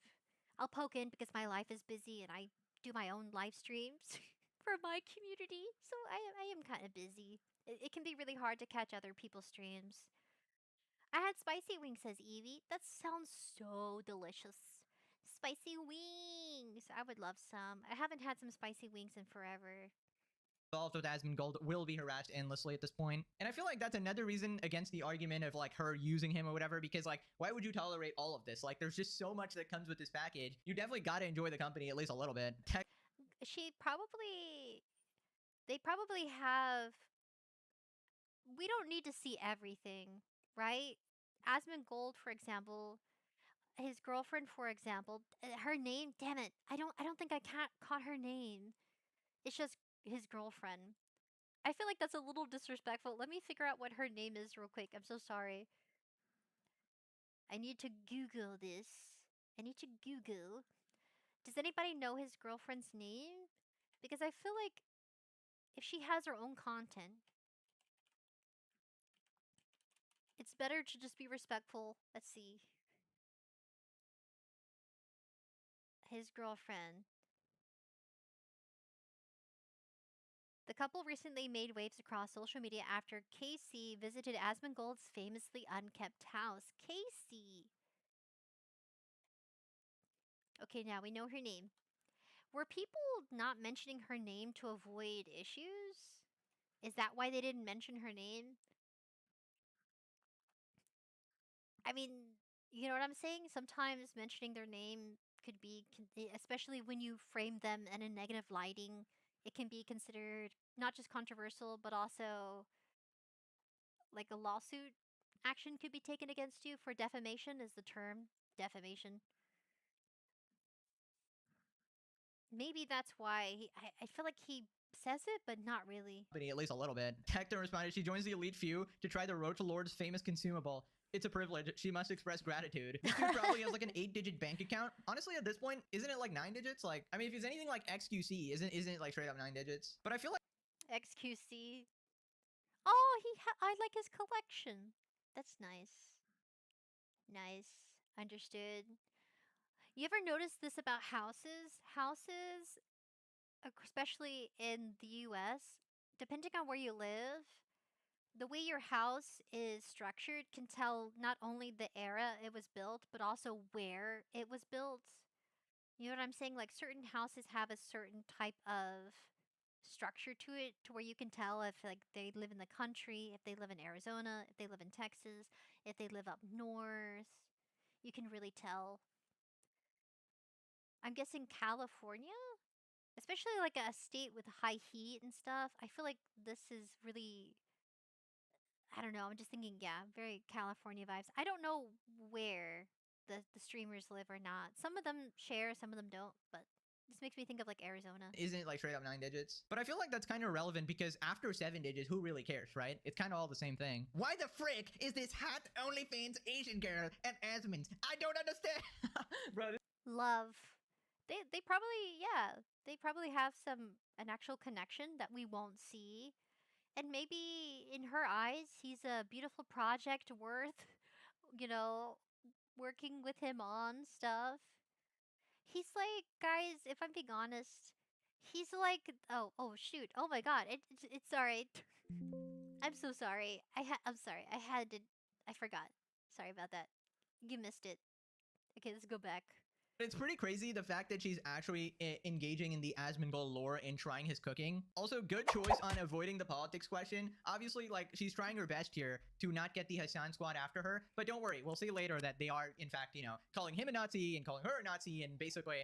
S1: I'll poke in because my life is busy and I do my own live streams for my community. So I am kind of busy. It can be really hard to catch other people's streams. I had spicy wings, says Evie. That sounds so delicious. Spicy wings. I would love some. I haven't had some spicy wings in forever.
S8: involved with Asmongold will be harassed endlessly at this point. And I feel like that's another reason against the argument of like her using him or whatever, because like, why would you tolerate all of this? Like, there's just so much that comes with this package. You definitely got to enjoy the company at least a little bit.
S1: They probably have. We don't need to see everything, right? Asmongold, for example, his girlfriend, for example, her name. Damn it! I don't think I caught her name. It's just his girlfriend. I feel like that's a little disrespectful. Let me figure out what her name is real quick. I'm so sorry. I need to Google this. I need to Google. Does anybody know his girlfriend's name? Because I feel like if she has her own content, it's better to just be respectful. Let's see. His girlfriend. The couple recently made waves across social media after Casey visited Asmongold's famously unkept house. Casey! Okay, now we know her name. Were people not mentioning her name to avoid issues? Is that why they didn't mention her name? I mean, you know what I'm saying? Sometimes mentioning their name could be, especially when you frame them in a negative lighting, it can be considered not just controversial, but also like a lawsuit action could be taken against you for defamation, is the term. defamation. Maybe that's why I feel like he says it, but not really.
S8: At least a little bit. Hector responded, she joins the elite few to try the Roach Lord's famous consumable. It's a privilege. She must express gratitude. This dude probably has like an 8-digit bank account. Honestly, at this point, isn't it like 9 digits? Like, I mean, if it's anything like XQC, isn't it like straight up 9 digits? But I feel like
S1: XQC. Oh, I like his collection. That's nice. Nice. Understood. You ever notice this about houses? Houses, especially in the US, depending on where you live, the way your house is structured can tell not only the era it was built, but also where it was built. You know what I'm saying? Like certain houses have a certain type of structure to it to where you can tell if like they live in the country, if they live in Arizona, if they live in Texas, if they live up north. You can really tell. I'm guessing California? Especially like a state with high heat and stuff. I feel like this is really, I don't know, I'm just thinking, yeah, very California vibes. I don't know where the streamers live or not. Some of them share, some of them don't, but this makes me think of like Arizona.
S8: isn't it like straight up 9 digits? But I feel like that's kind of irrelevant because after 7 digits, who really cares, right? It's kind of all the same thing. Why the frick is this hot OnlyFans Asian girl at Asmon's? I don't understand. Bro,
S1: Love. They probably, yeah, they probably have an actual connection that we won't see. And maybe in her eyes, he's a beautiful project worth, you know, working with him on stuff. He's like, guys, if I'm being honest, he's like, oh shoot, oh my god, it's alright. I'm so sorry. I'm sorry. I forgot. Sorry about that. You missed it. Okay, let's go back.
S8: it's pretty crazy the fact that she's actually engaging in the Asmongold lore and trying his cooking. Also, good choice on avoiding the politics question. Obviously, like, she's trying her best here to not get the Hassan squad after her. But don't worry, we'll see later that they are, in fact, you know, calling him a Nazi and calling her a Nazi and basically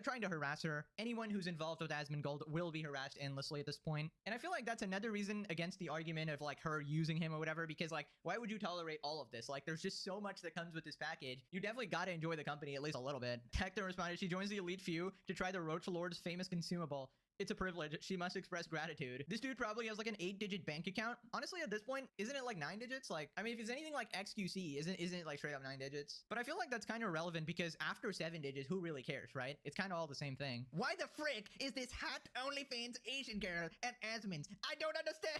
S8: trying to harass her. Anyone who's involved with Asmongold will be harassed endlessly at this point. And I feel like that's another reason against the argument of, like, her using him or whatever, because, like, why would you tolerate all of this? Like, there's just so much that comes with this package. You definitely gotta enjoy the company at least a little bit. Hector responded, she joins the elite few to try the Roach Lord's famous consumable. It's a privilege. She must express gratitude. This dude probably has like an 8-digit bank account. Honestly, at this point, isn't it like 9 digits? Like, I mean, if it's anything like XQC, isn't it like straight up 9 digits? But I feel like that's kind of irrelevant because after 7 digits, who really cares, right? It's kind of all the same thing. Why the frick is this hot OnlyFans Asian girl at Asmon's? I don't understand.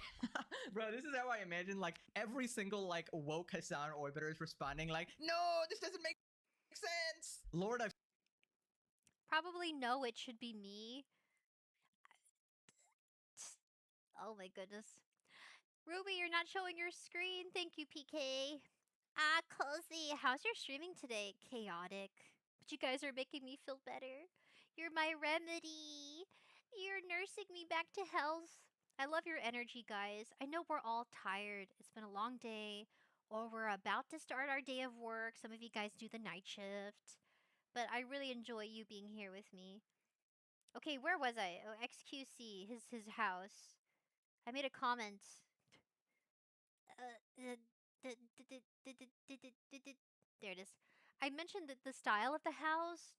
S8: Bro, this is how I imagine like every single like woke Hassan orbiter is responding like, no, this doesn't make sense. Lord, I
S1: Probably no, it should be me. Oh my goodness. Ruby, you're not showing your screen. Thank you, PK. Ah, Cozy, how's your streaming today? Chaotic. But you guys are making me feel better. You're my remedy. You're nursing me back to health. I love your energy, guys. I know we're all tired. It's been a long day, or we're about to start our day of work. Some of you guys do the night shift. But I really enjoy you being here with me. Okay, where was I? Oh, XQC, his house. I made a comment. There it is. I mentioned that the style of the house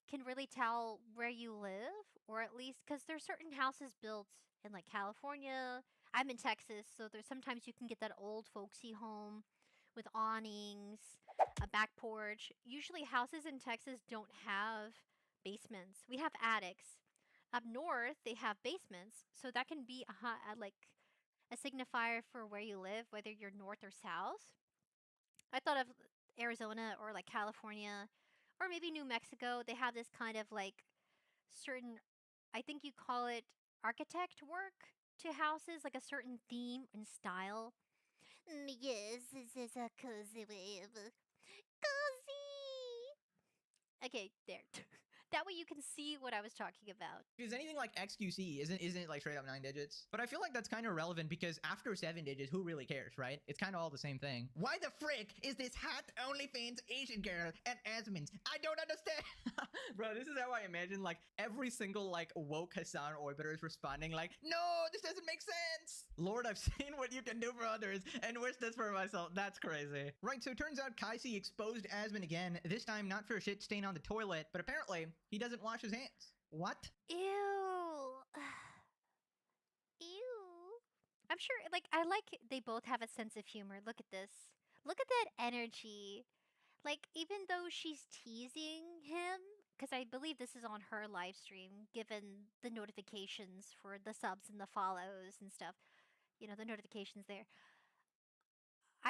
S1: can really tell where you live, or at least because there's certain houses built in like California. I'm in Texas, so there's sometimes you can get that old folksy home with awnings, a back porch. Usually houses in Texas don't have basements. We have attics. Up north, they have basements, so that can be like a signifier for where you live, whether you're north or south. I thought of Arizona or like California or maybe New Mexico. They have this kind of like certain, I think you call it architect work to houses, like a certain theme and style. Yes, this is a cozy way of cozy. Okay, there. That way you can see what I was talking about.
S8: If it's anything like XQC, isn't it like straight up 9 digits? But I feel like that's kind of relevant because after 7 digits, who really cares, right? It's kind of all the same thing. Why the frick is this hot OnlyFans Asian girl at Asmon's? I don't understand. Bro, this is how I imagine like every single like woke Hassan orbiter is responding like, no, this doesn't make sense. Lord, I've seen what you can do for others and wish this for myself. That's crazy. Right, so it turns out Kaisi exposed Asmon again, this time not for a shit stain on the toilet, but apparently he doesn't wash his hands. What?
S1: Ew. Ew. I'm sure, like, I like they both have a sense of humor. Look at this. Look at that energy. Like, even though she's teasing him, because I believe this is on her live stream, given the notifications for the subs and the follows and stuff, you know, the notifications there.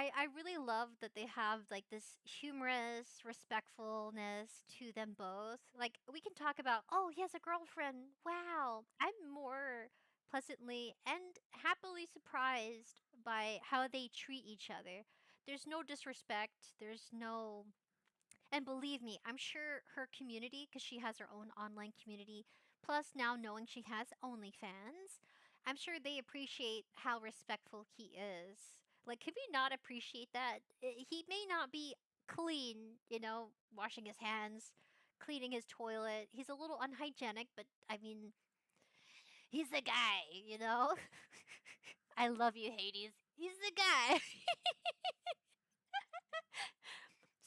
S1: I really love that they have like this humorous respectfulness to them both. Like we can talk about, oh, he has a girlfriend. Wow. I'm more pleasantly and happily surprised by how they treat each other. There's no disrespect. There's no, and believe me, I'm sure her community, because she has her own online community, plus now knowing she has OnlyFans, I'm sure they appreciate how respectful he is. Like, could we not appreciate that? He may not be clean, you know, washing his hands, cleaning his toilet. He's a little unhygienic, but I mean, he's the guy, you know? I love you, Hades. He's the guy.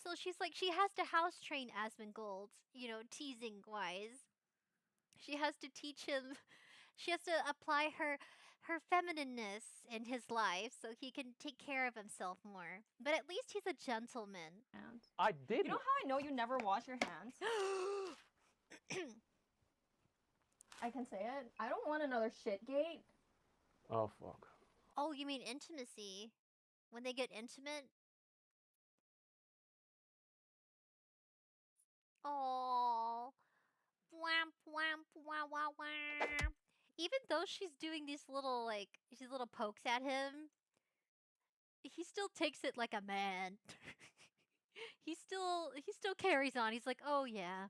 S1: So she's like, she has to house train Asmongold, you know, teasing wise. She has to teach him, she has to apply her feminineness in his life so he can take care of himself more. But at least he's a gentleman.
S11: I did.
S12: You know how I know you never wash your hands? I can say it. I don't want another shitgate.
S11: Oh, fuck.
S1: Oh, you mean intimacy? When they get intimate? Oh. Wamp wamp wah wah wah. Even though she's doing these little pokes at him, he still takes it like a man. he still carries on. He's like, "Oh yeah."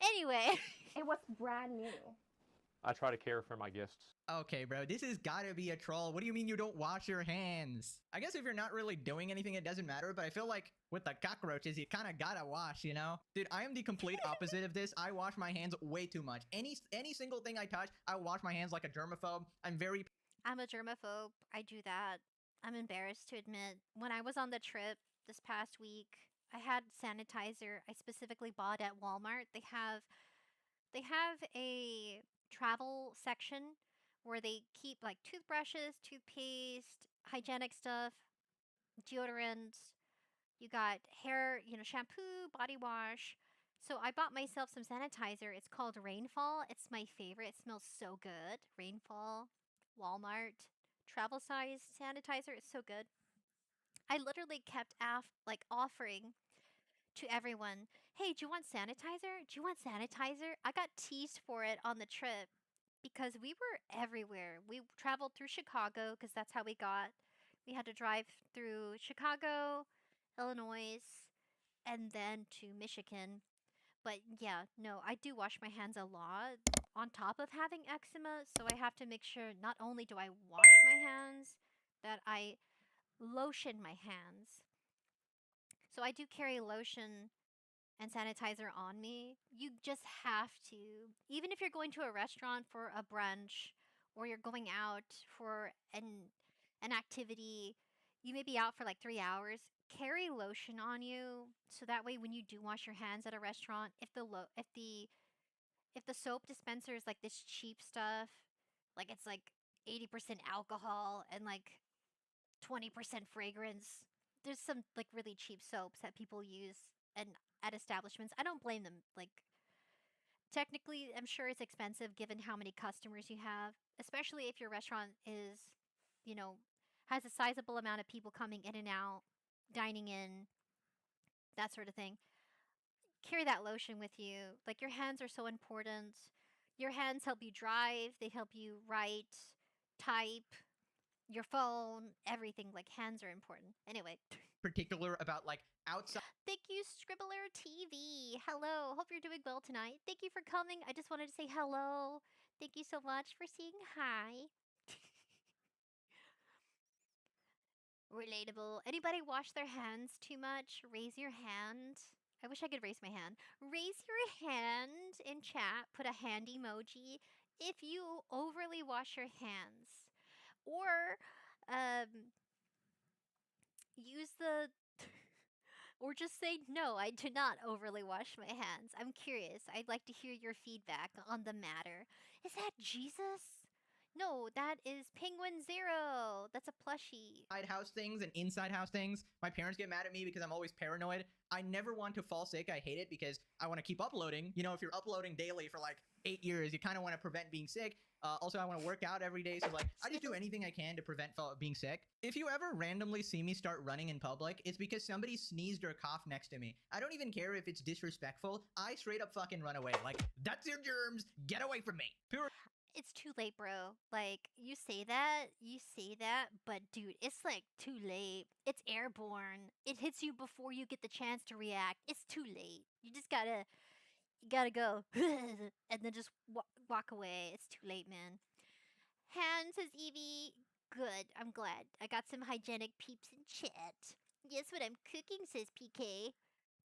S1: Anyway,
S12: It was brand new.
S11: I try to care for my guests.
S8: Okay, bro, this has gotta be a troll. What do you mean you don't wash your hands? I guess if you're not really doing anything, it doesn't matter, but I feel like with the cockroaches, you kind of gotta wash, you know? Dude, I am the complete opposite of this. I wash my hands way too much. Any single thing I touch, I wash my hands like a germaphobe. I'm
S1: I'm a germaphobe. I do that. I'm embarrassed to admit. When I was on the trip this past week, I had sanitizer I specifically bought at Walmart. They have a travel section where they keep like toothbrushes, toothpaste, hygienic stuff, deodorants. You got hair, you know, shampoo, body wash. So I bought myself some sanitizer. It's called Rainfall. It's my favorite. It smells so good. Rainfall, Walmart, travel size sanitizer. It's so good. I literally kept offering to everyone, "Hey, do you want sanitizer? Do you want sanitizer?" I got teased for it on the trip because we were everywhere. We traveled through Chicago because that's how we got. We had to drive through Chicago, Illinois, and then to Michigan. But yeah, no, I do wash my hands a lot on top of having eczema, so I have to make sure not only do I wash my hands, that I lotion my hands. So I do carry lotion and sanitizer on me. You just have to. Even if you're going to a restaurant for a brunch or you're going out for an activity, you may be out for like 3 hours. Carry lotion on you so that way when you do wash your hands at a restaurant, if the soap dispenser is like this cheap stuff, like it's like 80% alcohol and like 20% fragrance. There's some like really cheap soaps that people use and at establishments. I don't blame them. Like technically, I'm sure it's expensive given how many customers you have, especially if your restaurant is, you know, has a sizable amount of people coming in and out, dining in, that sort of thing. Carry that lotion with you. Like your hands are so important. Your hands help you drive, they help you write, type, your phone, everything. Like hands are important. Anyway,
S8: particular about like outside.
S1: Thank you, Scribbler TV. Hello. Hope you're doing well tonight. Thank you for coming. I just wanted to say hello. Thank you so much for saying hi. Relatable. Anybody wash their hands too much? Raise your hand. I wish I could raise my hand. Raise your hand in chat. Put a hand emoji if you overly wash your hands. Or use the or just say no, I do not overly wash my hands. I'm curious. I'd like to hear your feedback on the matter. Is that Jesus? No, that is Penguin Zero. That's a plushie.
S8: House things and inside house things. My parents get mad at me because I'm always paranoid. I never want to fall sick. I hate it because I want to keep uploading. You know, if you're uploading daily for like 8 years, you kind of want to prevent being sick. Also, I want to work out every day. So like, I just do anything I can to prevent being sick. If you ever randomly see me start running in public, it's because somebody sneezed or coughed next to me. I don't even care if it's disrespectful. I straight up fucking run away. Like, that's your germs. Get away from me.
S1: It's too late, bro. Like, you say that, but dude, it's like too late. It's airborne. It hits you before you get the chance to react. It's too late. You gotta go. And then just walk away. It's too late, man. Han, says Evie. Good, I'm glad. I got some hygienic peeps in chat. Guess what I'm cooking, says PK.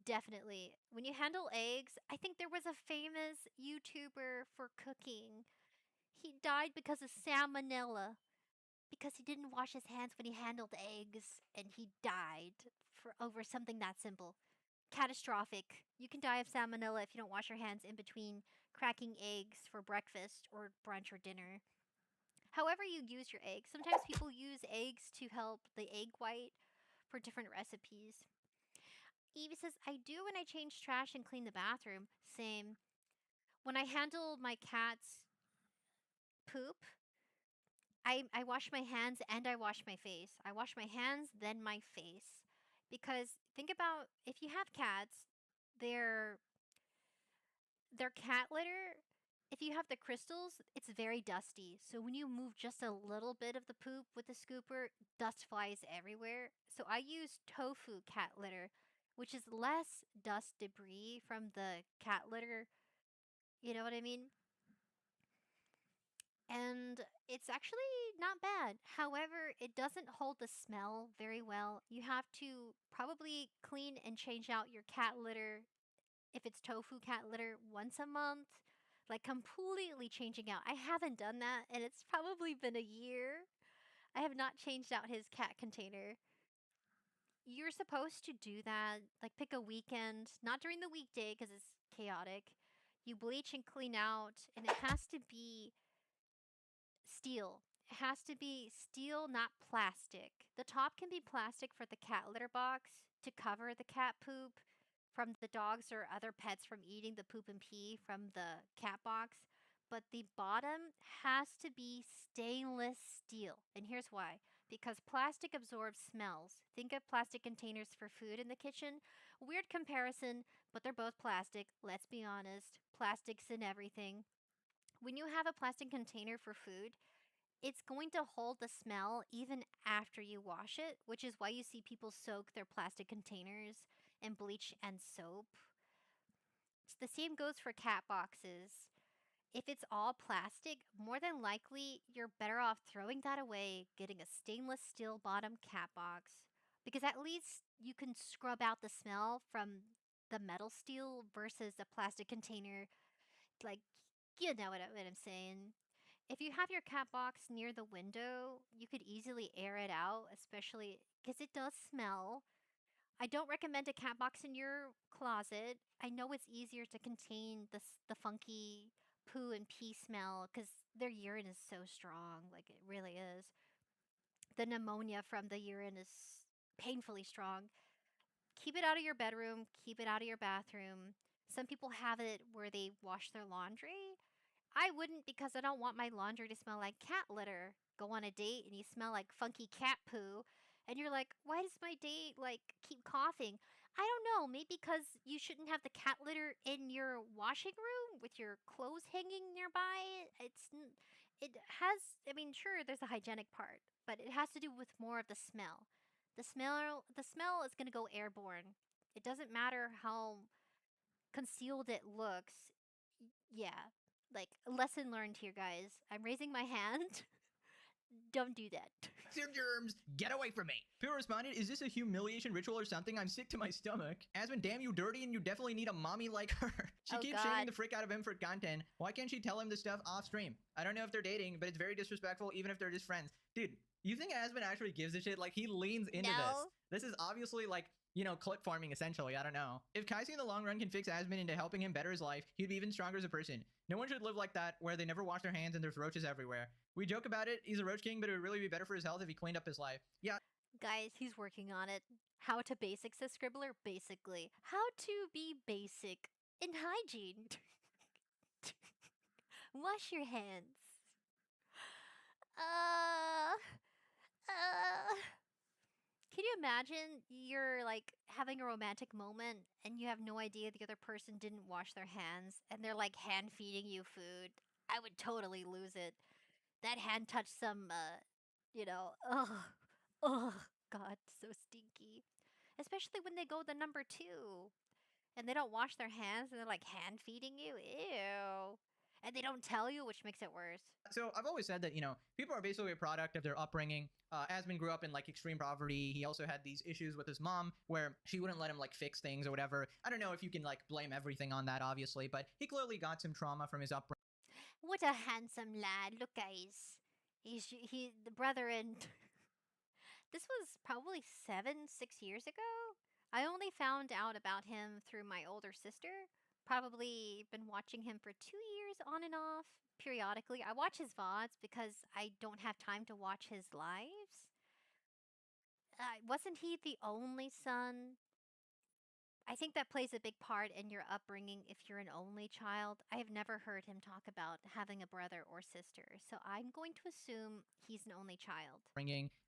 S1: Definitely. When you handle eggs, I think there was a famous YouTuber for cooking. He died because of salmonella. Because he didn't wash his hands when he handled eggs, and he died for over something that simple. Catastrophic. You can die of salmonella if you don't wash your hands in between cracking eggs for breakfast or brunch or dinner. However you use your eggs. Sometimes people use eggs to help the egg white for different recipes. Evie says, I do when I change trash and clean the bathroom. Same. When I handle my cat's poop, I wash my hands and I wash my face. I wash my hands, then my face. Because think about if you have cats, their cat litter, if you have the crystals, it's very dusty. So when you move just a little bit of the poop with the scooper, dust flies everywhere. So I use tofu cat litter, which is less dust debris from the cat litter. You know what I mean? And it's actually not bad. However, it doesn't hold the smell very well. You have to probably clean and change out your cat litter if it's tofu cat litter once a month, like completely changing out. I haven't done that, and it's probably been a year. I have not changed out his cat container. You're supposed to do that, like pick a weekend, not during the weekday because it's chaotic. You bleach and clean out, and it has to be steel. It has to be steel, not plastic. The top can be plastic for the cat litter box to cover the cat poop from the dogs or other pets from eating the poop and pee from the cat box. But the bottom has to be stainless steel. And here's why. Because plastic absorbs smells. Think of plastic containers for food in the kitchen. Weird comparison, but they're both plastic. Let's be honest. Plastic's in everything. When you have a plastic container for food, it's going to hold the smell even after you wash it, which is why you see people soak their plastic containers in bleach and soap. The same goes for cat boxes. If it's all plastic, more than likely you're better off throwing that away, getting a stainless steel bottom cat box, because at least you can scrub out the smell from the metal steel versus a plastic container. Like, you know what I'm saying. If you have your cat box near the window, you could easily air it out, especially because it does smell. I don't recommend a cat box in your closet. I know it's easier to contain the funky poo and pee smell because their urine is so strong. Like, it really is. The pneumonia from the urine is painfully strong. Keep it out of your bedroom, keep it out of your bathroom. Some people have it where they wash their laundry. I wouldn't because I don't want my laundry to smell like cat litter. Go on a date and you smell like funky cat poo. And you're like, why does my date like keep coughing? I don't know. Maybe because you shouldn't have the cat litter in your washing room with your clothes hanging nearby. It has, I mean, sure, there's a hygienic part, but it has to do with more of the smell. The smell is gonna go airborne. It doesn't matter how concealed it looks. Yeah, like lesson learned here, guys. I'm raising my hand. Don't do that.
S8: Germs, get away from me. People responded, is this a humiliation ritual or something? I'm sick to my stomach. Asmon, damn, you dirty, and you definitely need a mommy like her. She keeps shaming the frick out of him for content. Why can't she tell him this stuff off stream? I don't know if they're dating, but it's very disrespectful even if they're just friends. Dude, you think Asmon actually gives a shit? Like, he leans into this. This is obviously like, you know, clip farming essentially. I don't know. If Kaisi in the long run can fix Asmon into helping him better his life, he'd be even stronger as a person. No one should live like that, where they never wash their hands and there's roaches everywhere. We joke about it, he's a roach king, but it would really be better for his health if he cleaned up his life. Yeah.
S1: Guys, he's working on it. How to basics a scribbler? Basically. How to be basic in hygiene. Wash your hands. Can you imagine you're like having a romantic moment and you have no idea the other person didn't wash their hands and they're like hand feeding you food? I would totally lose it. That hand touched some, you know, God, so stinky. Especially when they go the number 2 and they don't wash their hands and they're like hand feeding you. Ew. And they don't tell you, which makes it worse.
S8: So I've always said that, you know, people are basically a product of their upbringing. Asmon grew up in like extreme poverty. He also had these issues with his mom where she wouldn't let him like fix things or whatever. I don't know if you can like blame everything on that, obviously, but he clearly got some trauma from his upbringing.
S1: What a handsome lad. Look, guys. He the brother and this was probably 6 years ago. I only found out about him through my older sister. Probably been watching him for 2 years on and off periodically. I watch his VODs because I don't have time to watch his lives. Wasn't he the only son? I think that plays a big part in your upbringing if you're an only child. I have never heard him talk about having a brother or sister, so I'm going to assume he's an only child.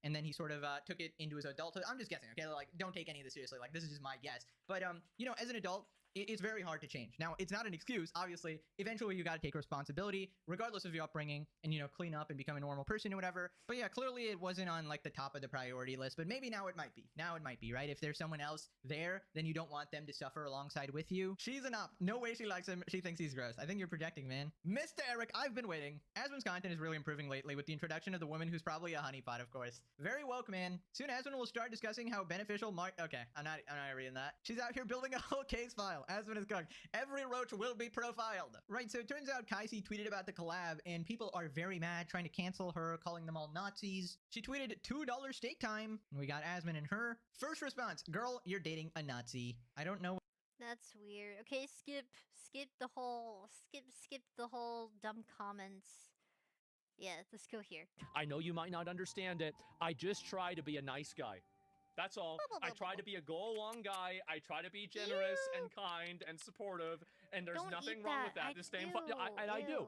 S8: And then he sort of took it into his adulthood. I'm just guessing, okay? Like, don't take any of this seriously. Like, this is just my guess. But, you know, as an adult, it's very hard to change. Now, it's not an excuse, obviously. Eventually, you got to take responsibility, regardless of your upbringing, and, you know, clean up and become a normal person or whatever. But yeah, clearly it wasn't on, like, the top of the priority list. But maybe now it might be. Now it might be, right? If there's someone else there, then you don't want them to suffer alongside with you. She's an op. No way she likes him. She thinks he's gross. I think you're projecting, man. Mr. Eric, I've been waiting. Asmon's content is really improving lately with the introduction of the woman who's probably a honeypot, of course. Very woke, man. Soon Asmon will start discussing how beneficial Okay, I'm not reading that. She's out here building a whole case file. Asmon is cooked. Every roach will be profiled. Right, so it turns out Kaisi tweeted about the collab, and people are very mad, trying to cancel her, calling them all Nazis. She tweeted $2 steak time, and we got Asmon and her. First response, girl, you're dating a Nazi. I don't know.
S1: That's weird. Okay, skip the whole dumb comments. Yeah, let's go here.
S11: I know you might not understand it. I just try to be a nice guy. That's all. I try to be a go-along guy. I try to be generous and kind and supportive, and there's nothing wrong with that. I do.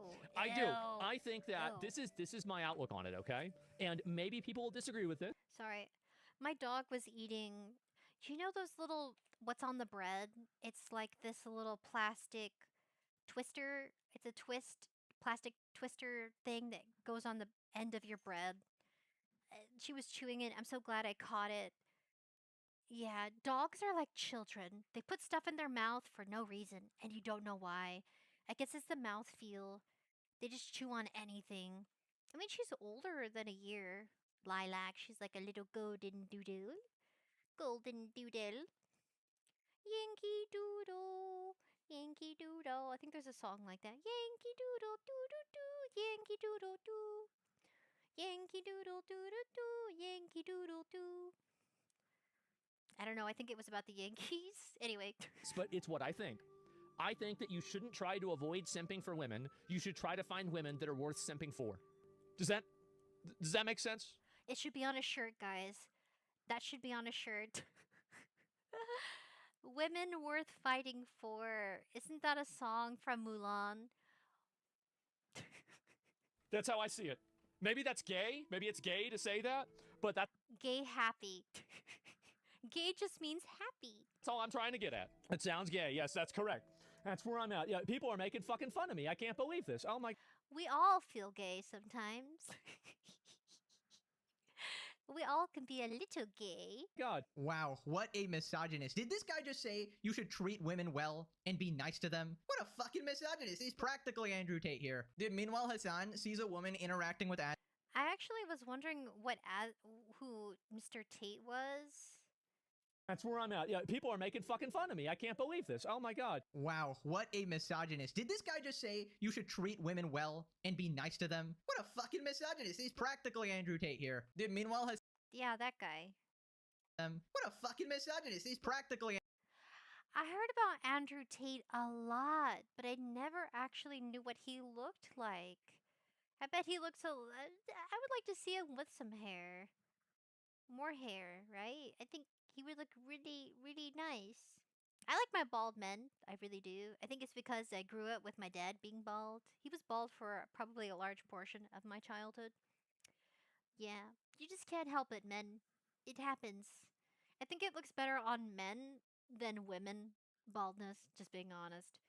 S11: I think that this is my outlook on it, okay? And maybe people will disagree with it.
S1: Sorry. My dog was eating, do you know those little, what's on the bread? It's like this little plastic twister. It's a plastic twister thing that goes on the end of your bread. She was chewing it. I'm so glad I caught it. Yeah, dogs are like children. They put stuff in their mouth for no reason, and you don't know why. I guess it's the mouth feel. They just chew on anything. I mean, she's older than a year. Lilac, she's like a little golden doodle. Golden doodle. Yankee Doodle. Yankee Doodle. I think there's a song like that. Yankee Doodle, doodle doo. Yankee Doodle doo. Yankee Doodle, doodle doo. Yankee Doodle doo. I don't know. I think it was about the Yankees. Anyway.
S11: But it's what I think. I think that you shouldn't try to avoid simping for women. You should try to find women that are worth simping for. Does that make sense?
S1: It should be on a shirt, guys. That should be on a shirt. Women worth fighting for. Isn't that a song from Mulan?
S11: That's how I see it. Maybe that's gay. Maybe it's gay to say that, but that's
S1: gay happy. Gay just means happy.
S11: That's all I'm trying to get at. It sounds gay. Yes, that's correct. That's where I'm at. Yeah, people are making fucking fun of me. I can't believe this. Oh my.
S1: We all feel gay sometimes. We all can be a little gay.
S11: God.
S8: Wow, what a misogynist. Did this guy just say you should treat women well and be nice to them? What a fucking misogynist. He's practically Andrew Tate here. Dude, meanwhile, Hassan sees a woman interacting with
S1: I actually was wondering who Mr. Tate was.
S11: That's where I'm at. Yeah, people are making fucking fun of me. I can't believe this. Oh my god.
S8: Wow, what a misogynist. Did this guy just say you should treat women well and be nice to them? What a fucking misogynist. He's practically Andrew Tate here. Dude, meanwhile,
S1: Yeah, that guy.
S8: what a fucking misogynist. He's practically
S1: I heard about Andrew Tate a lot, but I never actually knew what he looked like. I bet he looks I would like to see him with some hair. More hair, right? I think he would look really, really nice. I like my bald men. I really do. I think it's because I grew up with my dad being bald. He was bald for probably a large portion of my childhood. Yeah, you just can't help it, men. It happens. I think it looks better on men than women. Baldness, just being honest.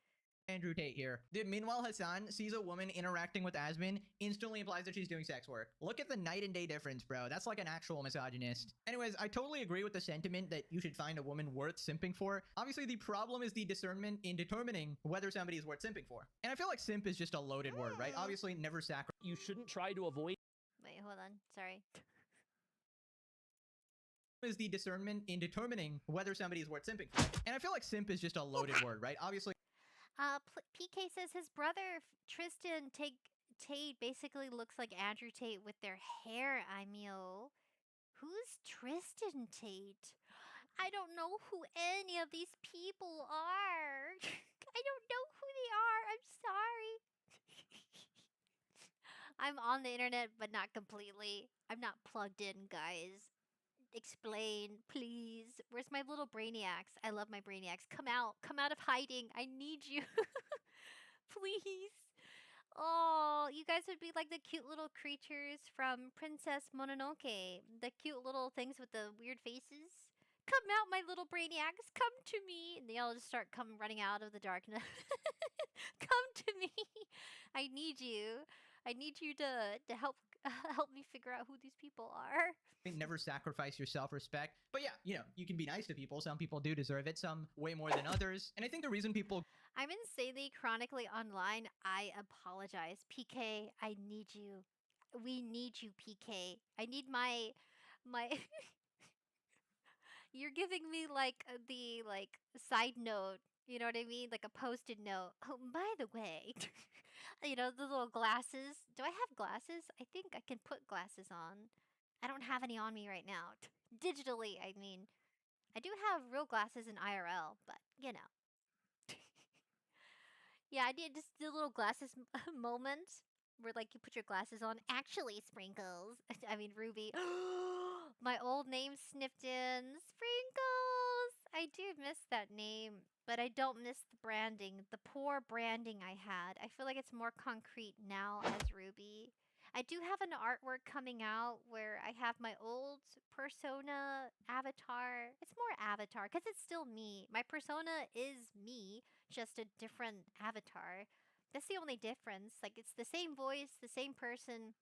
S8: Andrew Tate here. Dude, meanwhile, Hassan sees a woman interacting with Asmin, instantly implies that she's doing sex work. Look at the night and day difference, bro. That's like an actual misogynist. Anyways, I totally agree with the sentiment that you should find a woman worth simping for. Obviously, the problem is the discernment in determining whether somebody is worth simping for. And I feel like simp is just a loaded word, right? Obviously, never sacrifice.
S11: You shouldn't try to avoid.
S1: Wait, hold on. Sorry.
S8: Is the discernment in determining whether somebody is worth simping for. And I feel like simp is just a loaded word, right? Obviously.
S1: PK says his brother Tristan Tate basically looks like Andrew Tate with their hair. Who's Tristan Tate? I don't know who any of these people are. I don't know who they are. I'm sorry. I'm on the internet, but not completely. I'm not plugged in, guys. Explain, please. Where's my little brainiacs? I love my brainiacs. Come out. Come out of hiding. I need you. Please. Oh, you guys would be like the cute little creatures from Princess Mononoke. The cute little things with the weird faces. Come out, my little brainiacs. Come to me. And they all just start running out of the darkness. Come to me. I need you. I need you to help help me figure out who these people are.
S8: Never sacrifice your self-respect. But yeah, you know, you can be nice to people. Some people do deserve it, some way more than others. And I think the reason people...
S1: I'm insanely chronically online. I apologize. PK, I need you. We need you, PK. I need my... You're giving me like the side note. You know what I mean? Like a post-it note. Oh, by the way, you know, the little glasses. Do I have glasses? I think I can put glasses on. I don't have any on me right now. Digitally, I mean. I do have real glasses in IRL, but, you know. Yeah, I did just the little glasses moment where, like, you put your glasses on. Actually, Sprinkles. I mean, Ruby. My old name snipped in. Sprinkles! I do miss that name, but I don't miss the branding. The poor branding I had. I feel like it's more concrete now as Ruby. I do have an artwork coming out where I have my old persona avatar. It's more avatar because it's still me. My persona is me, just a different avatar. That's the only difference. Like, it's the same voice, the same person.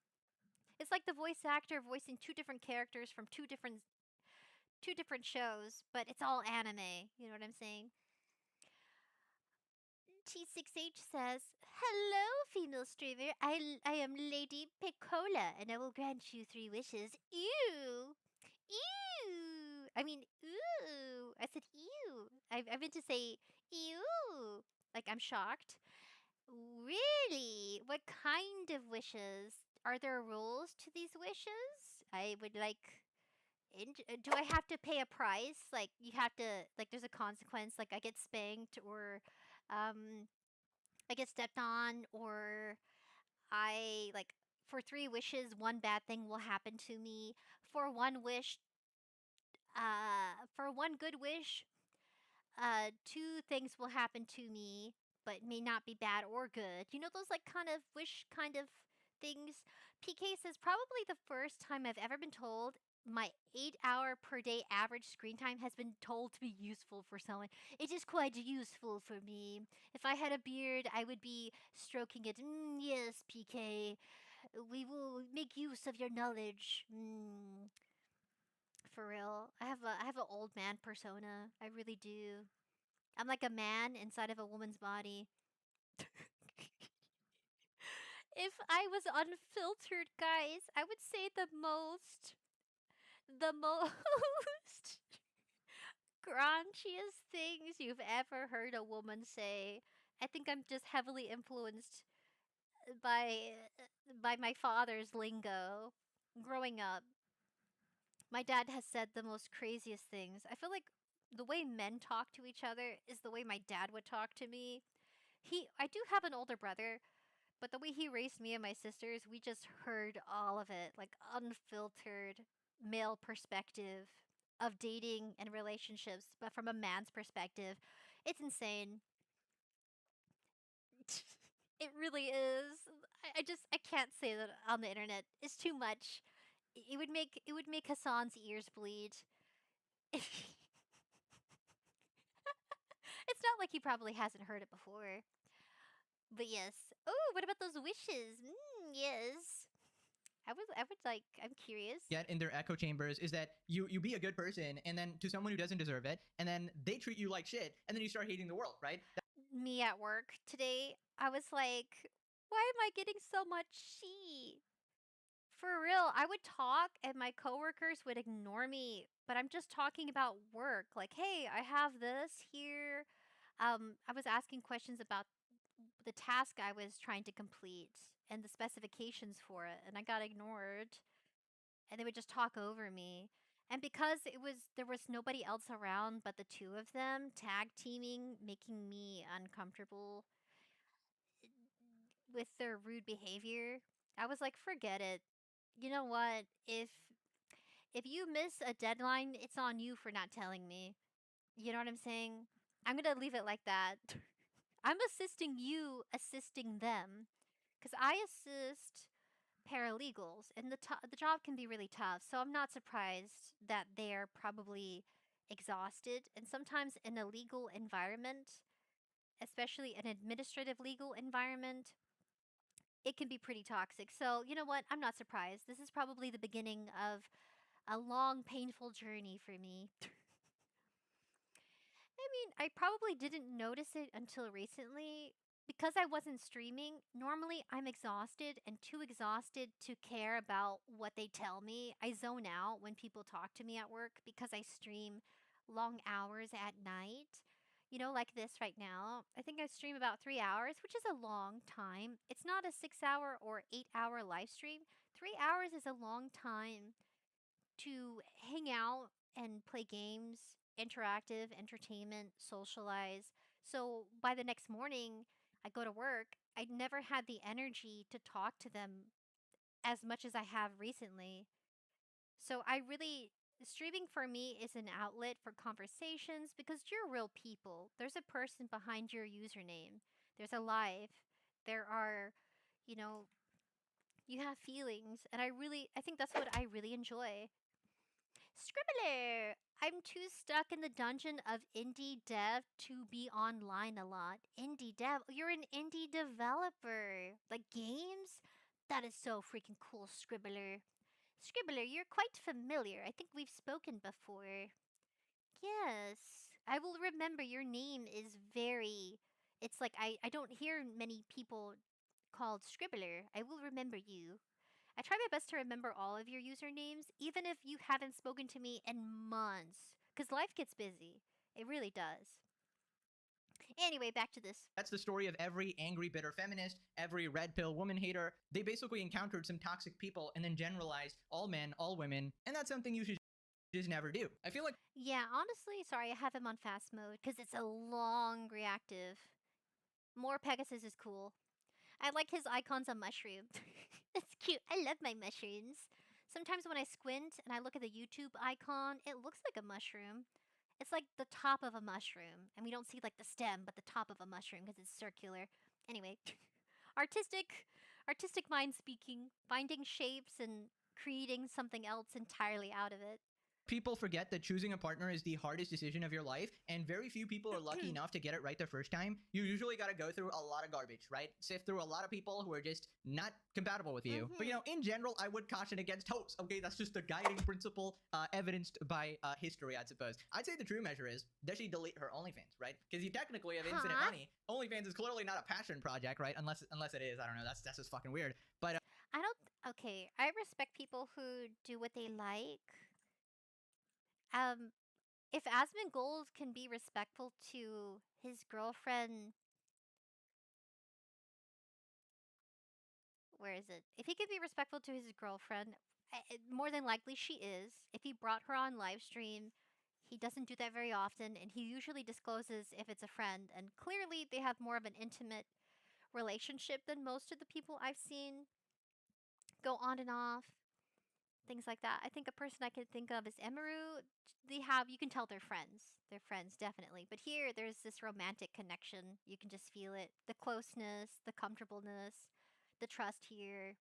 S1: It's like the voice actor voicing two different characters from two different shows, but it's all anime. You know what I'm saying? T6H says, "Hello, female streamer. I am Lady Piccola, and I will grant you 3 wishes." Ew! Ew! I mean, ooh! I said ew. I meant to say ew. Like, I'm shocked. Really? What kind of wishes? Are there rules to these wishes? I would like... do I have to pay a price? Like, you have to... Like, there's a consequence. Like, I get spanked, or... I get stepped on, or like, for 3 wishes, 1 bad thing will happen to me. For 1 wish, for 1 good wish, 2 things will happen to me, but may not be bad or good. You know those, like, kind of wish kind of things? PK says, probably the first time I've ever been told my 8-hour per day average screen time has been told to be useful for someone. It is quite useful for me. If I had a beard, I would be stroking it. Yes, PK. We will make use of your knowledge. For real. I have an old man persona. I really do. I'm like a man inside of a woman's body. If I was unfiltered, guys, I would say the most crunchiest things you've ever heard a woman say. I think I'm just heavily influenced by by my father's lingo growing up. My dad has said the most craziest things. I feel like the way men talk to each other is the way my dad would talk to me. I do have an older brother, but the way he raised me and my sisters, we just heard all of it, like unfiltered male perspective of dating and relationships, but from a man's perspective. It's insane. It really is. I can't say that on the internet. It's too much. It would make Hassan's ears bleed. It's not like he probably hasn't heard it before. But yes. Oh, what about those wishes? Yes. I'm curious.
S8: Get in their echo chambers is that you be a good person, and then to someone who doesn't deserve it, and then they treat you like shit, and then you start hating the world, right?
S1: Me at work today, I was like, why am I getting so much she? For real, I would talk and my coworkers would ignore me, but I'm just talking about work. Like, hey, I have this here. I was asking questions about the task I was trying to complete and the specifications for it, and I got ignored. And they would just talk over me. And because there was nobody else around but the two of them tag teaming, making me uncomfortable with their rude behavior, I was like, forget it. You know what? If you miss a deadline, it's on you for not telling me. You know what I'm saying? I'm gonna leave it like that. I'm assisting you, assisting them, because I assist paralegals, and the job can be really tough. So I'm not surprised that they're probably exhausted, and sometimes in a legal environment, especially an administrative legal environment, it can be pretty toxic. So, you know what? I'm not surprised. This is probably the beginning of a long, painful journey for me. I mean, I probably didn't notice it until recently. Because I wasn't streaming, normally I'm exhausted and too exhausted to care about what they tell me. I zone out when people talk to me at work because I stream long hours at night. You know, like this right now. I think I stream about 3 hours, which is a long time. It's not a 6 hour or 8 hour live stream. 3 hours is a long time to hang out and play games, interactive entertainment, socialize. So by the next morning, I go to work. I never had the energy to talk to them as much as I have recently. So streaming for me is an outlet for conversations because you're real people. There's a person behind your username. There's a life. There are, you know, you have feelings, and I think that's what I really enjoy. Scribbler! I'm too stuck in the dungeon of indie dev to be online a lot. Indie dev? You're an indie developer. Like games? That is so freaking cool, Scribbler. Scribbler, you're quite familiar. I think we've spoken before. Yes. I will remember your name is very. It's like I don't hear many people called Scribbler. I will remember you. I try my best to remember all of your usernames, even if you haven't spoken to me in months. Because life gets busy. It really does. Anyway, back to this.
S8: That's the story of every angry, bitter feminist, every red pill woman hater. They basically encountered some toxic people and then generalized all men, all women, and that's something you should just never do. I feel like.
S1: Yeah, honestly, sorry, I have him on fast mode because it's a long reactive. More Pegasus is cool. I like his icons on mushroom. It's cute. I love my mushrooms. Sometimes when I squint and I look at the YouTube icon, it looks like a mushroom. It's like the top of a mushroom, and we don't see like the stem, but the top of a mushroom because it's circular. Anyway, artistic, artistic mind speaking, finding shapes and creating something else entirely out of it.
S8: people forget that choosing a partner is the hardest decision of your life, and very few people are lucky enough to get it right the first time. You usually got to go through a lot of garbage, right? Sift through a lot of people who are just not compatible with you. But, you know, in general, I would caution against hopes. Okay, that's just a guiding principle evidenced by history, I suppose. I'd say the true measure is, does she delete her OnlyFans, right? Because you technically have infinite money. OnlyFans is clearly not a passion project, right? Unless it is. I don't know. That's just fucking weird. But
S1: I don't. Okay, I respect people who do what they like. If Asmongold can be respectful to his girlfriend, where is it? If he could be respectful to his girlfriend, more than likely she is. If he brought her on live stream, he doesn't do that very often, and he usually discloses if it's a friend. And clearly, they have more of an intimate relationship than most of the people I've seen go on and off. Things like that. I think a person I could think of is Emaru. You can tell they're friends. They're friends, definitely. But here, there's this romantic connection. You can just feel it. The closeness, the comfortableness, the trust here.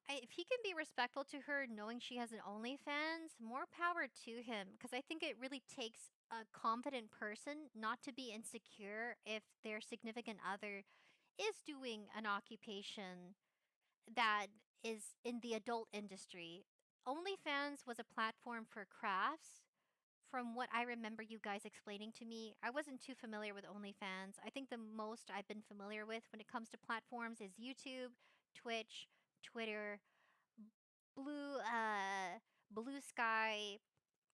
S1: If he can be respectful to her, knowing she has an OnlyFans, more power to him. Because I think it really takes a confident person not to be insecure if their significant other is doing an occupation that is in the adult industry. OnlyFans was a platform for crafts. From what I remember you guys explaining to me, I wasn't too familiar with OnlyFans. I think the most I've been familiar with when it comes to platforms is YouTube, Twitch, Twitter, Blue Blue Sky,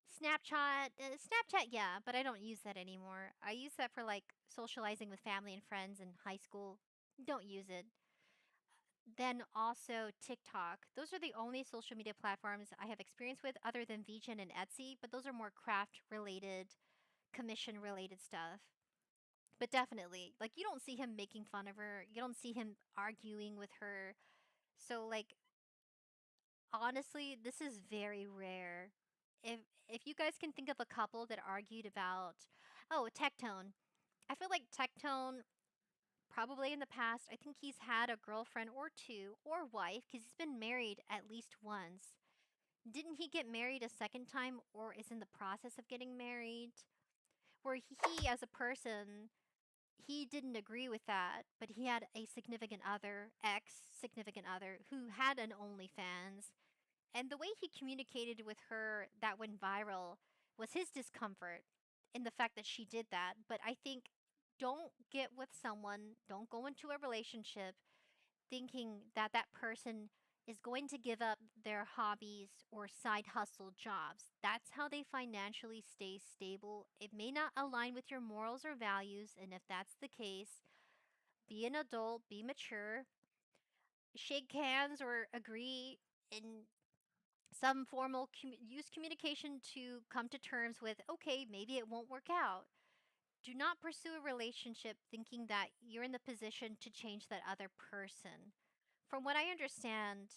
S1: Snapchat. Snapchat, yeah, but I don't use that anymore. I use that for like socializing with family and friends in high school. Don't use it. Then also TikTok. Those are the only social media platforms I have experience with other than VGen and Etsy, but those are more craft related, commission related stuff. But definitely, like you don't see him making fun of her. You don't see him arguing with her. So like honestly, this is very rare. If you guys can think of a couple that argued about Tectone. I feel like Tectone probably in the past, I think he's had a girlfriend or two or wife because he's been married at least once. Didn't he get married a second time or is in the process of getting married? Where he as a person, he didn't agree with that, but he had a significant other, ex significant other, who had an OnlyFans. And the way he communicated with her that went viral was his discomfort in the fact that she did that. But I think don't get with someone, don't go into a relationship thinking that that person is going to give up their hobbies or side hustle jobs. That's how they financially stay stable. It may not align with your morals or values, and if that's the case, be an adult, be mature, shake hands or agree in some formal use communication to come to terms with, okay, maybe it won't work out. Do not pursue a relationship thinking that you're in the position to change that other person. From what I understand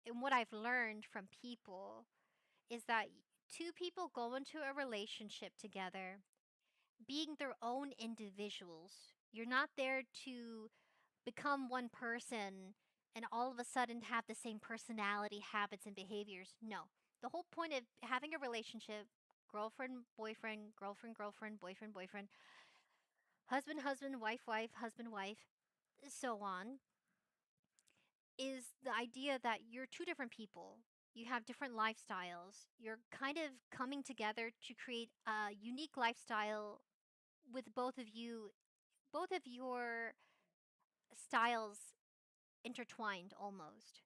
S1: and what I've learned from people is that two people go into a relationship together being their own individuals. You're not there to become one person and all of a sudden have the same personality, habits, and behaviors. No. The whole point of having a relationship, girlfriend, boyfriend, girlfriend, girlfriend, boyfriend, boyfriend, husband, husband, wife, wife, husband, wife, so on, is the idea that you're two different people. You have different lifestyles. You're kind of coming together to create a unique lifestyle with both of your styles intertwined almost.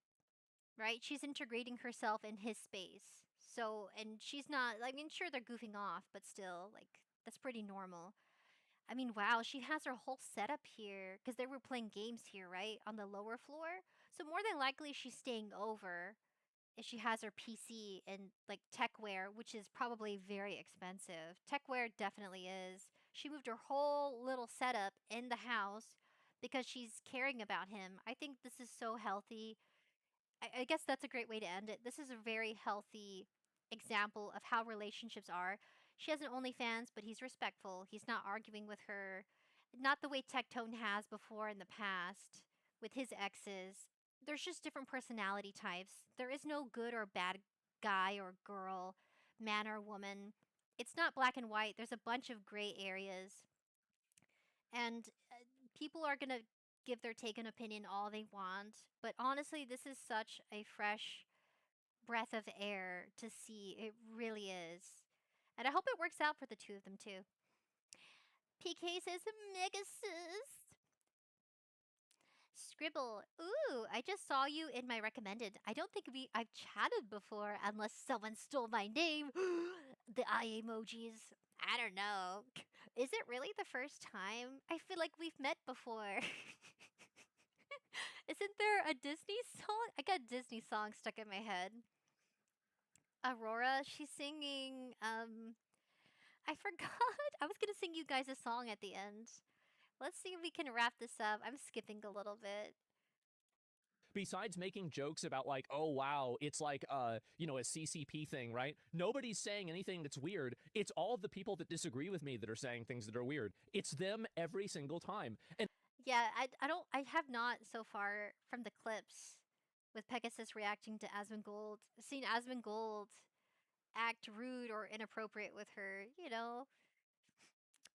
S1: Right? She's integrating herself in his space. So, and she's not, I mean, sure, they're goofing off, but still, like, that's pretty normal. I mean, wow, she has her whole setup here because they were playing games here, right? On the lower floor. So, more than likely, she's staying over if she has her PC and like techwear, which is probably very expensive. Techwear definitely is. She moved her whole little setup in the house because she's caring about him. I think this is so healthy. I guess that's a great way to end it. This is a very healthy example of how relationships are. She has an OnlyFans, but he's respectful. He's not arguing with her. Not the way Tectone has before in the past with his exes. there's just different personality types. There is no good or bad guy or girl, man or woman. It's not black and white. There's a bunch of gray areas. And people are going to give their take and opinion all they want. But honestly, this is such a fresh breath of air to see. It really is. And I hope it works out for the two of them too. PK says mega sis. Scribble. Ooh, I just saw you in my recommended. I don't think I've chatted before unless someone stole my name. The eye emojis. I don't know. Is it really the first time? I feel like we've met before. Isn't there a Disney song? I got a Disney song stuck in my head. Aurora, she's singing, I forgot. I was gonna sing you guys a song at the end. Let's see if we can wrap this up. I'm skipping a little bit.
S11: Besides making jokes about like, oh wow, it's like you know, a CCP thing, right? Nobody's saying anything that's weird. It's all of the people that disagree with me that are saying things that are weird. It's them every single time. And
S1: yeah, I have not so far from the clips with Pegasus reacting to Asmongold, seen Asmongold act rude or inappropriate with her, you know.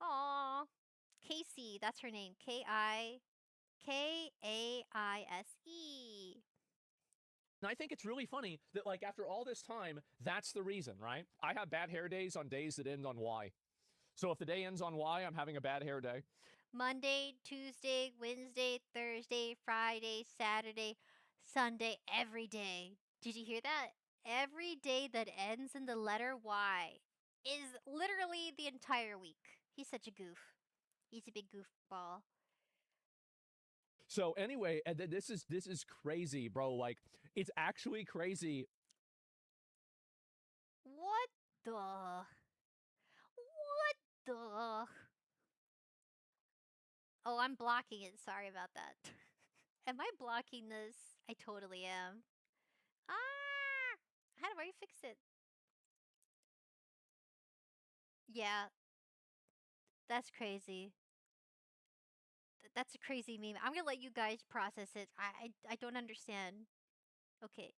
S1: Aww. Casey, that's her name. Kaise.
S11: And I think it's really funny that, like, after all this time, that's the reason, right? I have bad hair days on days that end on Y. So if the day ends on Y, I'm having a bad hair day.
S1: Monday, Tuesday, Wednesday, Thursday, Friday, Saturday, Sunday, every day. Did you hear that? Every day that ends in the letter Y is literally the entire week. He's such a goof. He's a big goofball.
S11: So anyway, this is crazy, bro. Like, it's actually crazy.
S1: What the? What the? Oh, I'm blocking it. Sorry about that. Am I blocking this? I totally am. Ah! How do I fix it? Yeah, that's crazy. That's a crazy meme. I'm gonna let you guys process it. I don't understand. Okay.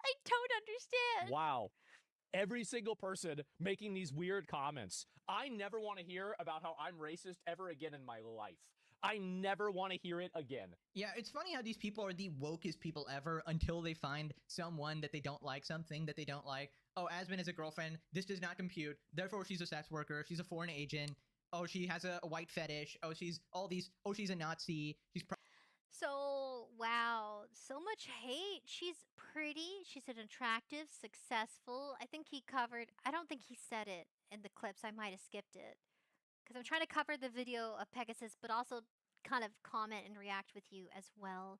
S1: I don't understand.
S11: Wow. Every single person making these weird comments. I never want to hear about how I'm racist ever again in my life. I never want to hear it again.
S8: Yeah, it's funny how these people are the wokest people ever until they find someone that they don't like, something that they don't like. Oh, Asmin is a girlfriend. This does not compute. Therefore, she's a sex worker. She's a foreign agent. Oh, she has a white fetish. Oh, she's all these. Oh, she's a Nazi. She's
S1: So, wow, so much hate. She's pretty. She's an attractive, successful. I think he covered, I don't think he said it in the clips. I might have skipped it. Because I'm trying to cover the video of Pegasus, but also kind of comment and react with you as well.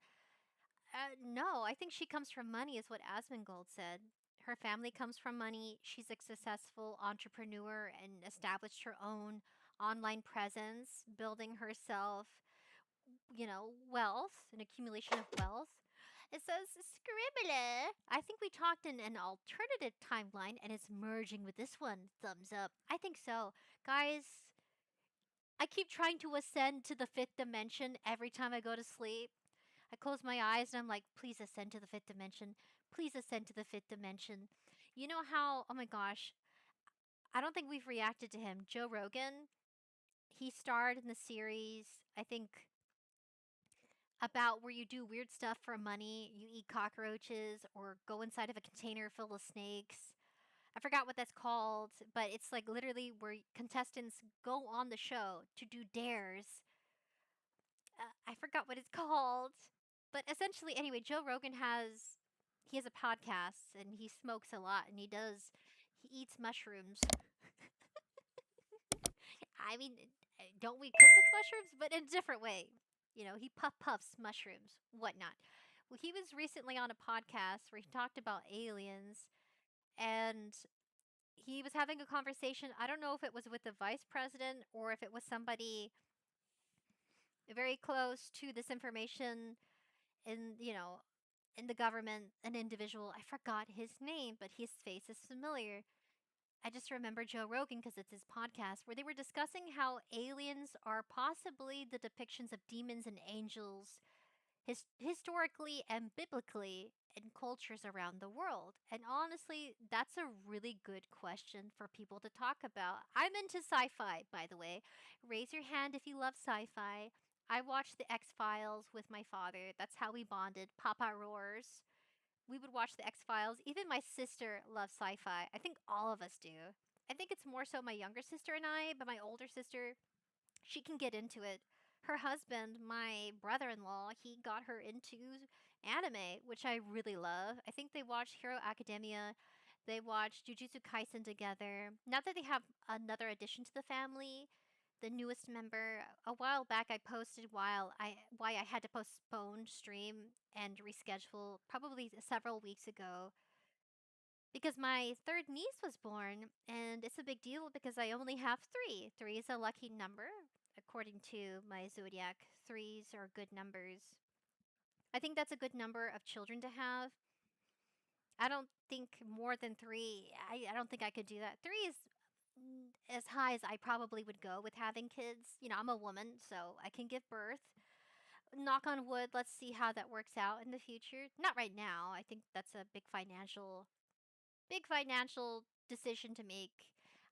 S1: No, I think she comes from money, is what Asmongold said. Her family comes from money. She's a successful entrepreneur and established her own online presence, building herself, you know, wealth, an accumulation of wealth. It says, Scribbler. I think we talked in an alternative timeline and it's merging with this one. Thumbs up. I think so. Guys, I keep trying to ascend to the fifth dimension every time I go to sleep. I close my eyes and I'm like, please ascend to the fifth dimension. Please ascend to the fifth dimension. You know how, oh my gosh, I don't think we've reacted to him. Joe Rogan, he starred in the series, I think, about where you do weird stuff for money. You eat cockroaches or go inside of a container filled with snakes. I forgot what that's called, but it's like literally where contestants go on the show to do dares. I forgot what it's called. But essentially, anyway, Joe Rogan he has a podcast and he smokes a lot and he eats mushrooms. I mean, don't we cook with mushrooms? But in a different way. You know, he puffs mushrooms, whatnot. Well, he was recently on a podcast where he talked about aliens and he was having a conversation. I don't know if it was with the vice president or if it was somebody very close to this information in, you know, in the government, an individual. I forgot his name, but his face is familiar. I just remember Joe Rogan because it's his podcast where they were discussing how aliens are possibly the depictions of demons and angels historically and biblically in cultures around the world? And honestly, that's a really good question for people to talk about. I'm into sci-fi, by the way. Raise your hand if you love sci-fi. I watched the X-Files with my father. That's how we bonded. Papa roars. We would watch the X-Files. Even my sister loves sci-fi. I think all of us do. I think it's more so my younger sister and I, but my older sister, she can get into it. Her husband, my brother-in-law, he got her into anime, which I really love. I think they watched Hero Academia. They watched Jujutsu Kaisen together. Now that they have another addition to the family, the newest member, a while back I posted why I had to postpone stream and reschedule probably several weeks ago because my third niece was born, and it's a big deal because I only have three. Three is a lucky number. According to my zodiac, threes are good numbers. I think that's a good number of children to have. I don't think more than three. I don't think I could do that. Three is as high as I probably would go with having kids. You know, I'm a woman, so I can give birth. Knock on wood, let's see how that works out in the future. Not right now. I think that's a big financial decision to make.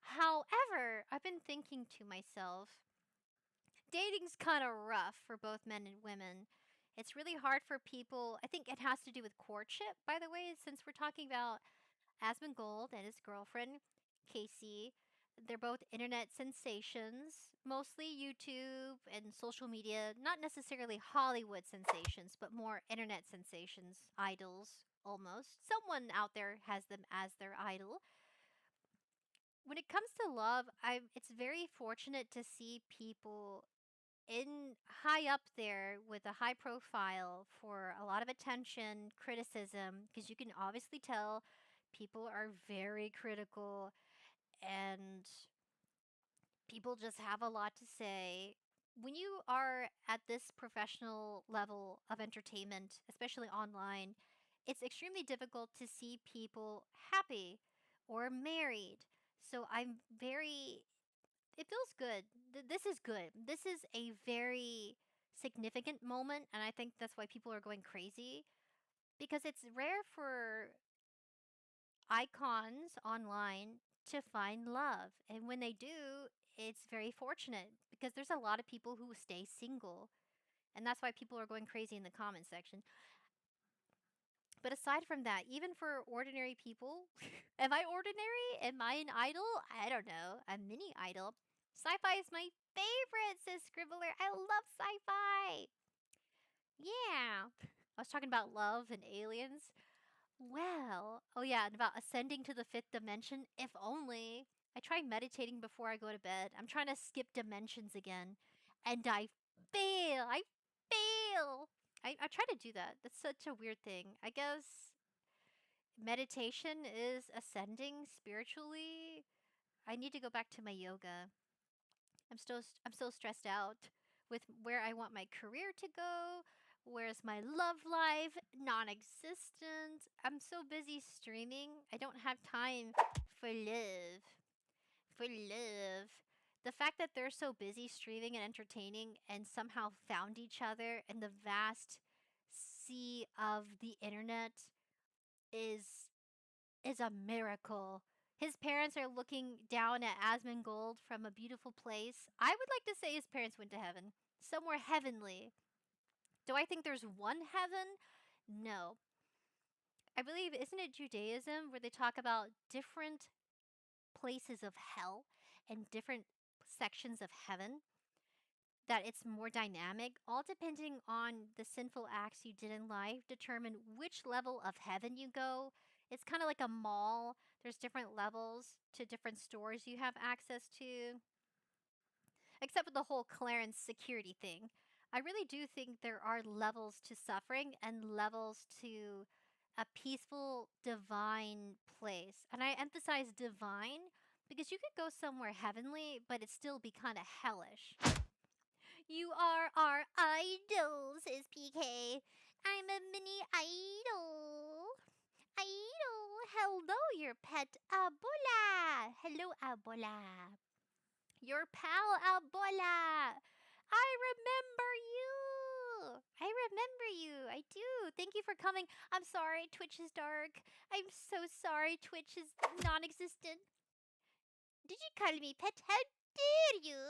S1: However, I've been thinking to myself, dating's kind of rough for both men and women. It's really hard for people. I think it has to do with courtship, by the way, since we're talking about Asmongold and his girlfriend, Casey. They're both internet sensations, mostly YouTube and social media, not necessarily Hollywood sensations, but more internet sensations, idols, almost. Someone out there has them as their idol. When it comes to love, it's very fortunate to see people in high up there with a high profile for a lot of attention, criticism, because you can obviously tell people are very critical and people just have a lot to say. When you are at this professional level of entertainment, especially online, it's extremely difficult to see people happy or married. So I'm very it feels good. This is good. This is a very significant moment, and I think that's why people are going crazy because it's rare for icons online to find love. And when they do, it's very fortunate because there's a lot of people who stay single. And that's why people are going crazy in the comment section. But aside from that, even for ordinary people, am I ordinary? Am I an idol? I don't know. A mini idol. Sci-fi is my favorite, says Scribbler. I love sci-fi. Yeah. I was talking about love and aliens. Well, oh yeah, and about ascending to the fifth dimension, if only. I try meditating before I go to bed. I'm trying to skip dimensions again. And I fail. I fail. I try to do that. That's such a weird thing. I guess meditation is ascending spiritually. I need to go back to my yoga. I'm so stressed out with where I want my career to go. Where's my love life? Non-existent. I'm so busy streaming. I don't have time for love. For love. The fact that they're so busy streaming and entertaining and somehow found each other in the vast sea of the internet is a miracle. His parents are looking down at Asmongold from a beautiful place. I would like to say his parents went to heaven, somewhere heavenly. Do I think there's one heaven? No. I believe, isn't it Judaism where they talk about different places of hell and different sections of heaven? That it's more dynamic, all depending on the sinful acts you did in life, determine which level of heaven you go. It's kind of like a mall. There's different levels to different stores you have access to. Except for the whole Clarence security thing. I really do think there are levels to suffering and levels to a peaceful, divine place. And I emphasize divine because you could go somewhere heavenly, but it still be kind of hellish. You are our idol, says PK. I'm a mini idol. Idol. Hello, your pet Abola. Hello, Abola. Your pal Abola. I remember you. I remember you. I do. Thank you for coming. I'm sorry, Twitch is dark. I'm so sorry, Twitch is non-existent. Did you call me pet? How dare you?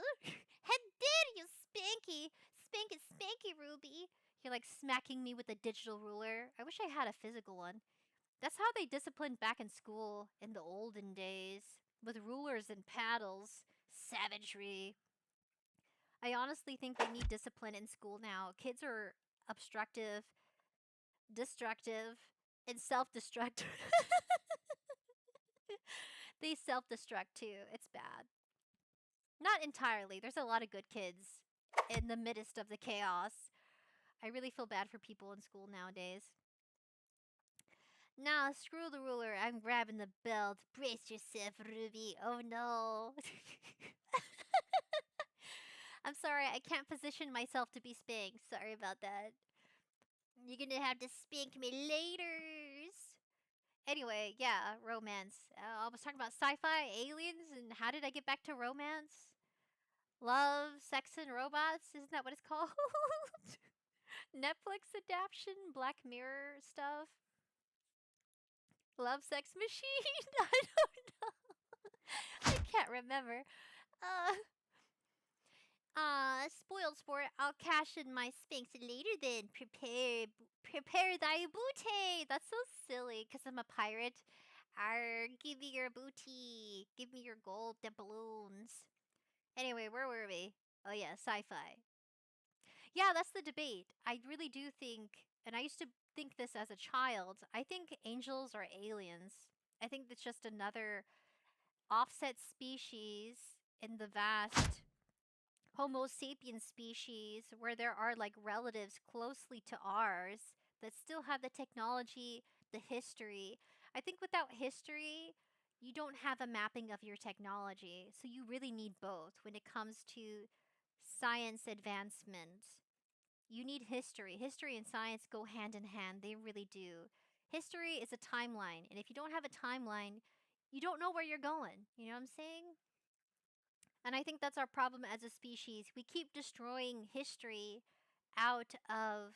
S1: How dare you, Spanky? Spanky, Ruby. You're like smacking me with a digital ruler. I wish I had a physical one. That's how they disciplined back in school in the olden days. With rulers and paddles. Savagery. I honestly think they need discipline in school now. Kids are obstructive, destructive, and self-destructive. They self-destruct too. It's bad. Not entirely. There's a lot of good kids in the midst of the chaos. I really feel bad for people in school nowadays. Nah, screw the ruler. I'm grabbing the belt. Brace yourself, Ruby. Oh no. I'm sorry, I can't position myself to be spanked. Sorry about that. You're gonna have to spank me laters. Anyway, yeah, romance. I was talking about sci-fi, aliens, and how did I get back to romance? Love, sex, and robots? Isn't that what it's called? Netflix adaptation, Black Mirror stuff. Love, sex, machine? I don't know. I can't remember. Spoiled sport. I'll cash in my Sphinx later then. Prepare thy booty. That's so silly, because I'm a pirate. Give me your booty. Give me your gold doubloons. Anyway, where were we? Oh yeah, sci-fi. Yeah, that's the debate. I really do think, and I used to think this as a child, I think angels are aliens. I think it's just another offset species in the vast Homo sapiens species where there are like relatives closely to ours that still have the technology, the history. I think without history, you don't have a mapping of your technology. So you really need both when it comes to science advancement. You need history. History and science go hand in hand. They really do. History is a timeline. And if you don't have a timeline, you don't know where you're going. You know what I'm saying? And I think that's our problem as a species. We keep destroying history out of,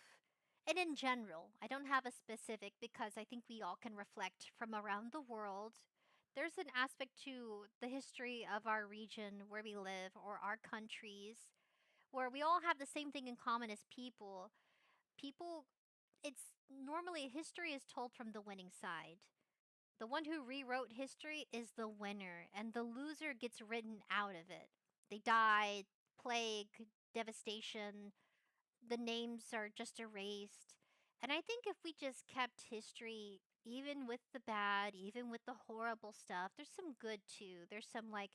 S1: and in general, I don't have a specific because I think we all can reflect from around the world. There's an aspect to the history of our region where we live or our countries where we all have the same thing in common as people. People, it's normally history is told from the winning side. The one who rewrote history is the winner, and the loser gets written out of it. They die, plague, devastation, the names are just erased. And I think if we just kept history, even with the bad, even with the horrible stuff, there's some good too. There's some like,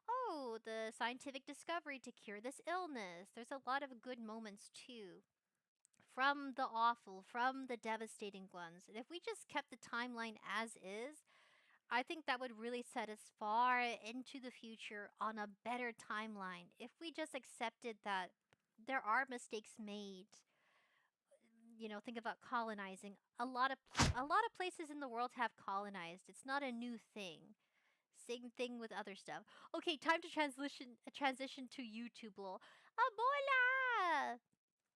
S1: oh, the scientific discovery to cure this illness. There's a lot of good moments too. From the awful, from the devastating ones. And if we just kept the timeline as is, I think that would really set us far into the future on a better timeline. If we just accepted that there are mistakes made, you know, think about colonizing. A lot of places in the world have colonized. It's not a new thing. Same thing with other stuff. Okay, time to transition to YouTube, lol. Abola!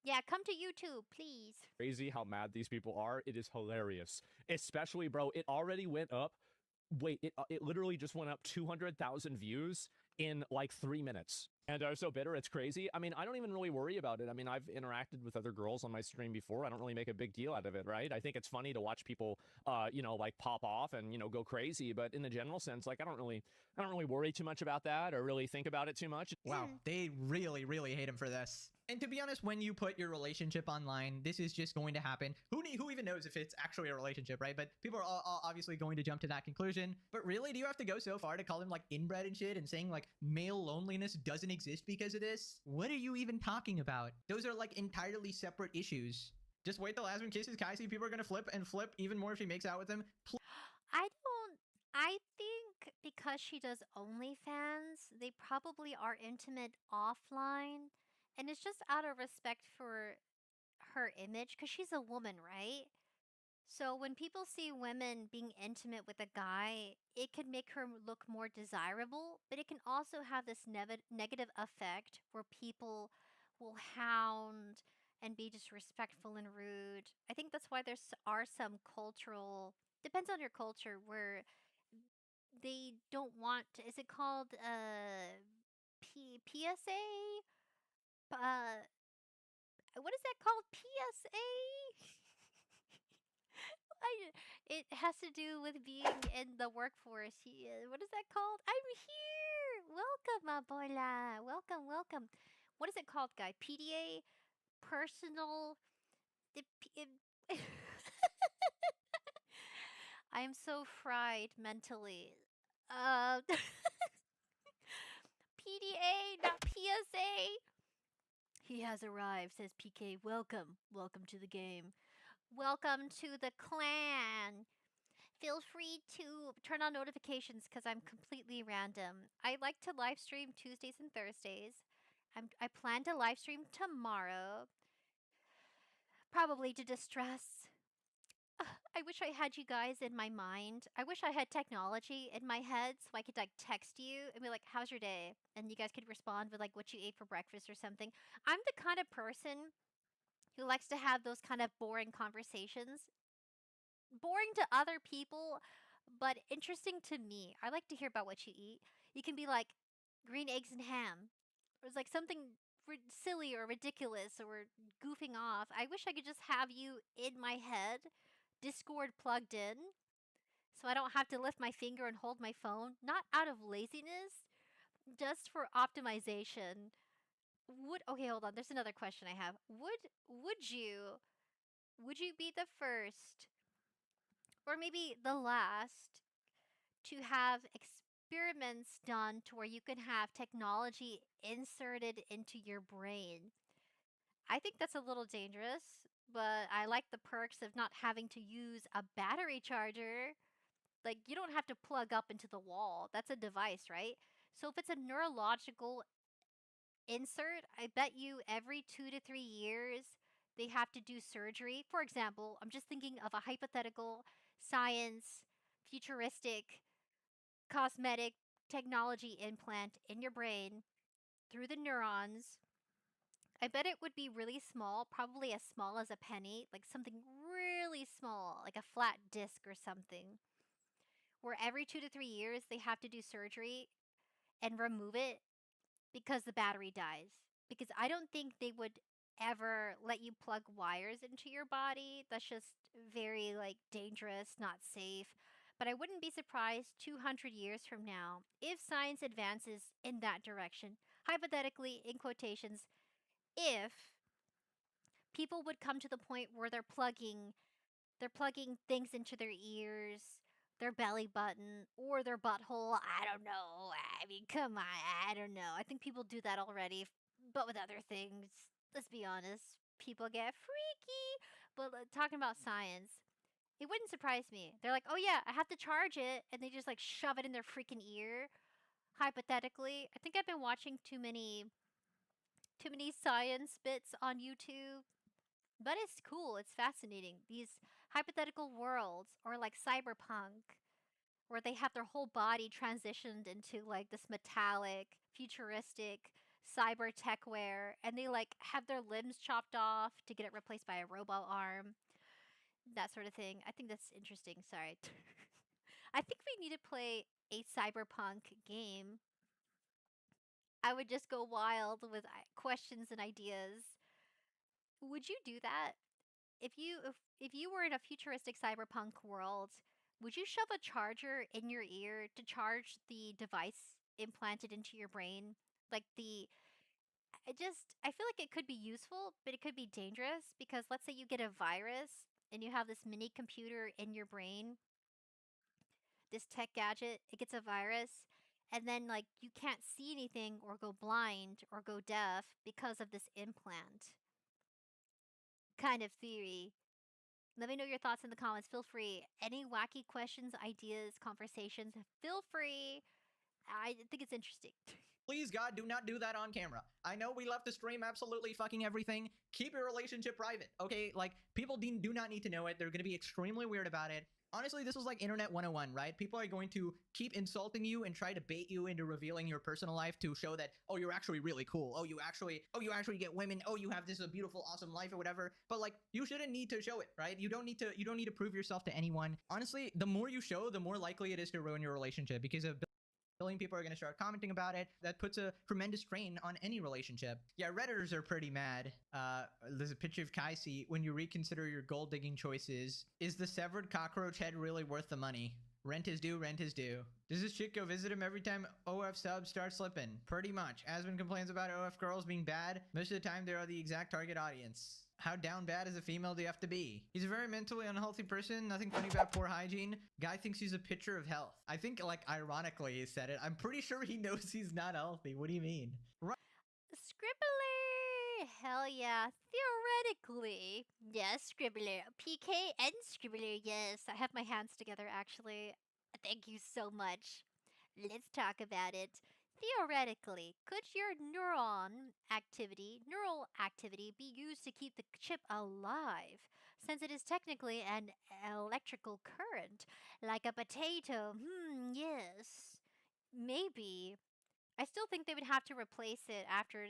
S1: Yeah, come to YouTube, please.
S11: Crazy how mad these people are. It is hilarious. Especially, bro, it already went up. Wait, it literally just went up 200,000 views in like 3 minutes. And I was so bitter, it's crazy. I mean, I don't even really worry about it. I mean, I've interacted with other girls on my stream before. I don't really make a big deal out of it, right? I think it's funny to watch people, you know, like pop off and, you know, go crazy. But in the general sense, like, I don't really worry too much about that or really think about it too much.
S8: Wow, they really, really hate him for this. And to be honest, when you put your relationship online, this is just going to happen. Who even knows if it's actually a relationship, right? But people are all obviously going to jump to that conclusion. But really, do you have to go so far to call him like inbred and shit and saying like male loneliness doesn't exist because of this? What are you even talking about? Those are like entirely separate issues. Just wait till Asmund kisses Kaisi. People are going to flip and flip even more if she makes out with him.
S1: I think because she does OnlyFans, they probably are intimate offline. And it's just out of respect for her image, because she's a woman, right? So when people see women being intimate with a guy, it could make her look more desirable, but it can also have this negative effect where people will hound and be disrespectful and rude. I think that's why are some cultural, depends on your culture, where they don't want to, is it called PSA? What is that called? PSA? It has to do with being in the workforce. What is that called? I'm here. Welcome, abuela. Welcome, welcome. What is it called, guy? PDA, personal. The I am so fried mentally. Uh, PDA, not PSA. He has arrived, says PK. Welcome. Welcome to the game. Welcome to the clan. Feel free to turn on notifications because I'm completely random. I like to live stream Tuesdays and Thursdays. I plan to live stream tomorrow. Probably to distress. I wish I had you guys in my mind. I wish I had technology in my head so I could like text you and be like, "How's your day?" And you guys could respond with like what you ate for breakfast or something. I'm the kind of person who likes to have those kind of boring conversations. Boring to other people, but interesting to me. I like to hear about what you eat. You can be like green eggs and ham. Or it's like something silly or ridiculous or goofing off. I wish I could just have you in my head, Discord plugged in, so I don't have to lift my finger and hold my phone. Not out of laziness, just for optimization. Okay, hold on. There's another question I have. Would you be the first or maybe the last to have experiments done to where you can have technology inserted into your brain? I think that's a little dangerous, but I like the perks of not having to use a battery charger. Like, you don't have to plug up into the wall. That's a device, right? So if it's a neurological insert, I bet you every 2 to 3 years they have to do surgery. For example, I'm just thinking of a hypothetical science, futuristic, cosmetic technology implant in your brain through the neurons. I bet it would be really small, probably as small as a penny, like something really small, like a flat disc or something, where every 2 to 3 years they have to do surgery and remove it because the battery dies. Because I don't think they would ever let you plug wires into your body. That's just very like dangerous, not safe. But I wouldn't be surprised 200 years from now if science advances in that direction. Hypothetically, in quotations, if people would come to the point where they're plugging things into their ears, their belly button, or their butthole. I don't know. I mean, come on. I don't know. I think people do that already, but with other things. Let's be honest. People get freaky. But talking about science, it wouldn't surprise me. They're like, oh yeah, I have to charge it. And they just like shove it in their freaking ear. Hypothetically, I think I've been watching too many science bits on YouTube. But it's cool, it's fascinating. These hypothetical worlds, or like cyberpunk, where they have their whole body transitioned into like this metallic, futuristic cyber tech wear, and they like have their limbs chopped off to get it replaced by a robot arm. That sort of thing. I think that's interesting. Sorry. I think we need to play a cyberpunk game. I would just go wild with questions and ideas. Would you do that? If you were in a futuristic cyberpunk world, would you shove a charger in your ear to charge the device implanted into your brain? Like I feel like it could be useful, but it could be dangerous because let's say you get a virus and you have this mini computer in your brain, this tech gadget, it gets a virus, and then like you can't see anything or go blind or go deaf because of this implant. Kind of theory. Let me know your thoughts in the comments. Feel free. Any wacky questions, ideas, conversations, feel free. I think it's interesting.
S8: Please, God, do not do that on camera. I know we left the stream absolutely fucking everything. Keep your relationship private, okay? Like, people do not need to know it. They're gonna be extremely weird about it. Honestly, this was like Internet 101, right? People are going to keep insulting you and try to bait you into revealing your personal life to show that, oh, you're actually really cool. Oh, you actually get women. Oh, you have this beautiful, awesome life or whatever. But like, you shouldn't need to show it, right? You don't need to prove yourself to anyone. Honestly, the more you show, the more likely it is to ruin your relationship, because a billion people are going to start commenting about it. That puts a tremendous strain on any relationship. Yeah, Redditors are pretty mad. There's a picture of Kaisi. When you reconsider your gold digging choices, is the severed cockroach head really worth the money? Rent is due, rent is due. Does this chick go visit him every time OF subs start slipping? Pretty much. Asmon complains about OF girls being bad. Most of the time, they are the exact target audience. How down bad as a female do you have to be? He's a very mentally unhealthy person. Nothing funny about poor hygiene. Guy thinks he's a picture of health. I think, like, ironically he said it. I'm pretty sure he knows he's not healthy. What do you mean? Right.
S1: Scribbler! Hell yeah. Theoretically. Yes, Scribbler. PK and Scribbler, yes. I have my hands together, actually. Thank you so much. Let's talk about it. Theoretically, could your neural activity be used to keep the chip alive, since it is technically an electrical current, like a potato? Yes. Maybe. I still think they would have to replace it after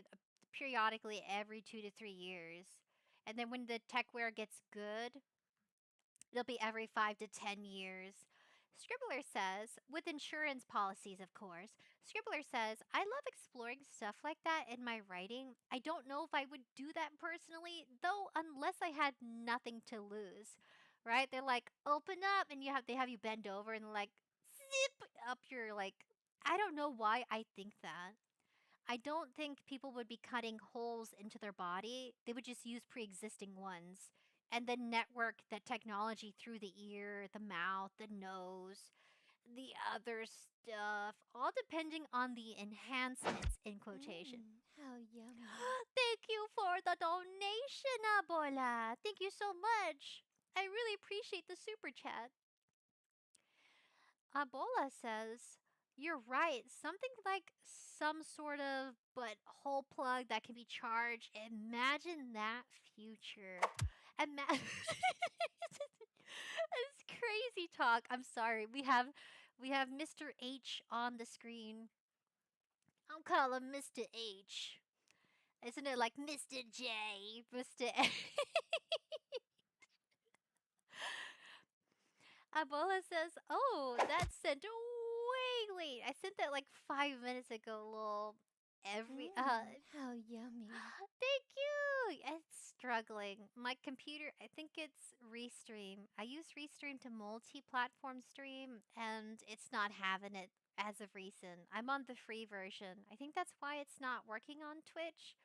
S1: periodically every 2 to 3 years. And then when the tech wear gets good, it'll be every 5 to 10 years. Scribbler says, with insurance policies, of course. Scribbler says, I love exploring stuff like that in my writing. I don't know if I would do that personally, though, unless I had nothing to lose. Right? They're like, open up, and they have you bend over and like zip up your like. I don't know why I think that. I don't think people would be cutting holes into their body. They would just use pre existing ones and then network that technology through the ear, the mouth, the nose, the other stuff, all depending on the enhancements in quotation.
S2: How yummy.
S1: Thank you for the donation, Abuela. Thank you so much. I really appreciate the super chat. Abola says, you're right. Something like some sort of but hole plug that can be charged. Imagine that future. It's crazy talk. I'm sorry. We have Mr. H on the screen. I'll call him Mr. H. Isn't it like Mr. J? Mr. A? Abola says, oh, that's sent way late. I sent that like 5 minutes ago, lol.
S2: How yummy.
S1: Thank you. It's struggling. My computer, I think it's Restream. I use Restream to multi-platform stream, and it's not having it as of recent. I'm on the free version. I think that's why it's not working on Twitch,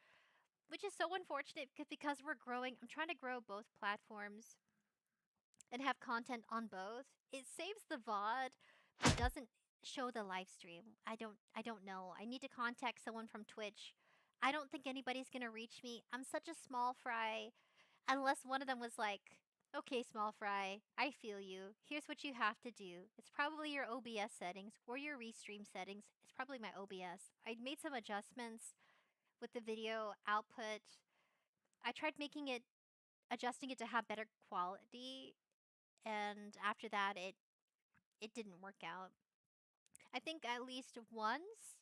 S1: which is so unfortunate because we're growing. I'm trying to grow both platforms and have content on both. It saves the VOD, but doesn't show the live stream. I don't know. I need to contact someone from Twitch. I don't think anybody's gonna reach me. I'm such a small fry. Unless one of them was like, okay, small fry, I feel you. Here's what you have to do. It's probably your OBS settings or your restream settings. It's probably my OBS. I made some adjustments with the video output. I tried adjusting it to have better quality, and after that it didn't work out. I think at least once,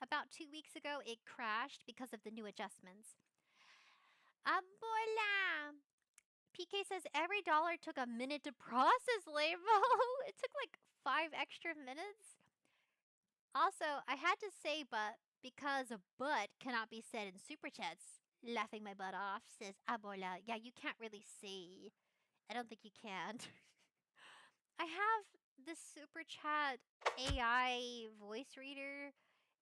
S1: about 2 weeks ago, it crashed because of the new adjustments. Abuela! PK says every dollar took a minute to process, Labo. It took like 5 extra minutes. Also, I had to say but because but cannot be said in super chats. Laughing my butt off, says Abuela. Yeah, you can't really say. I don't think you can. I have this super chat AI voice reader.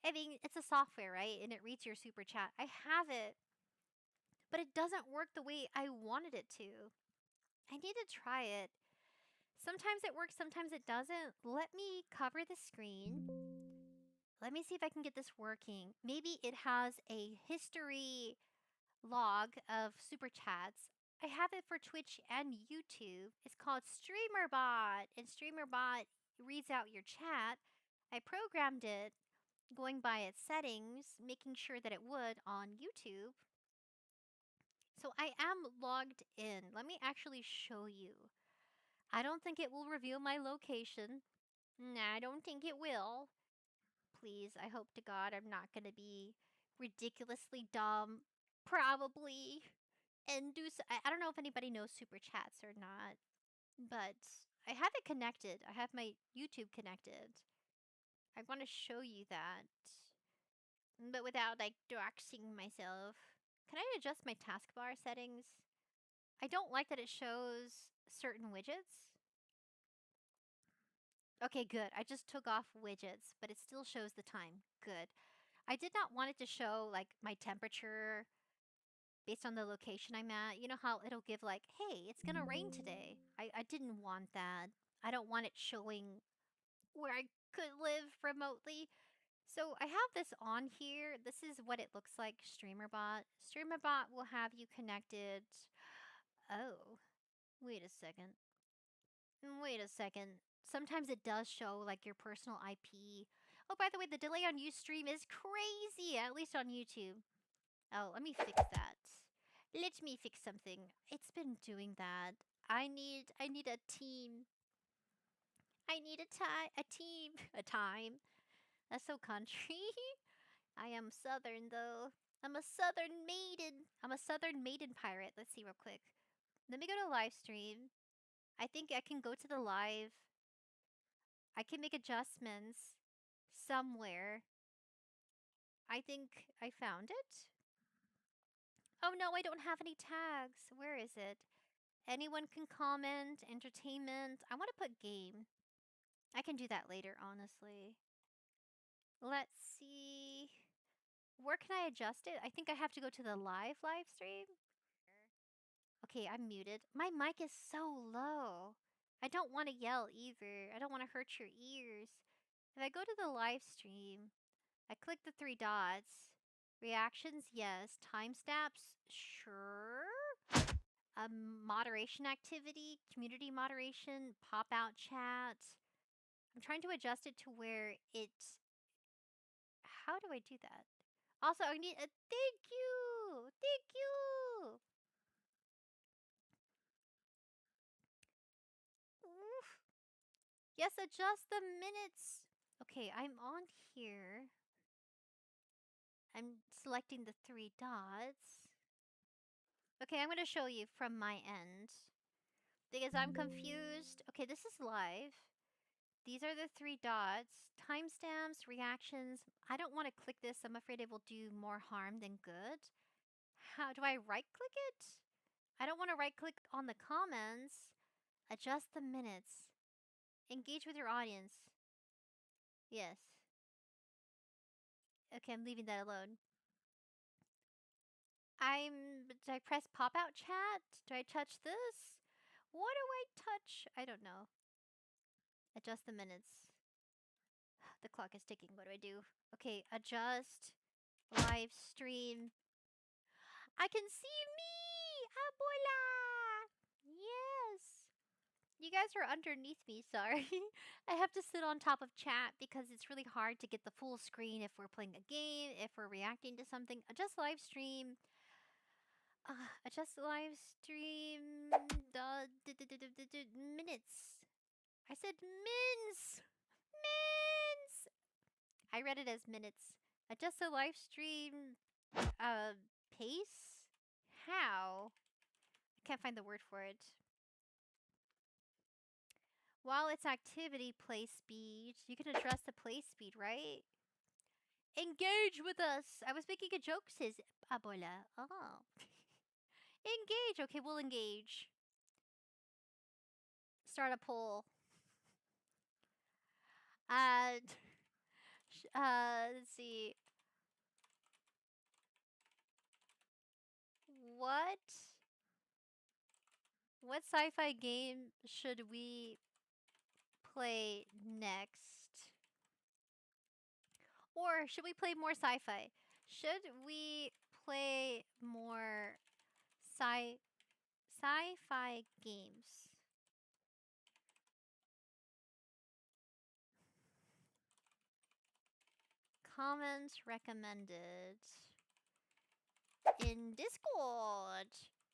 S1: I mean, it's a software, right? And it reads your super chat. I have it, but it doesn't work the way I wanted it to. I need to try it. Sometimes it works, sometimes it doesn't. Let me cover the screen. Let me see if I can get this working. Maybe it has a history log of super chats. I have it for Twitch and YouTube. It's called StreamerBot, and StreamerBot reads out your chat. I programmed it going by its settings, making sure that it would on YouTube. So I am logged in. Let me actually show you. I don't think it will reveal my location. Nah, I don't think it will. Please, I hope to God I'm not gonna be ridiculously dumb. Probably. And I don't know if anybody knows super chats or not, but I have it connected. I have my YouTube connected. I want to show you that, but without like doxing myself. Can I adjust my taskbar settings? I don't like that it shows certain widgets. Okay, good. I just took off widgets, but it still shows the time. Good. I did not want it to show like my temperature based on the location I'm at. You know how it'll give like, hey, it's gonna rain today. I didn't want that. I don't want it showing where I could live remotely. So I have this on here. This is what it looks like, StreamerBot. StreamerBot will have you connected. Oh, wait a second. Wait a second. Sometimes it does show like your personal IP. Oh, by the way, the delay on Ustream is crazy, at least on YouTube. Oh, let me fix that. Let me fix something. It's been doing that. I need a team. I need a team. A time. That's so country. I am southern though. I'm a southern maiden. I'm a southern maiden pirate. Let's see real quick. Let me go to live stream. I think I can go to the live. I can make adjustments somewhere. I think I found it. Oh no, I don't have any tags. Where is it? Anyone can comment, entertainment. I want to put game. I can do that later, honestly. Let's see. Where can I adjust it? I think I have to go to the live stream. Okay, I'm muted. My mic is so low. I don't want to yell either. I don't want to hurt your ears. If I go to the live stream, I click the three dots. Reactions, yes. Timestamps, sure. Moderation activity, community moderation, pop out chat. I'm trying to adjust it to where it. How do I do that? Also, I need a thank you! Thank you! Oof. Yes, adjust the minutes. Okay, I'm on here. I'm selecting the three dots. Okay, I'm going to show you from my end. Because I'm confused. Okay, this is live. These are the three dots. Timestamps, reactions. I don't want to click this. I'm afraid it will do more harm than good. How do I right click it? I don't want to right click on the comments. Adjust the minutes. Engage with your audience. Yes. Okay, I'm leaving that alone. Do I press pop out chat? Do I touch this? What do I touch? I don't know. Adjust the minutes. The clock is ticking. What do I do? Okay, adjust. Live stream. I can see me! Abola! Yes! You guys are underneath me, sorry. I have to sit on top of chat because it's really hard to get the full screen if we're playing a game, if we're reacting to something. Adjust live stream. Adjust live stream. Minutes. I said mins! Mins! I read it as minutes. Adjust the live stream pace? How? I can't find the word for it. While it's activity play speed, you can adjust the play speed, right? Engage with us! I was making a joke, says Abola. Oh. Engage! Okay, we'll engage. Start a poll. Let's see. What sci-fi game should we play next? Or should we play more sci-fi? Should we play more sci-fi games? Comments recommended in Discord.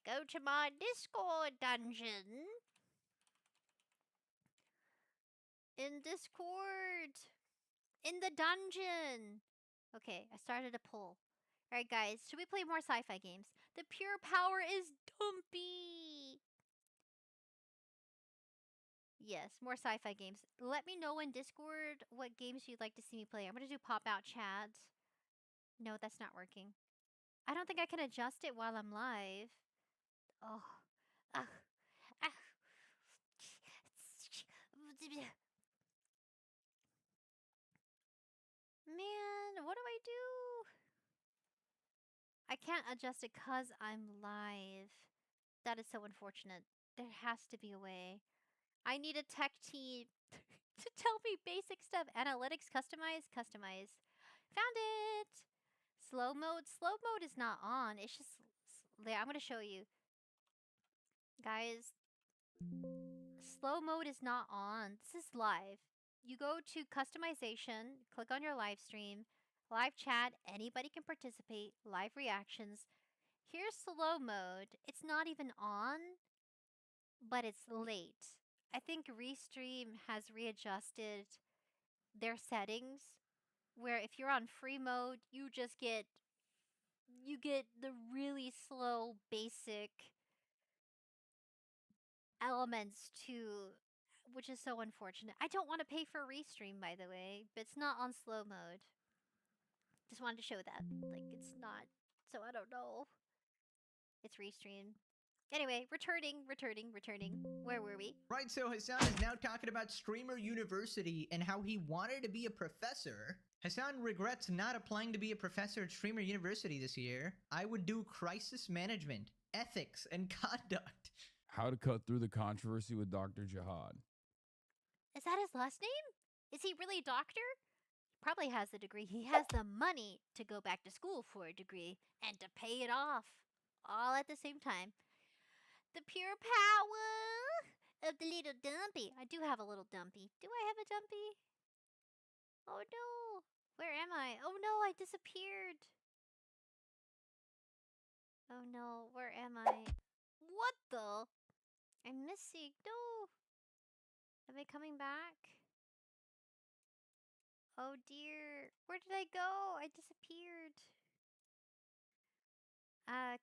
S1: Go to my Discord dungeon. In Discord. In the dungeon. Okay, I started a poll. Alright, guys, should we play more sci-fi games? The pure power is dumpy. Yes, more sci-fi games. Let me know in Discord what games you'd like to see me play. I'm gonna do pop-out chat. No, that's not working. I don't think I can adjust it while I'm live. Oh. Ugh. Ugh. Man, what do I do? I can't adjust it because I'm live. That is so unfortunate. There has to be a way. I need a tech team to tell me basic stuff. Analytics, customize, customize. Found it! Slow mode. Slow mode is not on. It's just... Yeah, I'm going to show you. Guys, slow mode is not on. This is live. You go to customization, click on your live stream, live chat, anybody can participate, live reactions. Here's slow mode. It's not even on, but it's late. I think Restream has readjusted their settings where if you're on free mode, you get the really slow basic elements to, which is so unfortunate. I don't want to pay for Restream, by the way, but it's not on slow mode. Just wanted to show that. Like, it's not. So I don't know. It's Restream. Anyway, returning. Where were we?
S8: Right, so Hassan is now talking about Streamer University and how he wanted to be a professor. Hassan regrets not applying to be a professor at Streamer University this year. I would do crisis management, ethics, and conduct.
S13: How to cut through the controversy with Dr. Jihad.
S1: Is that his last name? Is he really a doctor? He probably has the degree. He has the money to go back to school for a degree and to pay it off all at the same time. The pure power of the little dumpy. I do have a little dumpy. Do I have a dumpy? Oh no. Where am I? Oh no, I disappeared. Oh no, where am I? What the? I'm missing. No. Am I coming back? Oh dear. Where did I go? I disappeared.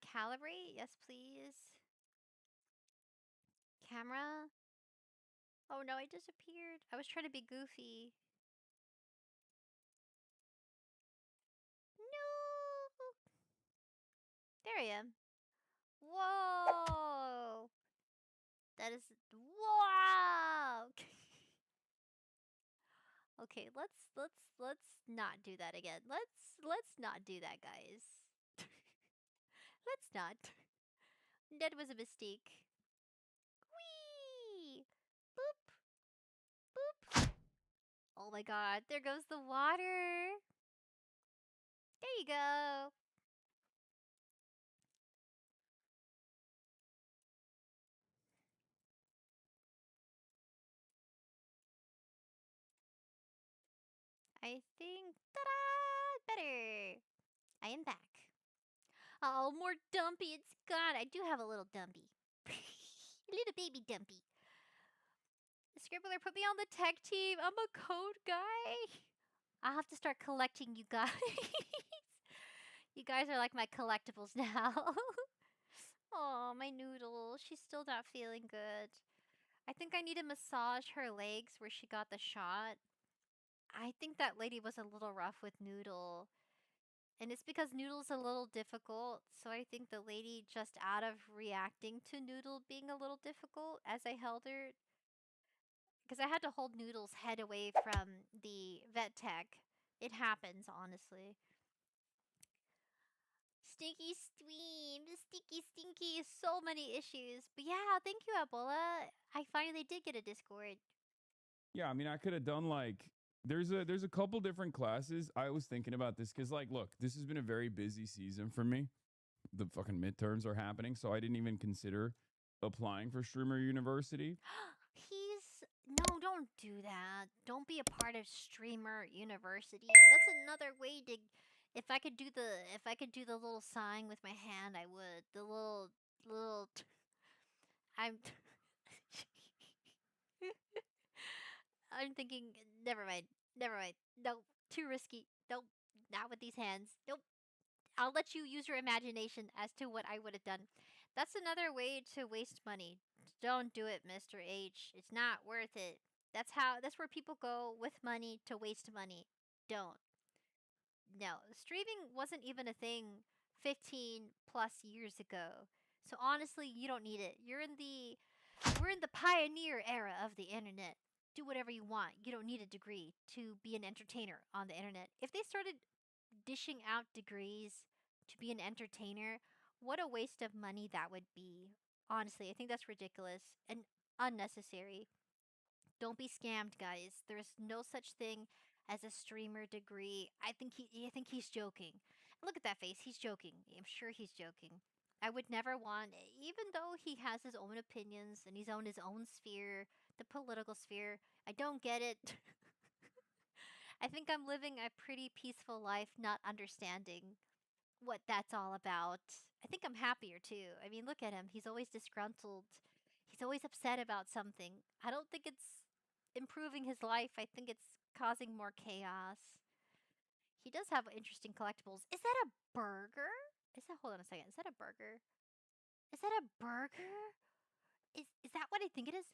S1: Calibrate? Yes, please. Camera? Oh no, I disappeared. I was trying to be goofy. No! There I am. Whoa! That is... Wow! Okay, let's not do that again. Let's not do that, guys. Let's not. That was a mistake. Whee! Boop! Boop! Oh my god, there goes the water! There you go! I think... Ta-da! Better! I am back. Oh, more dumpy. It's gone. I do have a little dumpy. Little baby dumpy. The Scribbler put me on the tech team. I'm a code guy. I'll have to start collecting you guys. You guys are like my collectibles now. Oh, my noodle. She's still not feeling good. I think I need to massage her legs where she got the shot. I think that lady was a little rough with Noodle. And it's because Noodle's a little difficult, so I think the lady just out of reacting to Noodle being a little difficult as I held her. Because I had to hold Noodle's head away from the vet tech. It happens, honestly. Stinky stream, stinky, so many issues. But yeah, thank you, Ebola. I finally did get a Discord.
S13: Yeah, I mean, I could have done like there's a couple different classes. I was thinking about this because like, look, this has been a very busy season for me. The fucking midterms are happening, so I didn't even consider applying for Streamer University.
S1: No, don't do that. Don't be a part of Streamer University. That's another way to... If I could do the little sign with my hand, I would. The little... I'm... I'm thinking, never mind, never mind. No, too risky. Nope, not with these hands. Nope. I'll let you use your imagination as to what I would have done. That's another way to waste money. Don't do it, Mr. H. It's not worth it. That's where people go with money to waste money. Don't. No, streaming wasn't even a thing 15 plus years ago. So honestly, you don't need it. We're in the pioneer era of the internet. Do whatever you want. You don't need a degree to be an entertainer on the internet. If they started dishing out degrees to be an entertainer, what a waste of money that would be. Honestly, I think that's ridiculous and unnecessary. Don't be scammed, guys. There's no such thing as a streamer degree. I think he's joking. Look at that face. He's joking. I'm sure he's joking. I would never want, even though he has his own opinions and he's on his own sphere, the political sphere. I don't get it. I think I'm living a pretty peaceful life, not understanding what that's all about. I think I'm happier too. I mean, look at him. He's always disgruntled. He's always upset about something. I don't think it's improving his life. I think it's causing more chaos. He does have interesting collectibles. Is that a burger? Hold on a second. Is that a burger? Is that a burger? Is that what I think it is?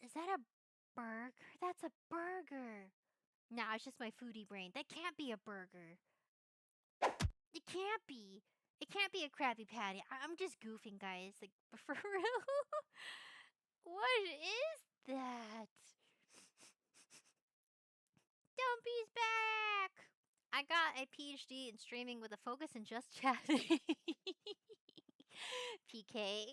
S1: Is that a burger? That's a burger. Nah, it's just my foodie brain. That can't be a burger. It can't be. It can't be a Krabby Patty. I'm just goofing, guys. Like, for real? What is that? Dumpy's back! I got a PhD in streaming with a focus in just chatting. PK.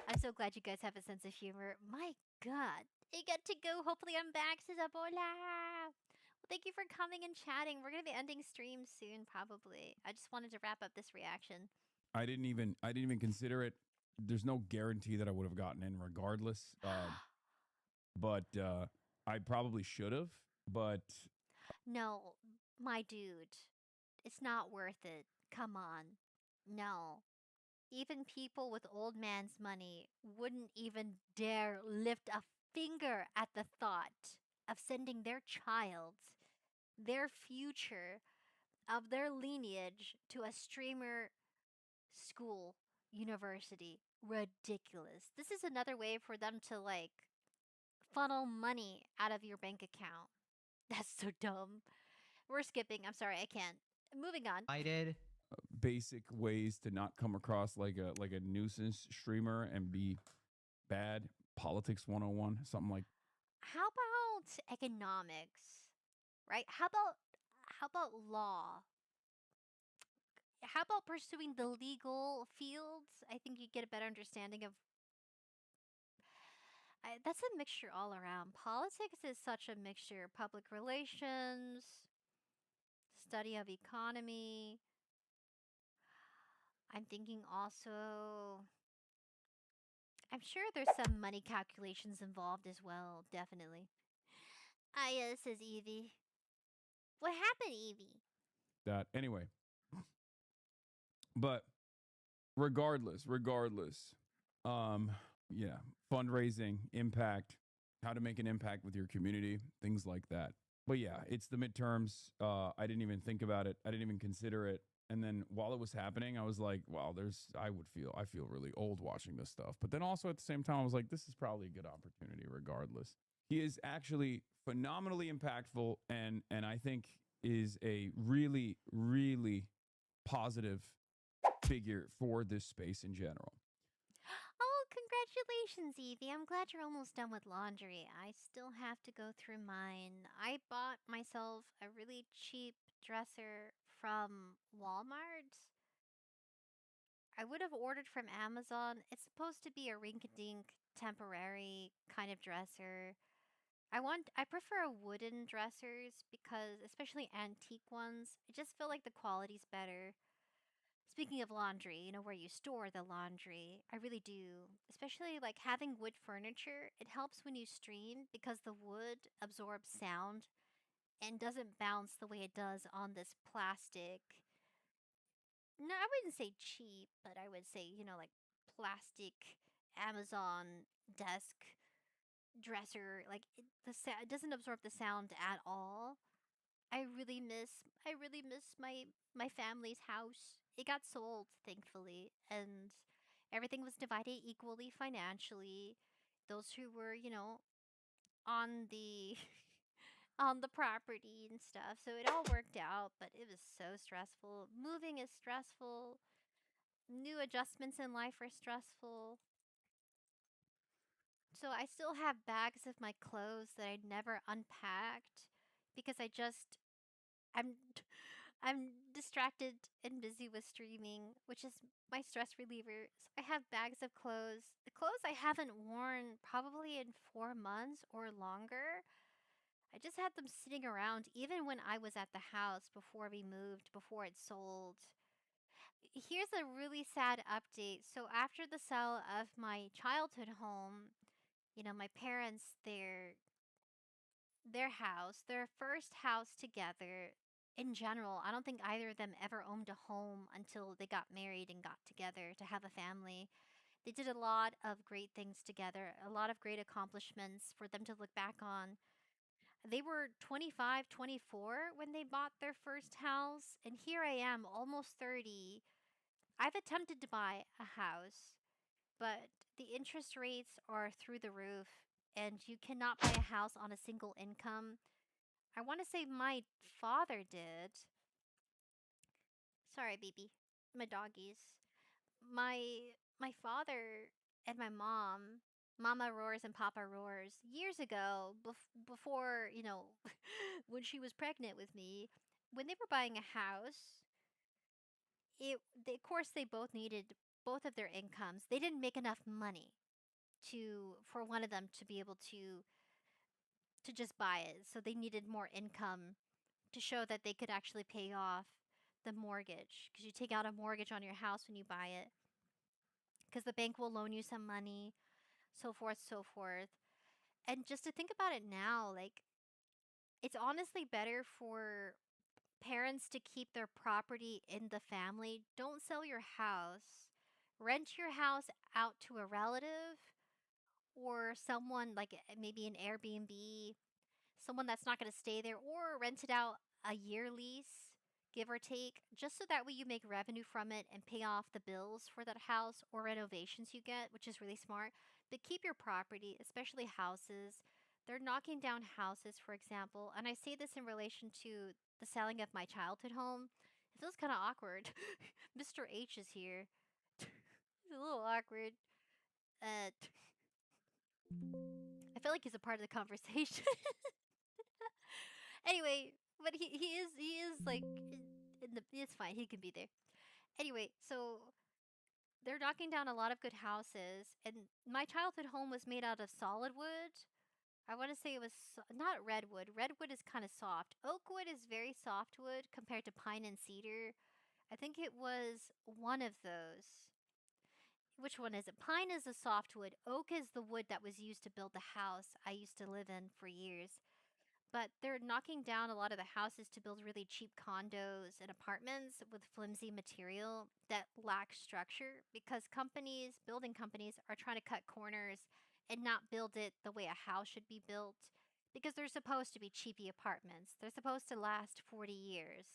S1: I'm so glad you guys have a sense of humor. My god. I got to go. Hopefully I'm back, says Abola. Well, thank you for coming and chatting. We're gonna be ending stream soon, probably. I just wanted to wrap up this reaction.
S13: I didn't even consider it. There's no guarantee that I would have gotten in regardless. But I probably should have. But
S1: No, my dude. It's not worth it. Come on. No. Even people with old man's money wouldn't even dare lift a finger at the thought of sending their child, their future, of their lineage to a streamer school, university. Ridiculous. This is another way for them to, like, funnel money out of your bank account. That's so dumb. We're skipping. I'm sorry, I can't. Moving on.
S8: I did.
S13: Basic ways to not come across like a nuisance streamer and be bad. Politics 101, something like.
S1: How about economics? Right? How about law? How about pursuing the legal fields? I think you get a better understanding of. That's a mixture all around. Politics is such a mixture. Public relations, study of economy. I'm thinking also. I'm sure there's some money calculations involved as well, definitely. Ah, yeah, says Evie. What happened, Evie?
S13: That anyway. But regardless, yeah, fundraising, impact, how to make an impact with your community, things like that. But yeah, it's the midterms. I didn't even think about it. I didn't even consider it. And then while it was happening, I was like, wow, I feel really old watching this stuff. But then also at the same time, I was like, this is probably a good opportunity regardless. He is actually phenomenally impactful and I think is a really, really positive figure for this space in general.
S1: Oh, congratulations, Evie. I'm glad you're almost done with laundry. I still have to go through mine. I bought myself a really cheap dresser from Walmart. I would have ordered from Amazon. It's supposed to be a rink-a-dink temporary kind of dresser. I prefer wooden dressers because, especially antique ones, I just feel like the quality's better. Speaking of laundry, where you store the laundry, I really do. Especially like having wood furniture, it helps when you stream because the wood absorbs sound and doesn't bounce the way it does on this plastic. No, I wouldn't say cheap, but I would say, like plastic Amazon desk dresser. Like it doesn't absorb the sound at all. I really miss my family's house. It got sold, thankfully, and everything was divided equally financially. Those who were, on the on the property and stuff. So it all worked out, but it was so stressful. Moving is stressful. New adjustments in life are stressful. So I still have bags of my clothes that I never unpacked because I'm I'm distracted and busy with streaming, which is my stress reliever. So I have bags of clothes. The clothes I haven't worn probably in 4 months or longer. I just had them sitting around even when I was at the house before we moved, before it sold. Here's a really sad update. So after the sale of my childhood home, my parents, their house, their first house together. In general, I don't think either of them ever owned a home until they got married and got together to have a family. They did a lot of great things together, a lot of great accomplishments for them to look back on. They were 25, 24 when they bought their first house, and here I am, almost 30. I've attempted to buy a house, but the interest rates are through the roof, and you cannot buy a house on a single income. I want to say my father did. Sorry, baby. My doggies. My father and my mom, Mama roars and Papa roars, years ago, before, when she was pregnant with me, when they were buying a house, of course they both needed both of their incomes. They didn't make enough money for one of them to be able to just buy it. So they needed more income to show that they could actually pay off the mortgage, because you take out a mortgage on your house when you buy it, because the bank will loan you some money, so forth, so forth. And just to think about it now, like, it's honestly better for parents to keep their property in the family. Don't sell your house. Rent your house out to a relative or someone, like maybe an Airbnb, someone that's not going to stay there, or rent it out a year lease, give or take, just so that way you make revenue from it and pay off the bills for that house or renovations you get, which is really smart. But keep your property, especially houses. They're knocking down houses, for example, and I say this in relation to the selling of my childhood home. It feels kind of awkward. Mr. H is here. It's a little awkward. Uh, I feel like he's a part of the conversation. Anyway, but he is like it's fine. He can be there. Anyway, so they're knocking down a lot of good houses, and my childhood home was made out of solid wood. I want to say it was not redwood. Redwood is kind of soft. Oak wood is very soft wood compared to pine and cedar. I think it was one of those. Which one is it? Pine is a softwood. Oak is the wood that was used to build the house I used to live in for years. But they're knocking down a lot of the houses to build really cheap condos and apartments with flimsy material that lack structure, because building companies, are trying to cut corners and not build it the way a house should be built, because they're supposed to be cheapy apartments. They're supposed to last 40 years.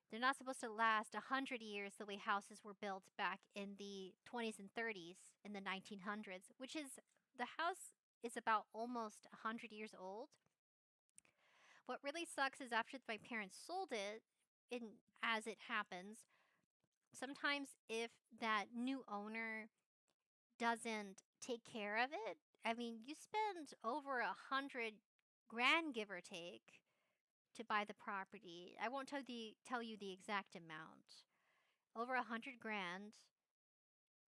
S1: They're not supposed to last 100 years the way houses were built back in the 20s and 30s in the 1900s, which is the house is about almost 100 years old. What really sucks is after my parents sold it, and as it happens, sometimes if that new owner doesn't take care of it, I mean, you spend over 100 grand, give or take, to buy the property. I won't tell you the exact amount. Over 100 grand,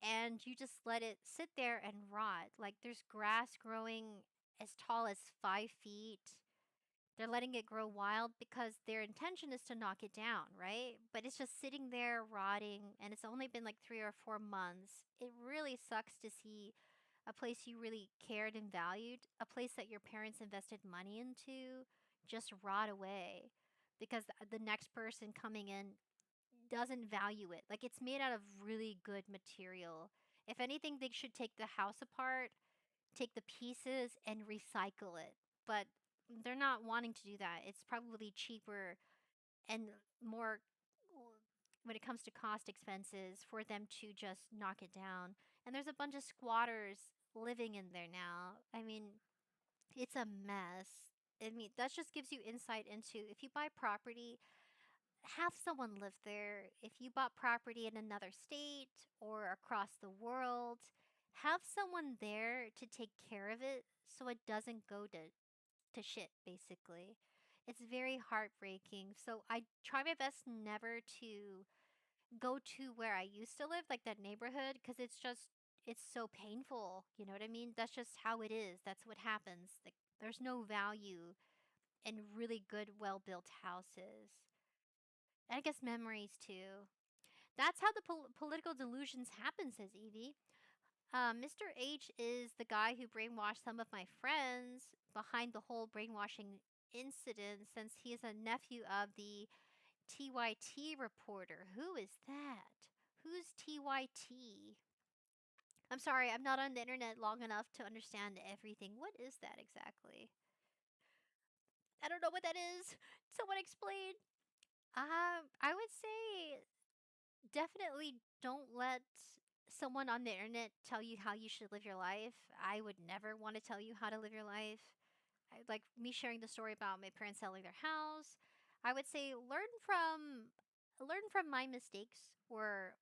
S1: and you just let it sit there and rot. Like there's grass growing as tall as 5 feet. They're letting it grow wild because their intention is to knock it down, right? But it's just sitting there rotting, and it's only been like 3 or 4 months. It really sucks to see a place you really cared and valued, a place that your parents invested money into, just rot away because the next person coming in doesn't value it. Like it's made out of really good material. If anything, they should take the house apart, take the pieces, and recycle it. But they're not wanting to do that. It's probably cheaper and more when it comes to cost expenses for them to just knock it down. And there's a bunch of squatters living in there now. I mean, it's a mess. I mean, that just gives you insight into if you buy property, have someone live there. If you bought property in another state or across the world, have someone there to take care of it so it doesn't go to shit, basically. It's very heartbreaking. So I try my best never to go to where I used to live, like that neighborhood, because it's so painful. You know what I mean? That's just how it is. That's what happens. Like, there's no value in really good, well built houses. And I guess memories too. That's how the political delusions happen, says Evie. Mr. H is the guy who brainwashed some of my friends behind the whole brainwashing incident since he is a nephew of the TYT reporter. Who is that? Who's TYT? I'm sorry, I'm not on the internet long enough to understand everything. What is that exactly? I don't know what that is. Someone explain. I would say definitely don't let someone on the internet tell you how you should live your life. I would never want to tell you how to live your life. Like me sharing the story about my parents selling their house. I would say learn from my mistakes or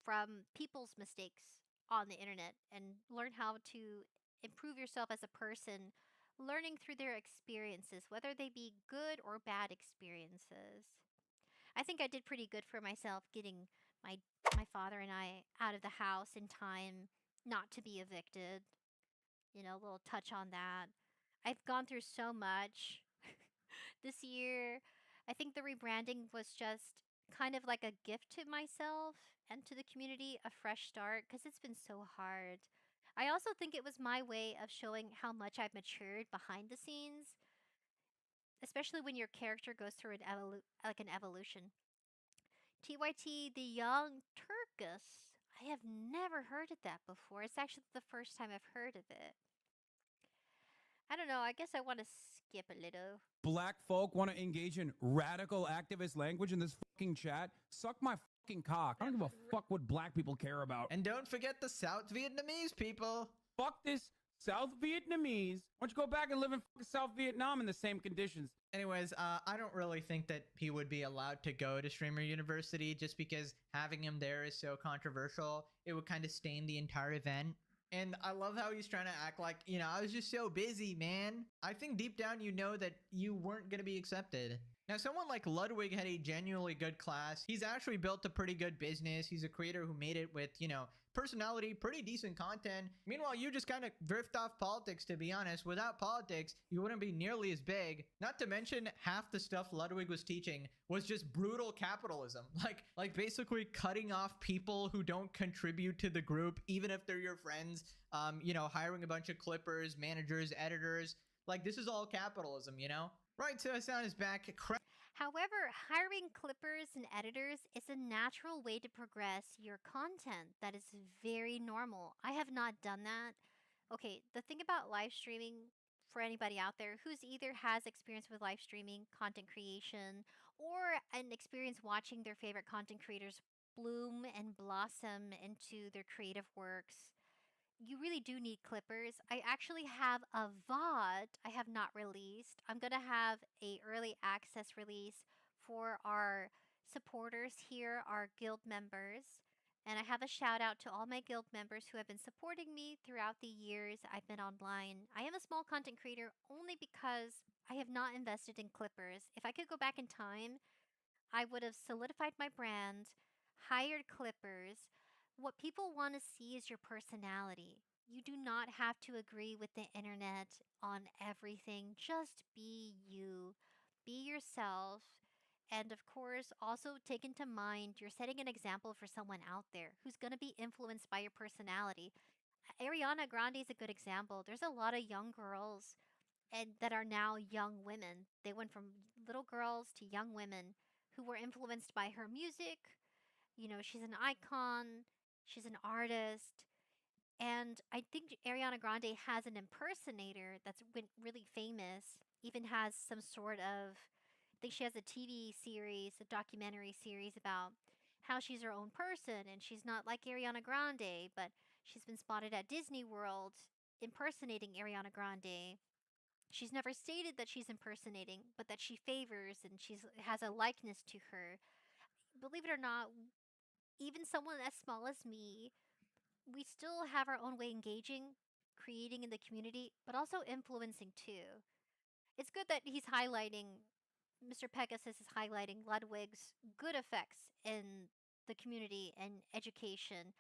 S1: from people's mistakes on the internet and learn how to improve yourself as a person learning through their experiences, whether they be good or bad experiences. I think I did pretty good for myself getting my my father and I out of the house in time not to be evicted. You know, a little touch on that. I've gone through so much this year. I think the rebranding was just kind of like a gift to myself and to the community, a fresh start, because it's been so hard. I also think it was my way of showing how much I've matured behind the scenes, especially when your character goes through an evolution. TYT, the Young Turkus. I have never heard of that before. It's actually the first time I've heard of it. I don't know. I guess I want to skip a little.
S14: Black folk want to engage in radical activist language in this fucking chat? Suck my fucking cock. I don't give a fuck what black people care about.
S8: And don't forget the South Vietnamese people.
S14: Fuck this South Vietnamese. Why don't you go back and live in fucking South Vietnam in the same conditions?
S8: Anyways, I don't really think that he would be allowed to go to Streamer University just because having him there is so controversial. It would kind of stain the entire event. And I love how he's trying to act like, you know, I was just so busy, man. I think deep down you know that you weren't going to be accepted. Now, someone like Ludwig had a genuinely good class. He's actually built a pretty good business. He's a creator who made it with, you know, personality, pretty decent content. Meanwhile, you just kind of drift off politics, to be honest. Without politics, you wouldn't be nearly as big. Not to mention, half the stuff Ludwig was teaching was just brutal capitalism. Like basically cutting off people who don't contribute to the group, even if they're your friends. You know, hiring a bunch of clippers, managers, editors. Like, this is all capitalism, you know? Right, so sound is back.
S1: However, hiring clippers and editors is a natural way to progress your content. That is very normal. I have not done that. Okay, the thing about live streaming for anybody out there who's either has experience with live streaming, content creation, or an experience watching their favorite content creators bloom and blossom into their creative works, you really do need clippers. I actually have a VOD I have not released. I'm going to have a early access release for our supporters here, our guild members. And I have a shout out to all my guild members who have been supporting me throughout the years I've been online. I am a small content creator only because I have not invested in clippers. If I could go back in time, I would have solidified my brand, hired clippers. What people want to see is your personality. You do not have to agree with the internet on everything. Just be you. Be yourself. And of course, also take into mind you're setting an example for someone out there who's going to be influenced by your personality. Ariana Grande is a good example. There's a lot of young girls and that are now young women. They went from little girls to young women who were influenced by her music. You know, she's an icon, she's an artist, And I think Ariana Grande has an impersonator that's been really famous, even has some sort of, I think she has a TV series, a documentary series about how she's her own person and she's not like Ariana Grande, but she's been spotted at Disney World impersonating Ariana Grande. She's never stated that she's impersonating, but that she favors and she's has a likeness to her. Believe it or not, even someone as small as me, we still have our own way engaging, creating in the community, but also influencing too. It's good that he's highlighting, Mr. Pegasus is highlighting Ludwig's good effects in the community and education.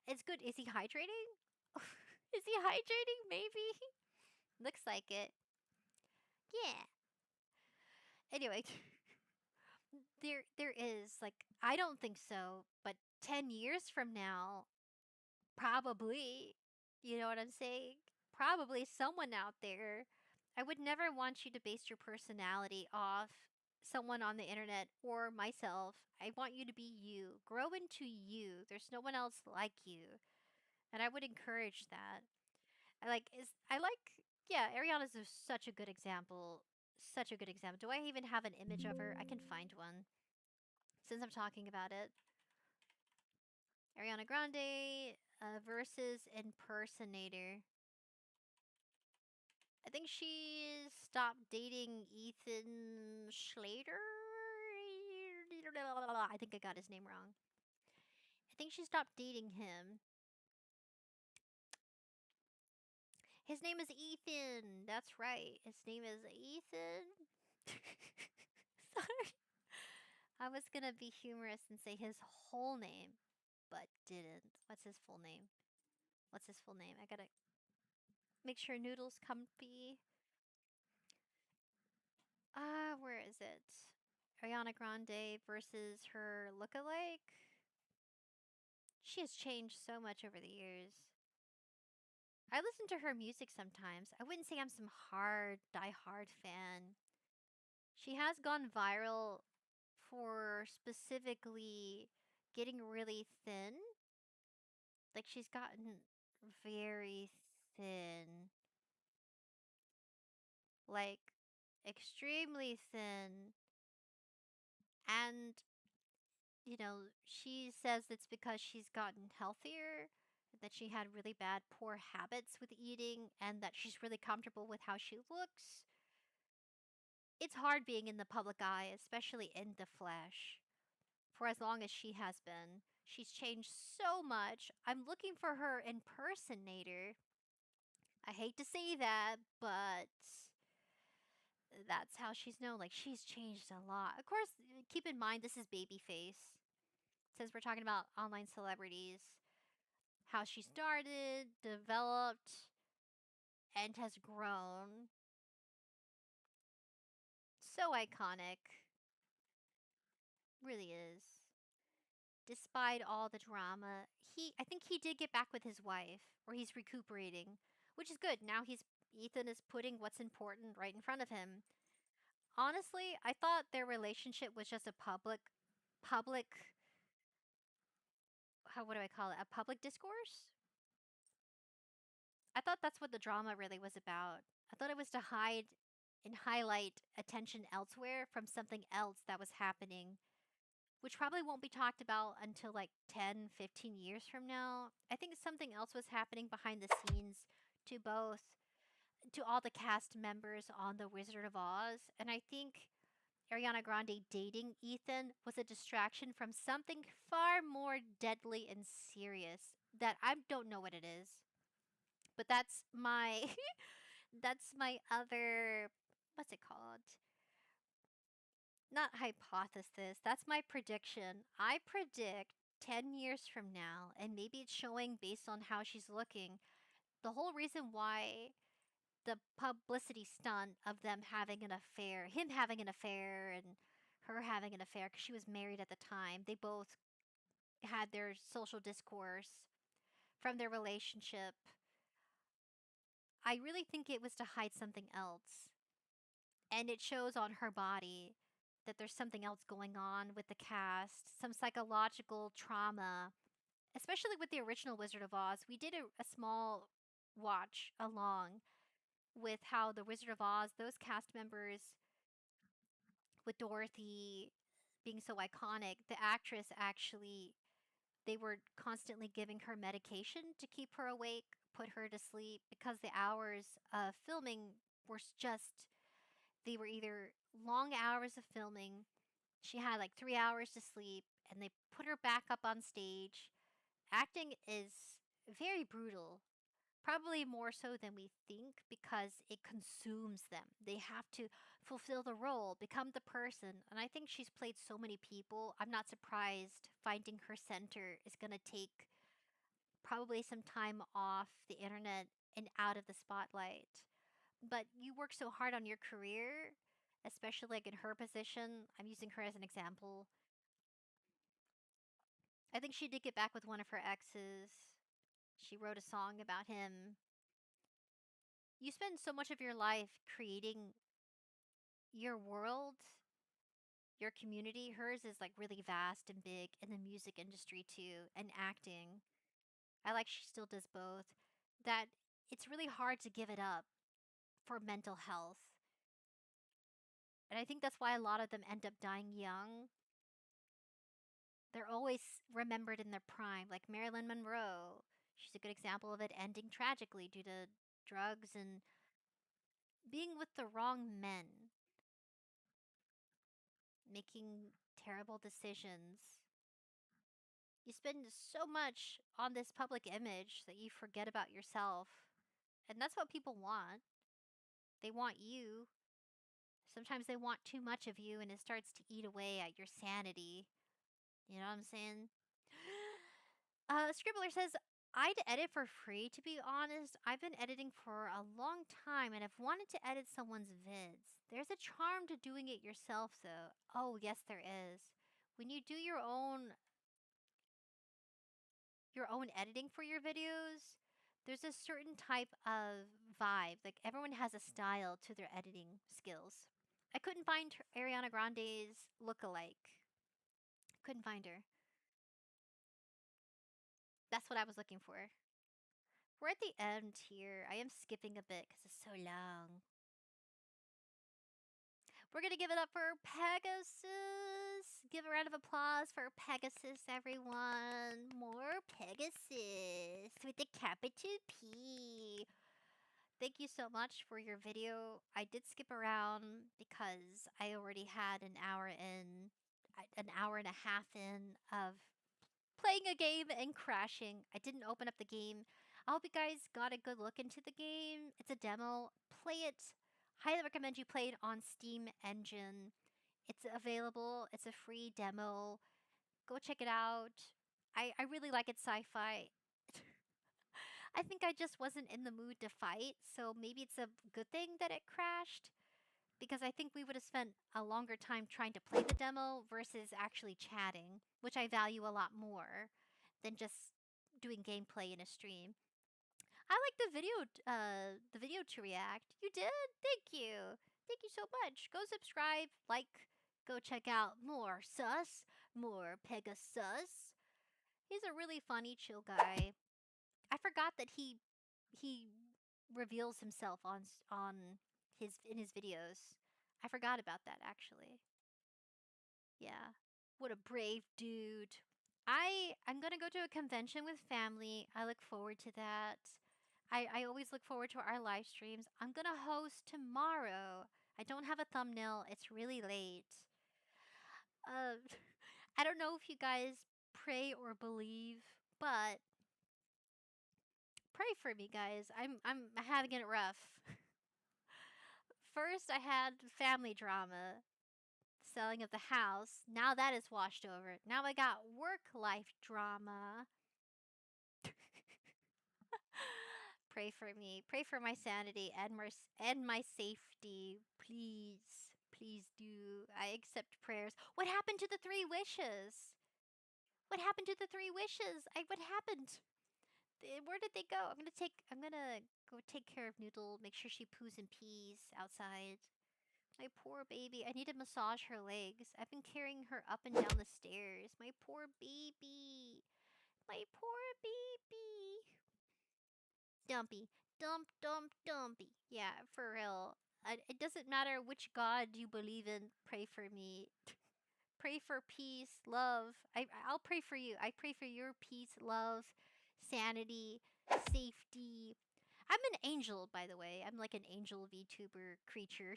S1: It's good. Is he hydrating? Is he hydrating? Maybe. Looks like it. Yeah. Anyway, there is like I don't think so, but 10 years from now, probably. You know what I'm saying? Probably someone out there. I would never want you to base your personality off someone on the internet or myself. I want you to be you. Grow into you. There's no one else like you. And I would encourage that. I like yeah, Ariana's such a good example. Such a good example. Do I even have an image of her? I can find one since I'm talking about it. Ariana Grande versus impersonator. I think she stopped dating Ethan Schlater. I think I got his name wrong. I think she stopped dating him. His name is Ethan. That's right. His name is Ethan. Sorry. I was gonna be humorous and say his whole name, but didn't. What's his full name? What's his full name? I gotta make sure Noodle's comfy. Where is it? Ariana Grande versus her lookalike. She has changed so much over the years. I listen to her music sometimes. I wouldn't say I'm some die-hard fan. She has gone viral for specifically getting really thin. Like she's gotten very thin. Like extremely thin. And she says it's because she's gotten healthier, that she had really bad, poor habits with eating, and that she's really comfortable with how she looks. It's hard being in the public eye, especially in the flesh, for as long as she has been. She's changed so much. I'm looking for her impersonator. I hate to say that, but that's how she's known. Like, she's changed a lot. Of course, keep in mind this is Babyface. Since we're talking about online celebrities, how she started, developed, and has grown. So iconic. Really is. Despite all the drama, I think he did get back with his wife, or he's recuperating, which is good. Now Ethan is putting what's important right in front of him. Honestly, I thought their relationship was just a public, what do I call it? A public discourse? I thought that's what the drama really was about. I thought it was to hide and highlight attention elsewhere from something else that was happening, which probably won't be talked about until like 10, 15 years from now. I think something else was happening behind the scenes to to all the cast members on The Wizard of Oz. And I think Ariana Grande dating Ethan was a distraction from something far more deadly and serious that I don't know what it is. But that's my that's my other, what's it called? Not hypothesis. That's my prediction. I predict 10 years from now, and maybe it's showing based on how she's looking, the whole reason why the publicity stunt of them having an affair, him having an affair and her having an affair, because she was married at the time, they both had their social discourse from their relationship. I really think it was to hide something else. And it shows on her body that there's something else going on with the cast, some psychological trauma especially with the original Wizard of Oz, we did a small watch along with how the Wizard of Oz, those cast members, with Dorothy being so iconic, the actress actually, they were constantly giving her medication to keep her awake, put her to sleep, because the hours of filming were just, they were either long hours of filming, she had like 3 hours to sleep, and they put her back up on stage. Acting is very brutal. Probably more so than we think because it consumes them. They have to fulfill the role, become the person. And I think she's played so many people. I'm not surprised finding her center is going to take probably some time off the internet and out of the spotlight. But you work so hard on your career, especially like in her position. I'm using her as an example. I think she did get back with one of her exes. She wrote a song about him. You spend so much of your life creating your world, your community. Hers is like really vast and big in the music industry too, and acting. I like she still does both. That it's really hard to give it up for mental health. And I think that's why a lot of them end up dying young. They're always remembered in their prime, like Marilyn Monroe. She's a good example of it ending tragically due to drugs and being with the wrong men, making terrible decisions. You spend so much on this public image that you forget about yourself. And that's what people want. They want you. Sometimes they want too much of you and it starts to eat away at your sanity. You know what I'm saying? Scribbler says, I'd edit for free, to be honest. I've been editing for a long time and I've wanted to edit someone's vids. There's a charm to doing it yourself, though. Oh, yes, there is. When you do your own editing for your videos, there's a certain type of vibe. Like everyone has a style to their editing skills. I couldn't find Ariana Grande's look-alike. Couldn't find her. That's what I was looking for. We're at the end here. I am skipping a bit because it's so long. We're going to give it up for Pegasus. Give a round of applause for Pegasus, everyone. More Pegasus with the capital P. Thank you so much for your video. I did skip around because I already had an hour and a half in of playing a game and crashing. I didn't open up the game. I hope you guys got a good look into the game. It's a demo. Play it. Highly recommend you play it on Steam Engine. It's available. It's a free demo. Go check it out. I really like it sci-fi. I think I just wasn't in the mood to fight, so maybe it's a good thing that it crashed. Because I think we would have spent a longer time trying to play the demo versus actually chatting, which I value a lot more than just doing gameplay in a stream. I like the video to react. You did? Thank you. Thank you so much. Go subscribe, like, go check out more Sus, more Pegasus. He's a really funny, chill guy. I forgot that he reveals himself on his videos. I forgot about that actually. Yeah. What a brave dude. I'm gonna go to a convention with family. I look forward to that. I always look forward to our live streams. I'm gonna host tomorrow. I don't have a thumbnail. It's really late. Uh, I don't know if you guys pray or believe, but pray for me, guys. I'm having it rough. First, I had family drama, selling of the house. Now that is washed over. Now I got work life drama. Pray for me. Pray for my sanity and my safety. Please. Please do. I accept prayers. What happened to the 3 wishes? What happened to the 3 wishes? What happened? Where did they go? I'm gonna go take care of Noodle, make sure she poos and pees outside. My poor baby. I need to massage her legs. I've been carrying her up and down the stairs. My poor baby. My poor baby. Dumpy. Dumpy. Yeah, for real. It doesn't matter which god you believe in. Pray for me. Pray for peace, love. I'll pray for you. I pray for your peace, love, sanity, safety. I'm an angel, by the way. I'm like an angel VTuber creature.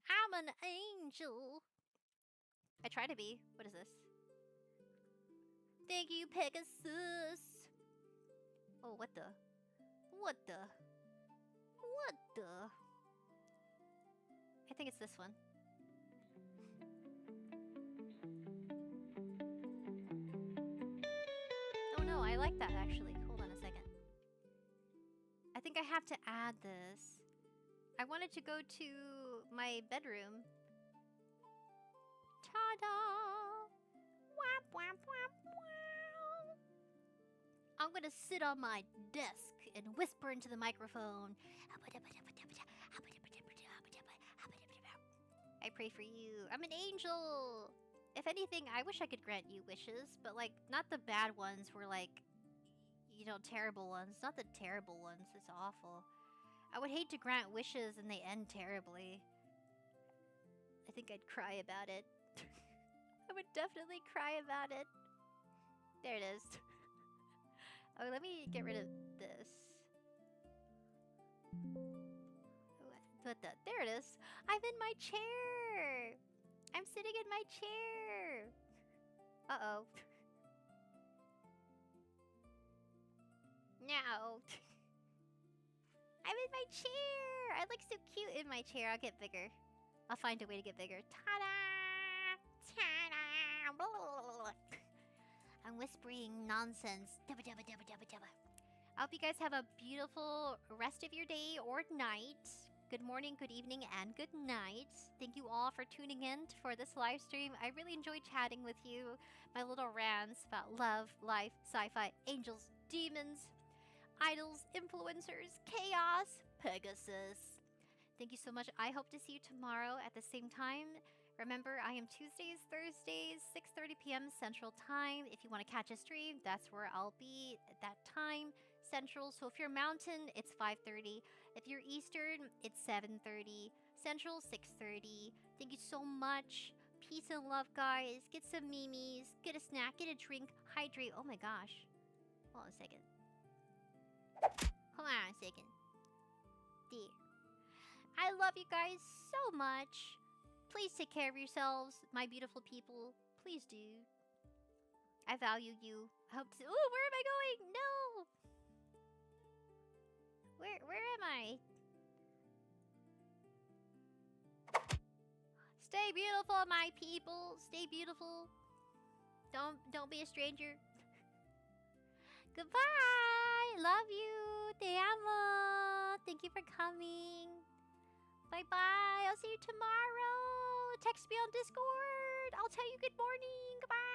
S1: I'm an angel. I try to be. What is this? Thank you, Pegasus. Oh, what the? What the? What the? I think it's this one. Oh no, I like that actually. Hold on a second. I think I have to add this. I wanted to go to my bedroom. Ta-da! Wap, wap, wap, wow! I'm gonna sit on my desk and whisper into the microphone. I pray for you. I'm an angel! If anything, I wish I could grant you wishes, but like, not the bad ones where like, you know, terrible ones. Not the terrible ones. It's awful. I would hate to grant wishes and they end terribly. I think I'd cry about it. I would definitely cry about it. There it is. Oh, let me get rid of this. What the? There it is. I'm in my chair. I'm sitting in my chair. Uh-oh. No. I'm in my chair. I look so cute in my chair. I'll get bigger. I'll find a way to get bigger. Ta-da! Ta-da! Blah, blah, blah, blah. I'm whispering nonsense. Dubba, dubba, dubba, dubba, dubba. I hope you guys have a beautiful rest of your day or night. Good morning, good evening, and good night. Thank you all for tuning in for this live stream. I really enjoyed chatting with you. My little rants about love, life, sci-fi, angels, demons, idols, influencers, chaos, Pegasus. Thank you so much. I hope to see you tomorrow at the same time. Remember, I am Tuesdays, Thursdays, 6:30 p.m. Central Time. If you want to catch a stream, that's where I'll be at that time, Central. So if you're Mountain, it's 5:30. If you're Eastern, it's 7:30. Central, 6:30. Thank you so much. Peace and love, guys. Get some memes. Get a snack. Get a drink. Hydrate. Oh my gosh. Hold on a second. Hold on a second. There. I love you guys so much. Please take care of yourselves, my beautiful people. Please do. I value you. I hope to. Ooh, where am I going? No. Where am I? Stay beautiful, my people. Stay beautiful. Don't be a stranger. Goodbye. Love you. Te amo. Thank you for coming. Bye-bye. I'll see you tomorrow. Text me on Discord. I'll tell you good morning. Goodbye.